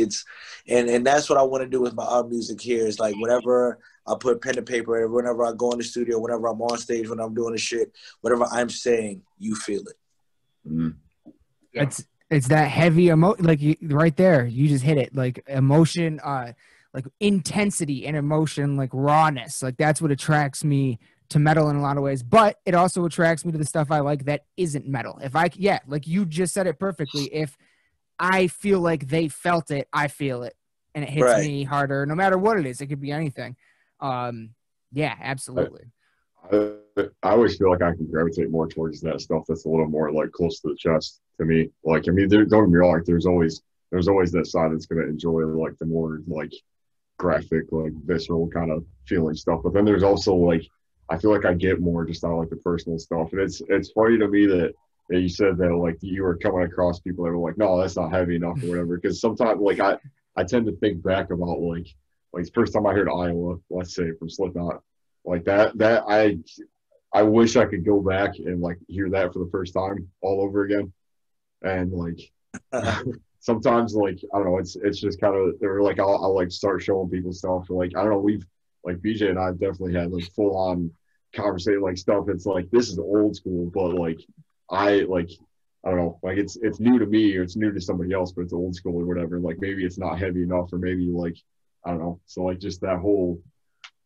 and that's what I want to do with my art music here is like whenever I put pen to paper, whenever I go in the studio, whenever I'm on stage, when I'm doing the shit, whatever I'm saying, you feel it. Yeah. It's that heavy like right there. You just hit it. Like emotion, like intensity and emotion, like rawness. Like that's what attracts me to metal in a lot of ways, but it also attracts me to the stuff I like that isn't metal. Like you just said it perfectly. If I feel like they felt it, I feel it, and it hits me harder, no matter what it is. It could be anything. Yeah, absolutely. I always feel like I can gravitate more towards that stuff that's a little more like close to the chest to me. Like, I mean, don't get me wrong, there's always that side that's going to enjoy like the more like graphic, like visceral kind of feeling stuff. But then there's also like, I feel like I get more just out of like the personal stuff. And it's funny to me that you said that like you were coming across people that were like, no, that's not heavy enough or whatever. Because sometimes like I tend to think back about like the first time I heard Iowa, let's say from Slipknot, like that I wish I could go back and like hear that for the first time all over again. And like sometimes like I don't know, it's just kind of they're like I'll like start showing people stuff. Like I don't know, we've like BJ and I have definitely had like full on conversation like stuff. It's like this is old school, but like I don't know, like it's new to me or it's new to somebody else, but it's old school or whatever. Like maybe it's not heavy enough, or maybe like I don't know. So like just that whole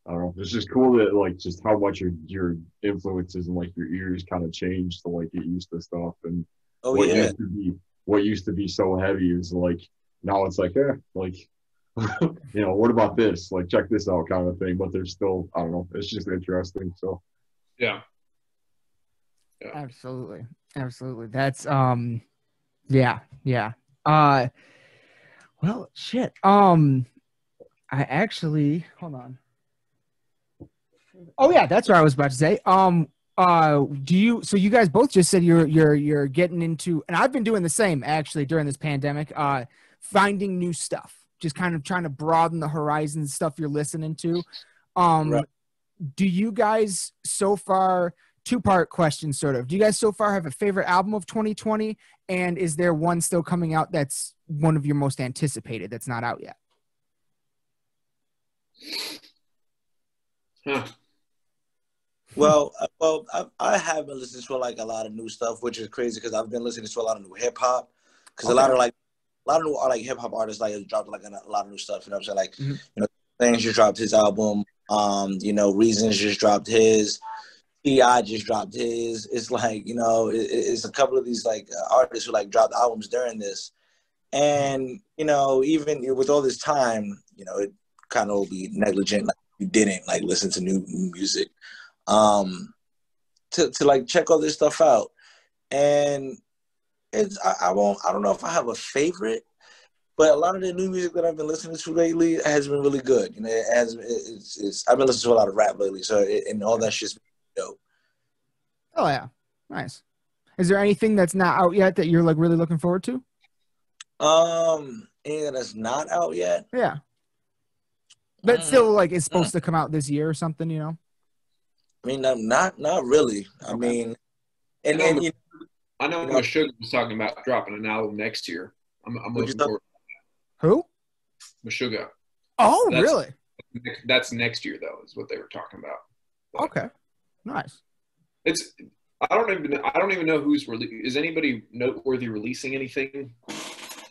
I don't know. It's just cool that like just how much your influences and like your ears kind of changed to like get used to stuff and Oh what yeah. used to be so heavy is like now it's like like what about this? Like check this out kind of thing. But there's still I don't know. It's just interesting. So Yeah. Absolutely. That's yeah. Well, shit. I actually hold on. Oh yeah, that's what I was about to say. So you guys both just said you're getting into, and I've been doing the same actually during this pandemic, finding new stuff, just kind of trying to broaden the horizons, stuff you're listening to. Right. Do you guys so far, two-part question sort of, do you guys so far have a favorite album of 2020? And is there one still coming out that's one of your most anticipated that's not out yet? Huh. Well, I have been listening to like a lot of new stuff, which is crazy because I've been listening to a lot of new hip hop. Because a lot of new like hip hop artists like dropped like a lot of new stuff. You know what I'm saying? Like Things just dropped his album. Reasons just dropped his. T.I. just dropped his. It's like it's a couple of these like artists who like dropped albums during this, and even with all this time, it kind of will be negligent like you didn't like listen to new music. To like check all this stuff out, and I don't know if I have a favorite, but a lot of the new music that I've been listening to lately has been really good. I've been listening to a lot of rap lately, so and all that shit's dope. Oh yeah, nice. Is there anything that's not out yet that you're like really looking forward to? Anything that's not out yet? Yeah, but still like is supposed to come out this year or something, I mean, not really. I mean, and I know Meshuggah was talking about dropping an album next year. I'm looking forward. Who? Meshuggah. Oh, really? That's next year though, is what they were talking about. But okay, nice. I don't even know who's is anybody noteworthy releasing anything?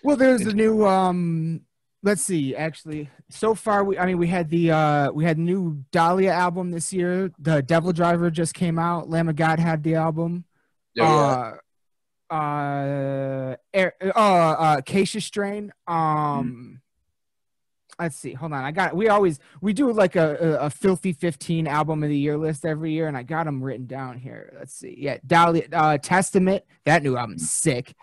Well, there's the new let's see, actually. So far we had the new Dahlia album this year. The Devil Driver just came out. Lamb of God had the album. Acacia Strain. Let's see. Hold on. We do like a filthy 15 album of the year list every year, and I got them written down here. Let's see. Yeah, Dahlia, Testament. That new album's sick.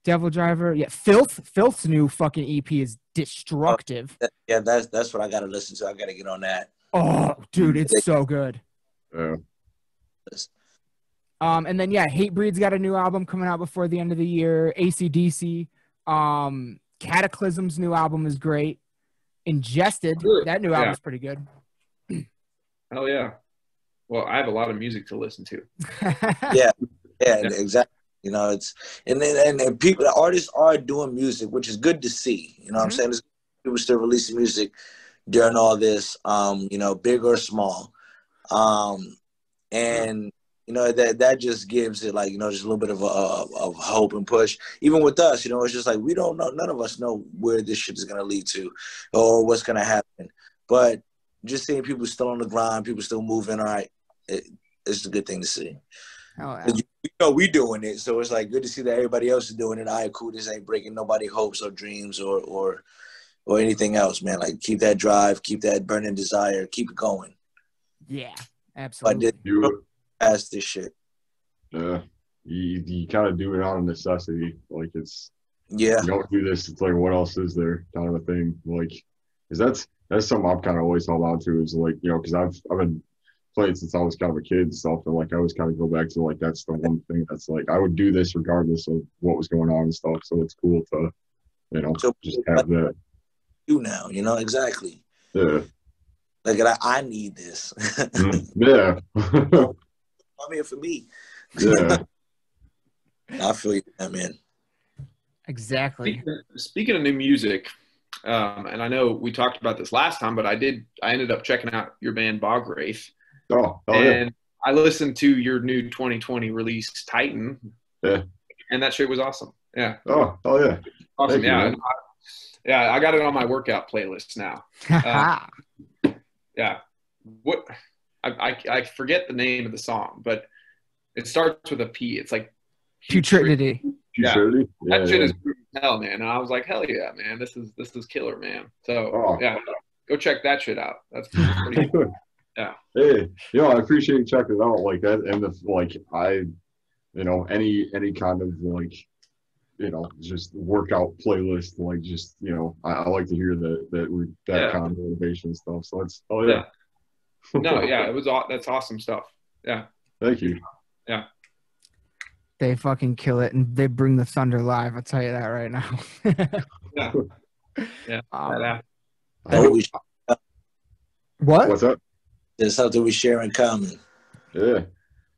Devil Driver. Yeah, Filth's new fucking EP is destructive. That's what I gotta listen to. I gotta get on that. Oh, dude, it's so good. Yeah. And then Hatebreed's got a new album coming out before the end of the year. AC/DC. Cataclysm's new album is great. Ingested, that new album's pretty good. Hell yeah. Well, I have a lot of music to listen to. yeah, exactly. It's and people, the artists are doing music, which is good to see. You know what I'm saying? There's people still releasing music during all this, big or small. And that just gives it like, just a little bit of hope and push. Even with us, it's just like we don't know, none of us know where this shit is gonna lead to or what's gonna happen. But just seeing people still on the grind, people still moving, all right, it's a good thing to see. Oh, yeah. We doing it, so it's like good to see that everybody else is doing it. All right, cool. This ain't breaking nobody's hopes or dreams or anything else, man. Like keep that drive, keep that burning desire, keep it going. Yeah, absolutely. Past this shit. Yeah, you kind of do it out of necessity. Like you don't do this. It's like what else is there, kind of a thing. Like, cause that's something I've kind of always held on to is like because I've been playing since I was kind of a kid and stuff, and like I always kind of go back to like that's the one thing that's like I would do this regardless of what was going on and stuff. So it's cool to just have that. You now, exactly. Yeah. Like I need this. Yeah. I'm here for me. Yeah. I feel you, man. Exactly. Speaking of new music, and I know we talked about this last time, but I ended up checking out your band Bog Wraith. Oh and yeah. I listened to your new 2020 release, Titan. Yeah. And that shit was awesome. Yeah. Oh yeah. Awesome. Thank you, I got it on my workout playlist now. yeah. What I forget the name of the song, but it starts with a P. It's like Putridity. Yeah, Putridity? that shit Yeah. is brutal as hell, man. And I was like, hell yeah, man, this is killer, man. So Oh. yeah, go check that shit out. That's pretty cool. Yeah. Hey, I appreciate you checking it out like that. And any kind of like, just workout playlist, like just, I like to hear that kind of motivation stuff. So that's, No, yeah, that's awesome stuff. Yeah. Thank you. Yeah. They fucking kill it, and they bring the thunder live. I'll tell you that right now. Yeah. Yeah. What? What's up? There's something we share in common. Yeah.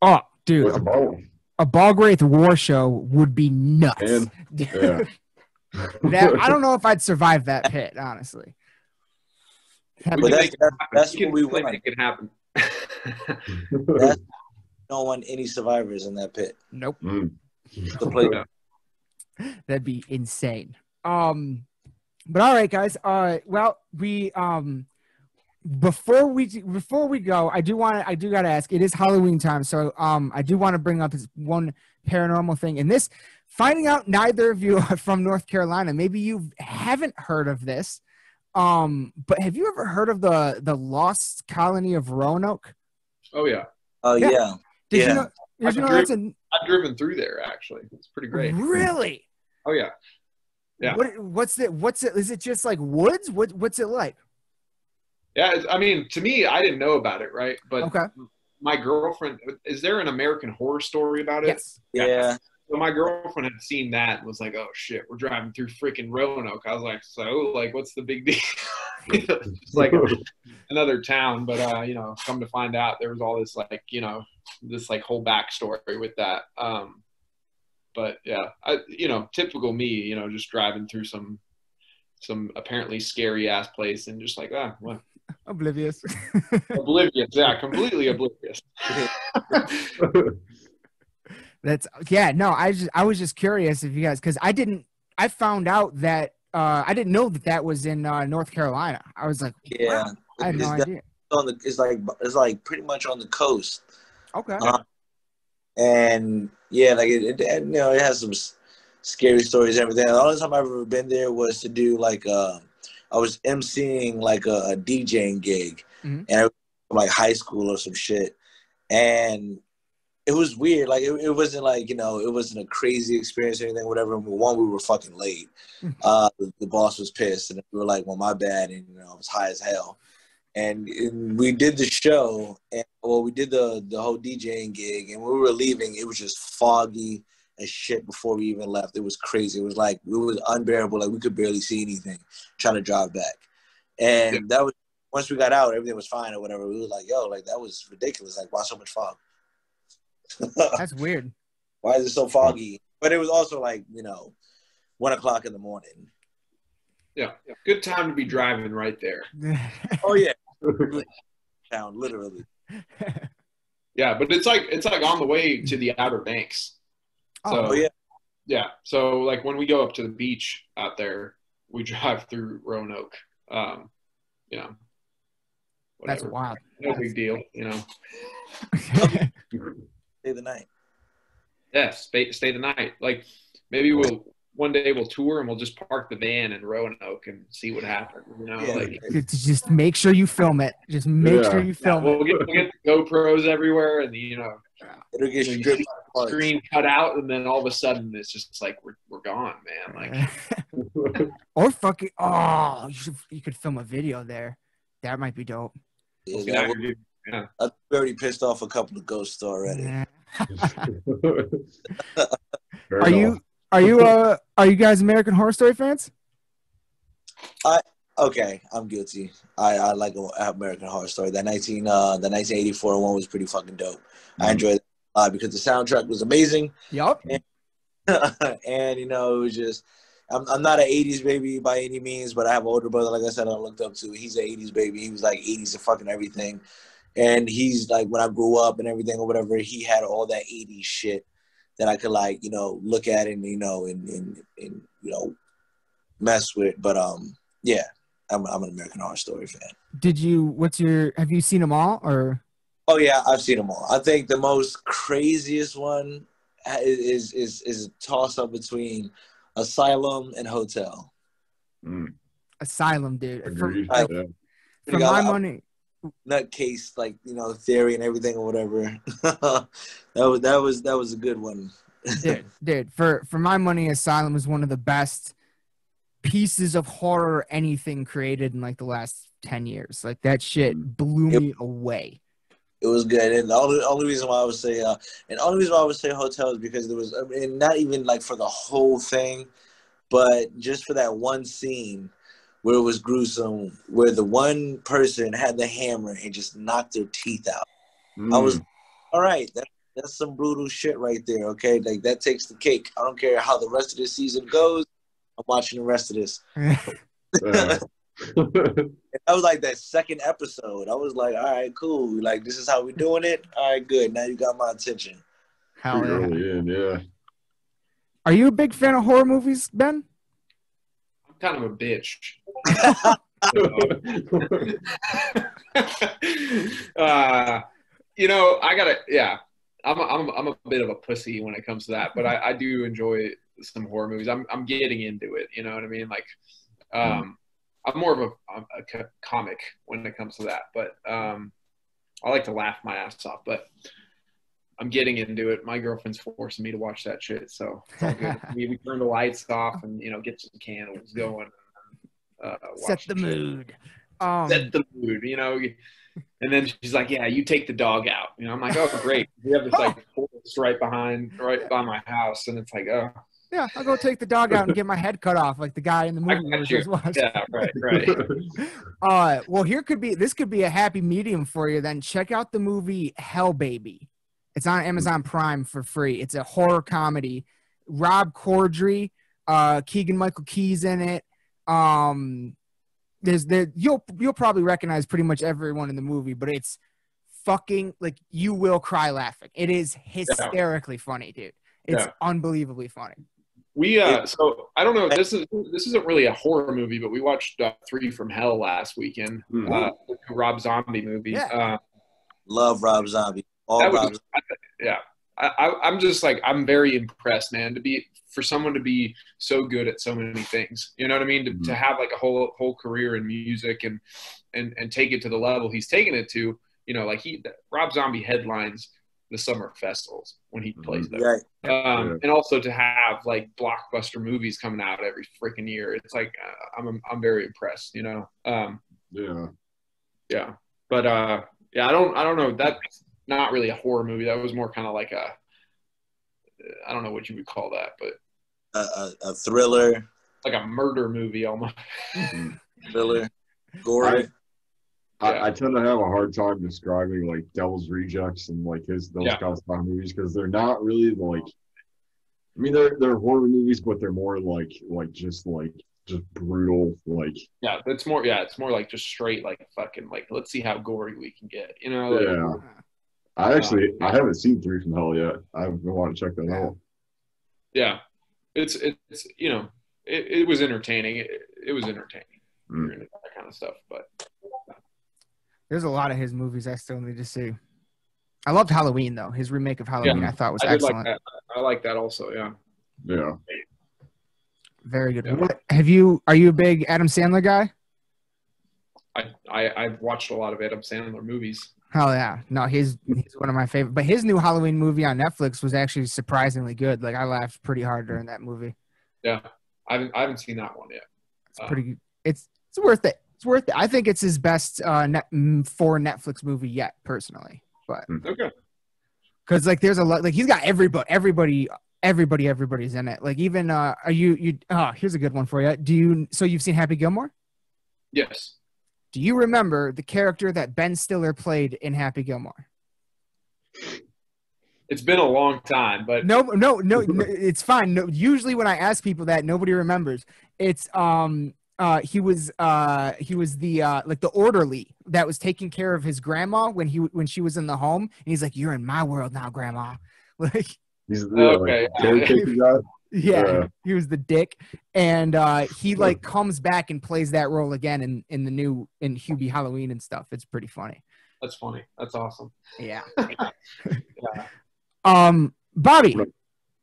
Oh, dude. What's about? A Balgraith War show would be nuts. And, yeah. I don't know if I'd survive that pit, honestly. But that's what we want. Make it happen. Don't want any survivors in that pit. Nope. The play. That'd be insane. But all right, guys. Well, we before we go, I do gotta ask. It is Halloween time, so I do want to bring up this one paranormal thing. And this, finding out neither of you are from North Carolina, maybe you haven't heard of this. But have you ever heard of the lost colony of Roanoke? Oh yeah. Oh yeah. Did you know? I've driven through there actually. It's pretty great. Really? Oh yeah. Yeah. What's it? Is it just like woods? What's it like? Yeah, I mean, to me, I didn't know about it, right? But okay. My girlfriend, is there an American Horror Story about it? Yes. Yeah. So my girlfriend had seen that and was like, "Oh shit, we're driving through freaking Roanoke." I was like, "So, like, what's the big deal?" It's like another town, but come to find out, there was all this this whole backstory with that. But yeah, typical me, just driving through some apparently scary ass place and just like, what? Oblivious. Oblivious, yeah, completely oblivious. I was just curious if you guys, because I found out that I didn't know that was in North Carolina. I was like, yeah, wow, I had no idea. It's like pretty much on the coast. Okay. And yeah, like it has some scary stories and everything. The only time I've ever been there was to do I was emceeing like a DJing gig, and I was like high school or some shit, and it was weird. Like it wasn't like it wasn't a crazy experience or anything, whatever. One, we were fucking late. The boss was pissed, and we were like, "Well, my bad," and I was high as hell. And we did the show, and we did the whole DJing gig, and when we were leaving, it was just foggy as shit before we even left. It was crazy. It was unbearable. Like we could barely see anything trying to drive back. And that was, once we got out, everything was fine or whatever. We were like, yo, like that was ridiculous. Like, why so much fog? That's weird. Why is it so foggy? But it was also 1:00 in the morning. Yeah. Good time to be driving right there. Oh yeah. Town, literally. Yeah, but it's like on the way to the Outer Banks. So, yeah. Yeah. So when we go up to the beach out there, we drive through Roanoke. Whatever. That's wild. No big deal, Stay the night. Yeah, stay the night. Like maybe one day we'll tour and we'll just park the van in Roanoke and see what happens. Just make sure you film it. Just make sure you film it. We'll get the GoPros everywhere, and it'll get stripped screen cut out, and then all of a sudden it's just like we're gone, man. Like, or fucking you could film a video there. That might be dope. Yeah, I've already pissed off a couple of ghosts already. Yeah. Are you guys American Horror Story fans? Okay, I'm guilty. I like American Horror Story. The 1984 one was pretty fucking dope. I enjoyed it because the soundtrack was amazing. Yup. And it was just, I'm not an 80s baby by any means, but I have an older brother, like I said, I looked up to. He's an 80s baby. He was like 80s to fucking everything. And he's like, when I grew up and everything or whatever, he had all that 80s shit that I could look at and, and mess with. But yeah, I'm an American Horror Story fan. Have you seen them all or? Oh yeah, I've seen them all. I think the most craziest one is a toss up between Asylum and Hotel. Asylum, dude. Agreed. For my money. Nutcase, like, theory and everything or whatever. that was a good one. dude, for my money, Asylum is one of the best pieces of horror anything created in like the last 10 years. Like that shit blew me away. It was good, and the only reason why I would say, Hotel is because there was, not even like for the whole thing, but just for that one scene where it was gruesome, where the one person had the hammer and just knocked their teeth out. I was, all right, that's some brutal shit right there. Okay, like that takes the cake. I don't care how the rest of this season goes. I'm watching the rest of this. That was like that second episode. I was like, all right, cool. Like, this is how we're doing it. All right, good. Now you got my attention. Hell yeah. Early in, yeah. Are you a big fan of horror movies, Ben? I'm kind of a bitch. I'm a bit of a pussy when it comes to that, but I do enjoy some horror movies. I'm getting into it. You know what I mean? Like, I'm more of a comic when it comes to that, but I like to laugh my ass off, but I'm getting into it. My girlfriend's forcing me to watch that shit, so it's all good. we turn the lights off and, get some candles going. Set the mood. Set the mood, And then she's like, yeah, you take the dog out. I'm like, oh, great. We have this like forest right by my house, and it's like, oh. Yeah, I'll go take the dog out and get my head cut off like the guy in the movie we were just watching. Yeah, right. Well, this could be a happy medium for you then. Check out the movie Hell Baby. It's on Amazon Prime for free. It's a horror comedy. Rob Corddry, Keegan-Michael Key's in it. You'll probably recognize pretty much everyone in the movie, but it's fucking like you will cry laughing. It is hysterically funny, dude. It's unbelievably funny. So I don't know. This isn't really a horror movie, but we watched 3 from Hell last weekend. Rob Zombie movie. Yeah. Love Rob Zombie. I'm just like, I'm very impressed, man. For someone to be so good at so many things, you know what I mean? To have like a whole career in music and take it to the level he's taken it to. Rob Zombie headlines the summer festivals when he plays there. Right. And also to have like blockbuster movies coming out every freaking year. It's like, I'm very impressed, Yeah. But, I don't know. That's not really a horror movie. That was more kind of like I don't know what you would call that, but a thriller, like a murder movie almost. Thriller, gory. I tend to have a hard time describing like Devil's Rejects and like those kind of style movies because they're not really like. I mean, they're horror movies, but they're more like just brutal, like. Yeah, it's more like just straight like fucking like let's see how gory we can get, I haven't seen 3 from Hell yet. I've been wanting to check that out. Yeah, it's it was entertaining. It was entertaining. You're into that kind of stuff, but. There's a lot of his movies I still need to see. I loved Halloween though. His remake of Halloween I thought was excellent. Like I like that also. Yeah. Yeah. Very good. Yeah. Are you a big Adam Sandler guy? I've watched a lot of Adam Sandler movies. Hell yeah. No, he's one of my favorite. But his new Halloween movie on Netflix was actually surprisingly good. Like I laughed pretty hard during that movie. Yeah. I haven't seen that one yet. It's pretty good. It's worth it. It's worth it. I think it's his best for Netflix movie yet, personally. But okay, because like there's a lot, like he's got everybody's in it. Like even here's a good one for you. So you've seen Happy Gilmore? Yes. Do you remember the character that Ben Stiller played in Happy Gilmore? It's been a long time, but no, it's fine. No, usually when I ask people that, nobody remembers. It's he was the like the orderly that was taking care of his grandma when she was in the home, and he's like, "You're in my world now, Grandma." Like he's the caretaker guy. Yeah, he was the dick, and he like comes back and plays that role again in the new in Hubie Halloween and stuff. It's pretty funny. That's funny. That's awesome. Yeah. Yeah. Bobby.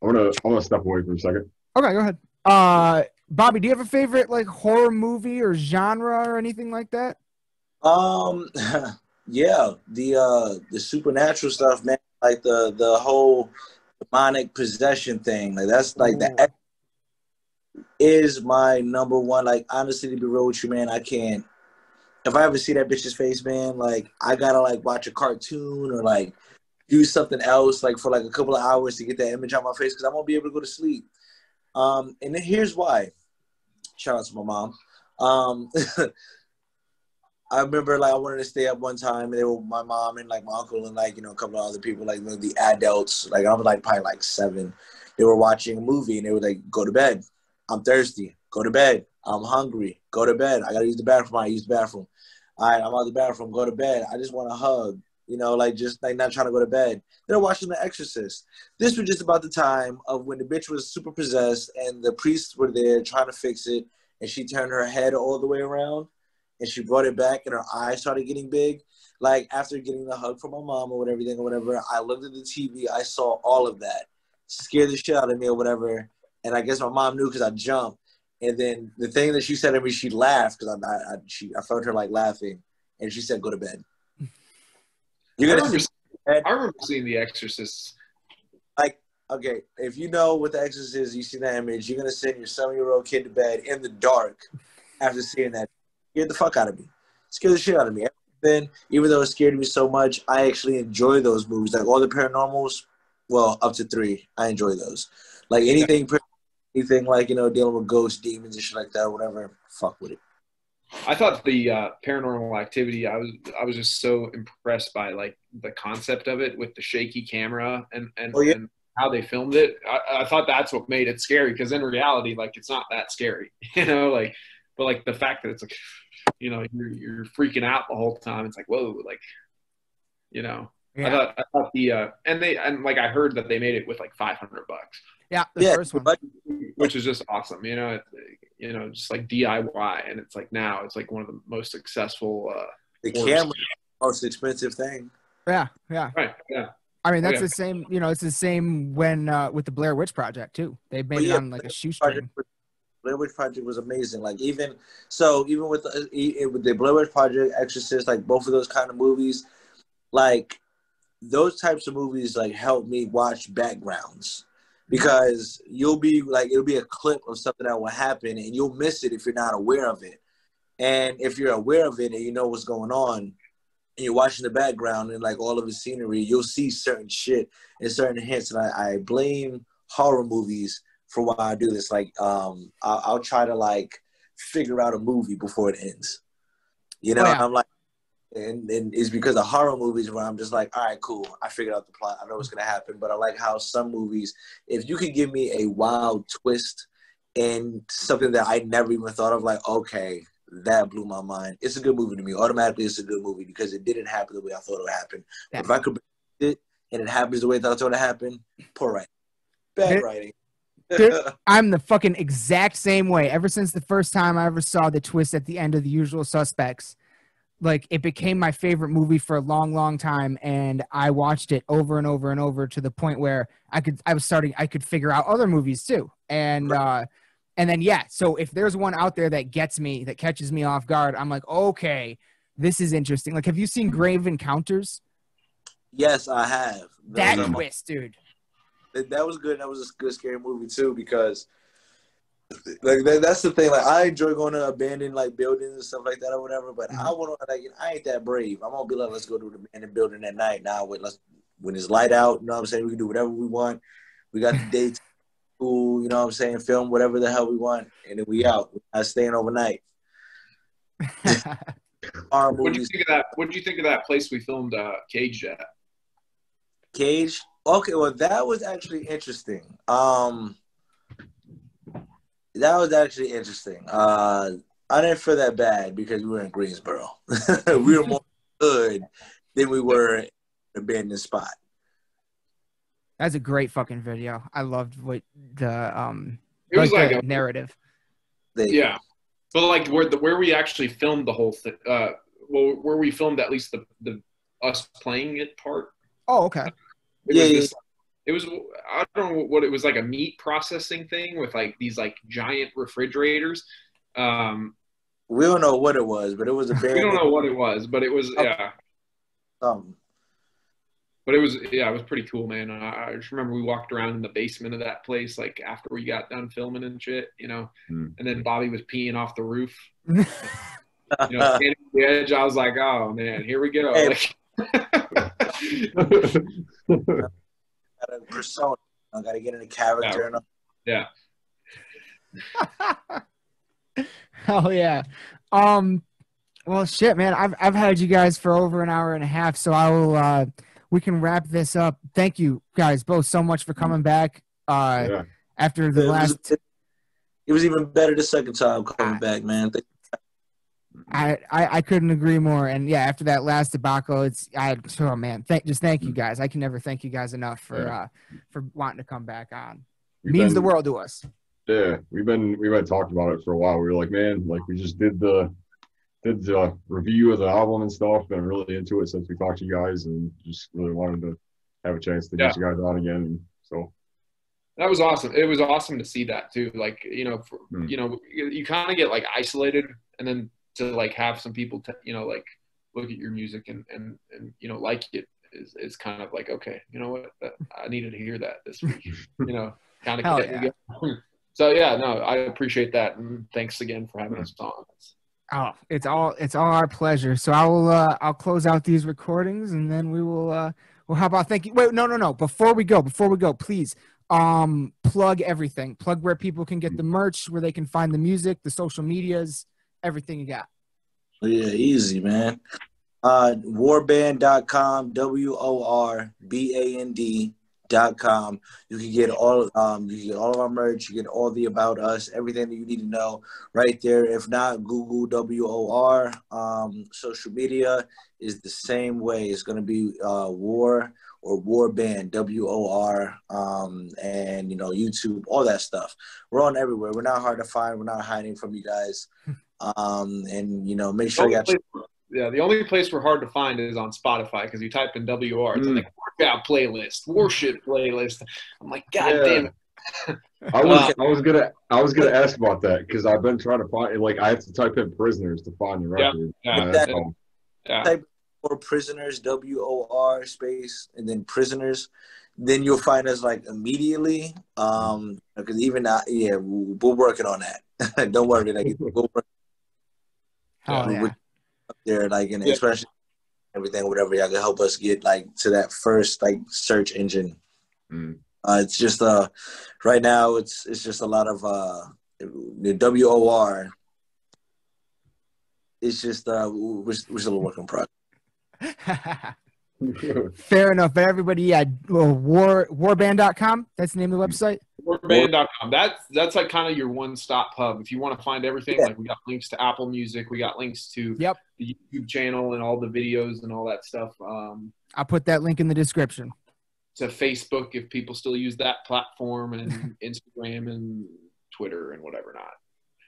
I'm gonna step away for a second. Okay, go ahead. Bobby, do you have a favorite like horror movie or genre or anything like that? Yeah, the supernatural stuff, man. Like the whole demonic possession thing. Like that's like that is my number one. Like honestly, to be real with you, man, I can't. If I ever see that bitch's face, man, like I gotta like watch a cartoon or like do something else like for like a couple of hours to get that image on my face because I won't be able to go to sleep. And then here's why. Shout out to my mom. I remember like I wanted to stay up one time and they were my mom and like my uncle and like, you know, a couple of other people, like the adults, like I was like probably like 7. They were watching a movie and they were like, go to bed. I'm thirsty. Go to bed. I'm hungry. Go to bed. I got to use the bathroom. I use the bathroom. All right, I'm out of the bathroom. Go to bed. I just want a hug. You know, like just like not trying to go to bed. They're watching The Exorcist. This was just about the time of when the bitch was super possessed and the priests were there trying to fix it and she turned her head all the way around and she brought it back and her eyes started getting big. Like after getting the hug from my mom or whatever, I looked at the TV. I saw all of that. Scared the shit out of me or whatever. And I guess my mom knew because I jumped. And then the thing that she said to me, she laughed because I felt her like laughing. And she said, go to bed. I remember seeing The Exorcist. Like, okay, if you know what The Exorcist is, you see that image, you're going to send your 7-year-old kid to bed in the dark after seeing that. Scared the fuck out of me. Scared the shit out of me. Then, even though it scared me so much, I actually enjoy those movies. Like all the paranormals, well, up to 3, I enjoy those. Like anything like, you know, dealing with ghosts, demons, and shit like that, whatever, fuck with it. I thought the Paranormal Activity, I was just so impressed by like the concept of it with the shaky camera and how they filmed it. I thought that's what made it scary because in reality, like it's not that scary, you know, like, but like the fact that it's like, you know, you're freaking out the whole time. It's like, whoa, like, you know, yeah. I thought and like I heard that they made it with like $500. Yeah, the first one, which is just awesome. You know, just like DIY, and it's like now it's like one of the most successful. The camera, most expensive thing. Yeah. Right. Yeah. I mean, that's the same. You know, it's the same when with the Blair Witch Project too. They made it on like a shoestring. Blair Witch Project was amazing. Like even with the Blair Witch Project, Exorcist, like both of those kind of movies, like those types of movies like help me watch backgrounds. Because it'll be a clip of something that will happen and you'll miss it if you're not aware of it. And if you're aware of it and you know what's going on and you're watching the background and like all of the scenery, you'll see certain shit and certain hints. And I blame horror movies for why I do this. Like, I'll try to like figure out a movie before it ends. You know, I'm like, and it's because of horror movies where I'm just like, all right, cool. I figured out the plot. I know what's going to happen. But I like how some movies, if you can give me a wild twist and something that I never even thought of, like, okay, that blew my mind. It's a good movie to me. Automatically, it's a good movie because it didn't happen the way I thought it would happen. Yeah. If I could predict it and it happens the way I thought it would happen, poor writing. Bad writing. Dude, I'm the fucking exact same way. Ever since the first time I ever saw the twist at the end of The Usual Suspects, like it became my favorite movie for a long, long time, and I watched it over and over and over to the point where I could figure out other movies too. And then so if there's one out there that catches me off guard, I'm like, okay, this is interesting. Like, have you seen Grave Encounters? Yes, I have. That twist, dude. That was good. That was a good scary movie too because. Like that's the thing. Like I enjoy going to abandoned like buildings and stuff like that or whatever. But I want to I ain't that brave. I'm gonna be like, let's go to the abandoned building at night. Now when it's light out, you know what I'm saying? We can do whatever we want. We got the dates, school, you know what I'm saying? Film whatever the hell we want, and then we out. We're not staying overnight. What do you think of that? What do you think of that place we filmed Cage at? Cage. Okay, well that was actually interesting. That was actually interesting. I didn't feel that bad because we were in Greensboro. We were more good than we were in an abandoned spot. That's a great fucking video. I loved what the It was like the a narrative. yeah, but like where we actually filmed the whole thing. Well, where we filmed at least the us playing it part. Oh, okay. It was I don't know what it was, like a meat processing thing with like these like giant refrigerators. We don't know what it was, but it was a band. We don't know what it was, but it was yeah. But it was pretty cool, man. I just remember we walked around in the basement of that place, like after we got done filming and shit, you know. And then Bobby was peeing off the roof, you know, standing on the edge. I was like, oh man, here we go. Hey. Like, Got a persona. I got to get in a character. Yeah. Hell yeah. Well, shit, man. I've had you guys for over an hour and a half, so I will. We can wrap this up. Thank you guys both so much for coming back. After the last. It was even better the second time coming back, man. I couldn't agree more. And yeah, after that last debacle, oh man, thank you guys. I can never thank you guys enough for wanting to come back on. Means the world to us. Yeah, we've been talking about it for a while. We were like, man, like we just did the review of the album and stuff, and really into it since we talked to you guys, and just really wanted to have a chance to get you guys on again. And so that was awesome. It was awesome to see that too. Like, you know, you know, you kind of get like isolated, and then to like have some people you know, like look at your music and you know, like it is kind of like, okay, you know what, I needed to hear that this week, you know, kind of get me going. So yeah, no, I appreciate that, and thanks again for having us on. Oh, it's all our pleasure. So I'll close out these recordings, and then we'll how about thank you. Wait, no. Before we go, please plug everything. Plug where people can get the merch, where they can find the music, the social medias, everything you got. Yeah, easy, man. Warband.com, WORBAND.com. You can get all of our merch. You get all the about us, everything that you need to know right there. If not, Google WOR. Social media is the same way. It's going to be WOR or Warband, WOR, and, you know, YouTube, all that stuff. We're on everywhere. We're not hard to find. We're not hiding from you guys. And, you know, make sure you got the only place we're hard to find is on Spotify, because you type in WR, it's like workout playlist, worship playlist. I'm like, God damn it. I was gonna ask about that, because I've been trying to find, like, I have to type in Prisoners to find the record. Type for Prisoners, WOR space, and then Prisoners. Then you'll find us like immediately. Because even we're working on that. Don't worry, we'll work. Up there, like, and especially everything, whatever y'all can help us get like to that first like search engine. It's just right now it's just a lot of the WOR. It's just we're still a work in progress. Fair enough. But everybody, warband.com. That's the name of the website. Warband.com. That's like kind of your one-stop hub. If you want to find everything, like we got links to Apple Music, we got links to the YouTube channel and all the videos and all that stuff. I'll put that link in the description. To Facebook, if people still use that platform, and Instagram and Twitter and whatever not.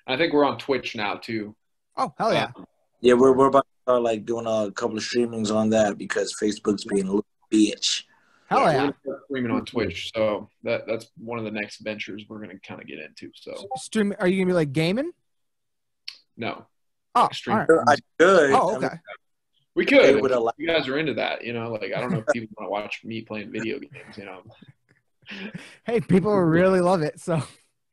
And I think we're on Twitch now too. Oh, hell yeah. Yeah, we're about to start like doing a couple of streamings on that, because Facebook's being a little bitch. Hell yeah. We're streaming on Twitch, so that's one of the next ventures we're gonna kind of get into. So stream? Are you gonna be like gaming? No. Oh, stream. Right. I could. Oh, okay. We could. If you guys are into that, you know, like I don't know if people want to watch me playing video games, you know. Hey, people really love it, so.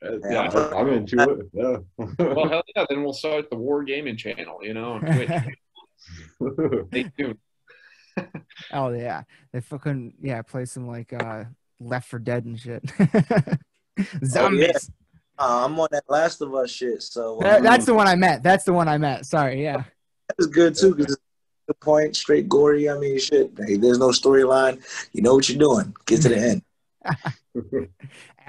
Yeah, I'm into it. Yeah. Well, hell yeah! Then we'll start the War Gaming channel, you know, on Twitch. Stay tuned. Oh yeah, they fucking play some like Left 4 Dead and shit. Zombies. I'm on that Last of Us shit. So that's the one I meant. Sorry, yeah. That's good too, because it's the point, straight gory. I mean, shit. Hey, there's no storyline. You know what you're doing. Get to the end.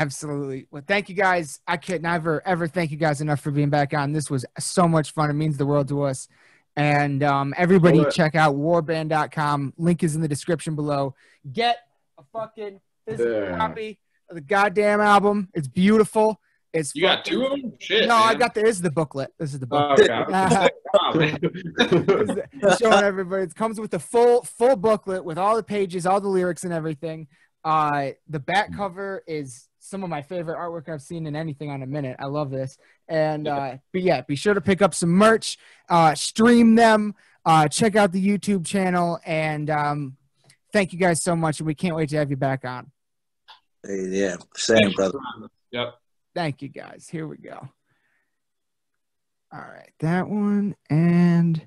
Absolutely. Well, thank you guys. I could never ever thank you guys enough for being back on. This was so much fun. It means the world to us. And everybody check out warband.com. Link is in the description below. Get a fucking This is a copy of the goddamn album. It's beautiful. It's You got two of them? Shit. No, man. I got this is the booklet. This is the booklet. Okay. Oh, man. It's showing everybody. It comes with the full booklet with all the pages, all the lyrics, and everything. The back cover is some of my favorite artwork I've seen in anything on a minute. I love this. And but yeah, be sure to pick up some merch, stream them, check out the YouTube channel, and thank you guys so much. And we can't wait to have you back on. Yeah, same, brother. Yep. Thank you guys. Here we go. All right, that one and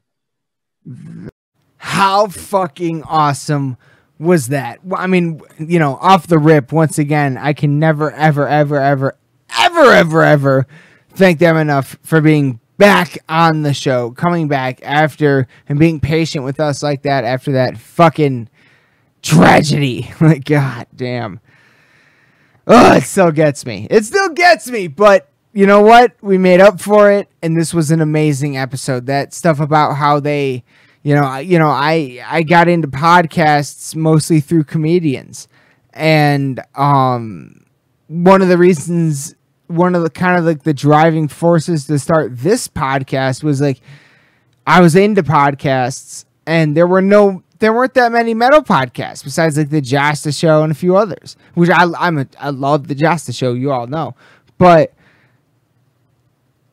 how fucking awesome was that? Well, I mean, you know, off the rip, once again, I can never, ever, ever, ever, ever, ever, ever thank them enough for being back on the show, coming back after and being patient with us like that after that fucking tragedy. Like, god damn. Oh, it still gets me. It still gets me, but you know what? We made up for it, and this was an amazing episode. That stuff about how they, I got into podcasts mostly through comedians, and one of the kind of like the driving forces to start this podcast was like I was into podcasts, and there weren't that many metal podcasts besides like the Jasta Show and a few others, which I love the Jasta Show, you all know, but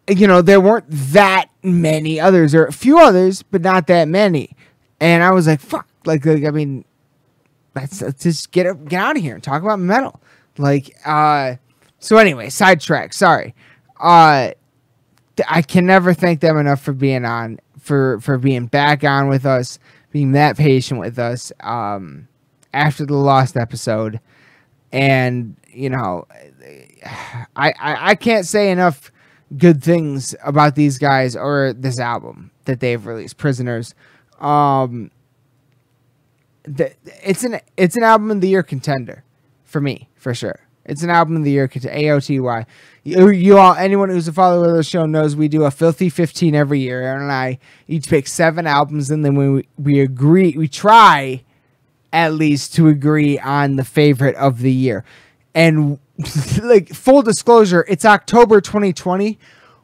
you know, there weren't that many others, or a few others, but not that many. And I was like, fuck, like I mean, let's just get out of here and talk about metal. Like, so anyway, sidetrack, sorry. I can never thank them enough for being on, for being back on with us, being that patient with us, after the Lost episode. And, you know, I can't say enough good things about these guys or this album that they've released, Prisoners. It's an album of the year contender for me, for sure. It's an album of the year contender. AOTY. You all, anyone who's a follower of the show knows we do a filthy 15 every year. Aaron and I each pick 7 albums, and then when we try at least to agree on the favorite of the year. And like, full disclosure, it's October 2020.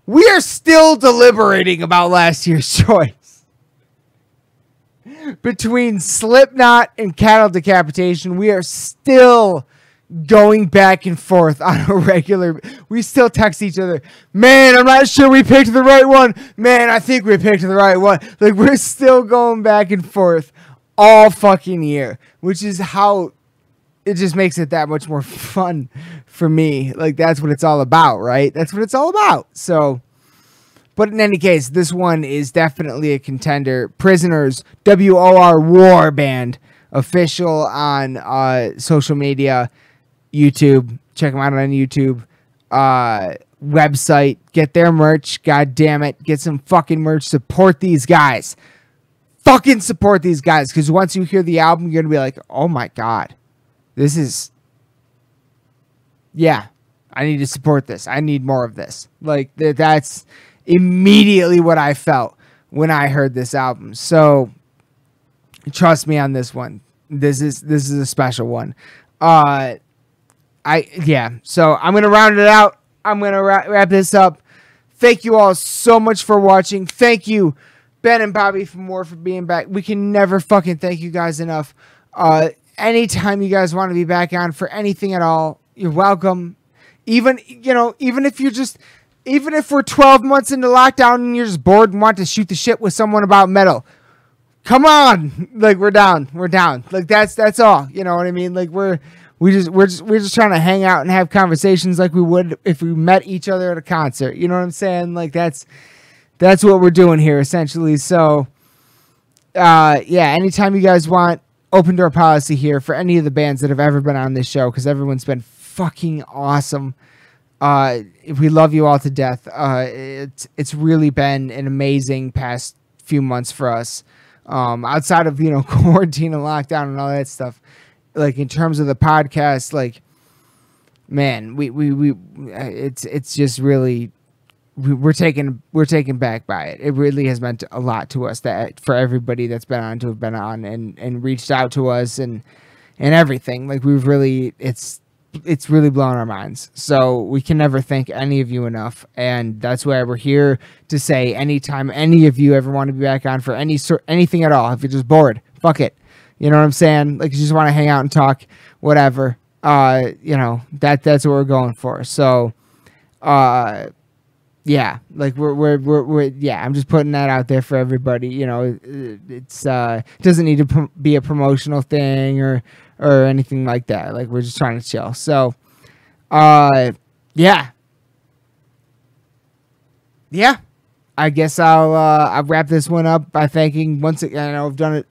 We are still deliberating about last year's choice. Between Slipknot and Cattle Decapitation, we are still going back and forth on a regular. We still text each other, man, I'm not sure we picked the right one. Man, I think we picked the right one. Like, we're still going back and forth all fucking year, which is how it just makes it that much more fun for me. Like, that's what it's all about, right? That's what it's all about. So, but in any case, this one is definitely a contender. Prisoners, WOR band, official on social media, YouTube. Check them out on YouTube. Website. Get their merch. God damn it. Get some fucking merch. Support these guys. Fucking support these guys. Because once you hear the album, you're going to be like, oh my God. This is, yeah, I need to support this. I need more of this. Like, that's immediately what I felt when I heard this album. So trust me on this one. This is a special one. So I'm going to round it out. I'm going to wrap this up. Thank you all so much for watching. Thank you, Ben and Bobby from WOR, for being back. We can never fucking thank you guys enough. Anytime you guys want to be back on for anything at all, you're welcome. Even if we're 12 months into lockdown and you're just bored and want to shoot the shit with someone about metal, come on. Like, we're down. Like, that's all. You know what I mean? Like, we're just trying to hang out and have conversations like we would if we met each other at a concert. You know what I'm saying? Like, that's what we're doing here, essentially. So, anytime you guys want, open door policy here for any of the bands that have ever been on this show, because everyone's been fucking awesome. We love you all to death. It's really been an amazing past few months for us. Outside of, quarantine and lockdown and all that stuff, like, in terms of the podcast, like, man, it's just really, we're taken back by it. It really has meant a lot to us, that for everybody that's been on to have been on and reached out to us and and everything. Like we've really, it's really blown our minds. So we can never thank any of you enough. And that's why we're here to say anytime any of you ever want to be back on for anything at all, if you're just bored, fuck it. You know what I'm saying? Like you just want to hang out and talk, whatever. You know, that's what we're going for. So, yeah, like we're yeah, I'm just putting that out there for everybody. You know, it's it doesn't need to be a promotional thing or anything like that. Like we're just trying to chill. So, yeah. I guess I'll wrap this one up by thanking once again. I know I've done it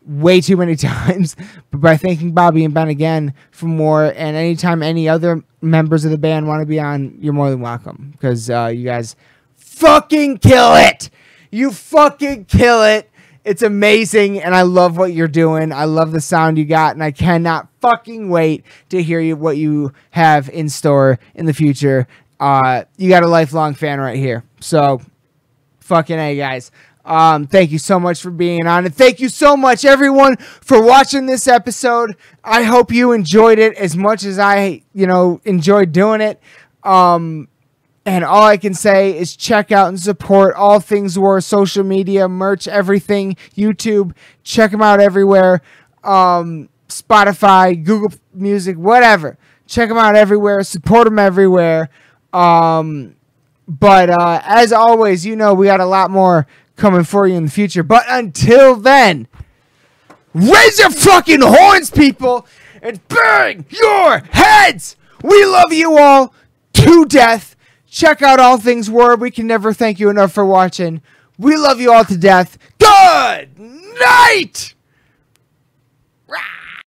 way too many times, but by thanking Bobby and Ben again for more. And anytime any other members of the band want to be on, you're more than welcome, because you guys fucking kill it. You fucking kill it. It's amazing, and I love what you're doing. I love the sound you got, and I cannot fucking wait to hear what you have in store in the future. You got a lifelong fan right here. So, fucking A, guys. Thank you so much for being on, and thank you so much, everyone, for watching this episode. I hope you enjoyed it as much as I, enjoyed doing it. And all I can say is check out and support All Things WOR, social media, merch, everything, YouTube. Check them out everywhere. Spotify, Google Music, whatever. Check them out everywhere. Support them everywhere. But as always, we got a lot more coming for you in the future. But until then, raise your fucking horns, people, and bang your heads. We love you all to death. Check out All Things WOR. We can never thank you enough for watching. We love you all to death. Good night. Rah!